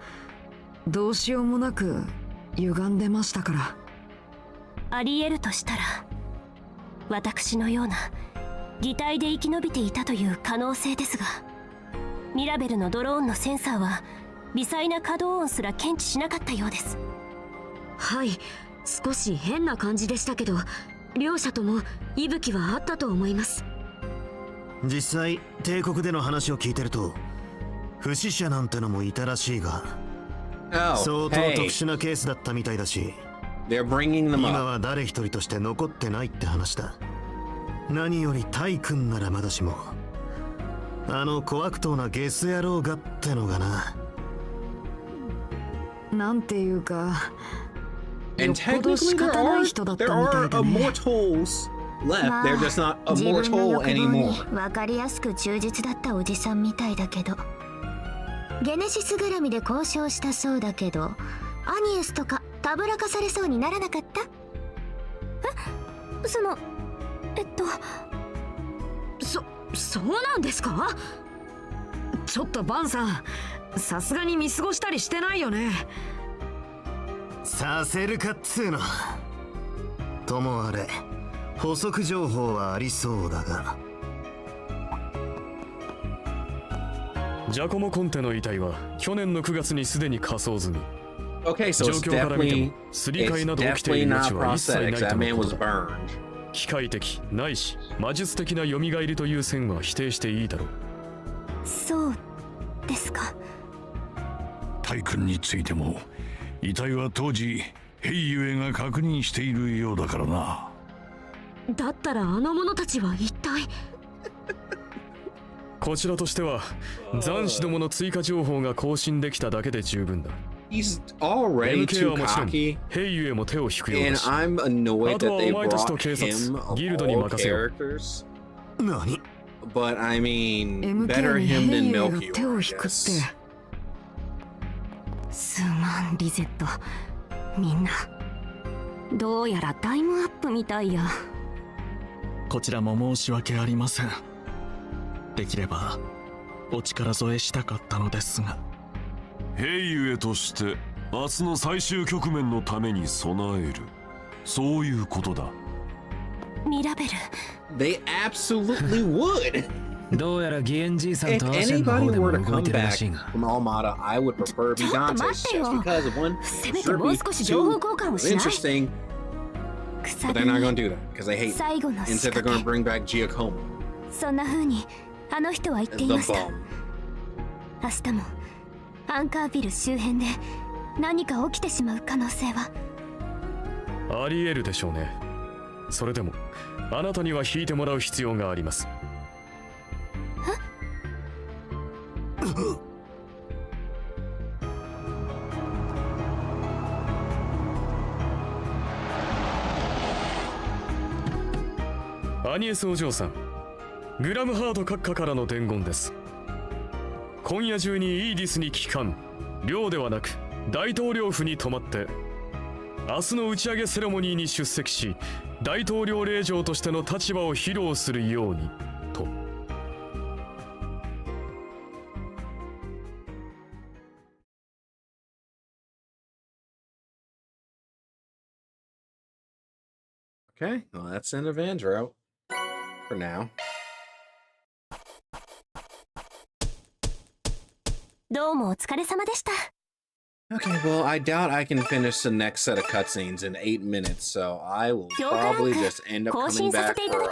どうしようもなく歪んでましたから。あり得るとしたら私のような擬態で生き延びていたという可能性ですが、ミラベルのドローンのセンサーは微細な可動音すら検知しなかったようです。はい、少し変な感じでしたけど、両者とも息吹はあったと思います。実際帝国での話を聞いてると不死者なんてのもいたらしいが、 Oh, 相当 hey, 特殊なケースだったみたいだし、 they're bringing them 今 up. は誰一人として残ってないって話だ。何よりタイ君ならまだしも、あの小悪党なゲス野郎がってのがな。なんていうか、 And technically there are immortals left. They're just not 自分の immortal 欲望に anymore. 分かりやすく忠実だったおじさんみたいだけど、ゲネシス絡みで交渉したそうだけど、アニエスとかたぶらかされそうにならなかった？そのそうなんですか？ちょっとバンさん、さすがに見過ごしたりしてないよね。させるかっつーの。ともあれ補足情報はありそうだが、ジャコモ・コンテの遺体は去年の9月にすでに火葬済み。 Okay, so 状 it's 況から見て definitely もすり替え it's など起きてい definitely る余 not 地は一切ない prosthetics. と That の man こ was とだ。 burned. 機械的ないし魔術的な蘇りという線は否定していいだろう。そうですか。タイ君についても遺体は当時ヘイユエが確認しているようだからな。だったらあの者たちは一体。こちらとしては残死どもの追加情報が更新できただけで十分だ。 He's already MK too はもちろん cocky, ヘイユエも手を引くよう and だし、 I'm annoyed あと that は they お前たちと brought 警察 him of ギルドに all 任せよう。 characters. 何？ But I mean, MK better に him ヘ than イユエが Melchior, 手を I 引くって。 guess. すまんリゼット。みんなどうやらタイムアップみたいや。こちらも申し訳ありません。できればお力添えしたかったのですが。ヘイユエとして明日の最終局面のために備える、そういうことだ。ミラベル。 They absolutely would. どうやらギエンじいさん If とアシェンの anybody 方で were も to 動い come てるら back しいが。 from Almada, I would prefer Bigantes just because of one. せめて Sure もう be 少し情報 too 交換をしない。 interesting, 草 but で they're not gonna do that because they hate 最 me. 後の Instead, 仕 they're 掛 gonna け。 bring back Giacomo, そんな風にあの人は言って the いました。 bum. 明日もアンカービル周辺で何か起きてしまう可能性は。あり得るでしょうね。それでもあなたには引いてもらう必要があります。アニエスお嬢さん、グラムハード閣下からの伝言です。今夜中にイーディスに帰還、領ではなく大統領府に泊まって明日の打ち上げセレモニーに出席し、大統領令嬢としての立場を披露するようにと。Okay, well, that's end of Andro for now. どうもお疲れ様でした。 Okay, well, I doubt I can finish the next set of cutscenes in 8 minutes, so I will probably just end up coming back for an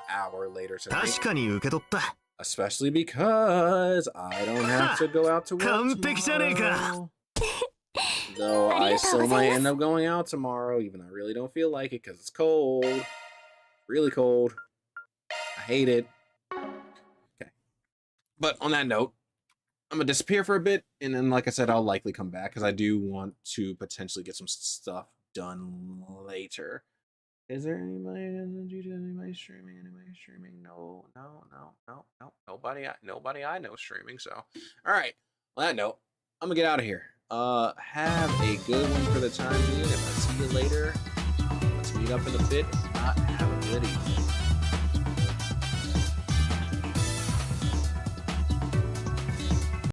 hour later tonight. 確かに受け取った。 Especially because I don't have to go out to work 完璧じゃねえか。 Though I still might end up going out tomorrow, even though I really don't feel like it because it's cold. Really cold. I hate it. Okay. But on that note, I'm going to disappear for a bit, and then, like I said, I'll likely come back because I do want to potentially get some stuff done later. Is there anybody streaming? Anybody streaming? No. Nobody I know streaming, so. All right. On that note, I'm going to get out of here. Have a good one for the time being. If I see you later, let's meet up in a bit. If not, have a good evening.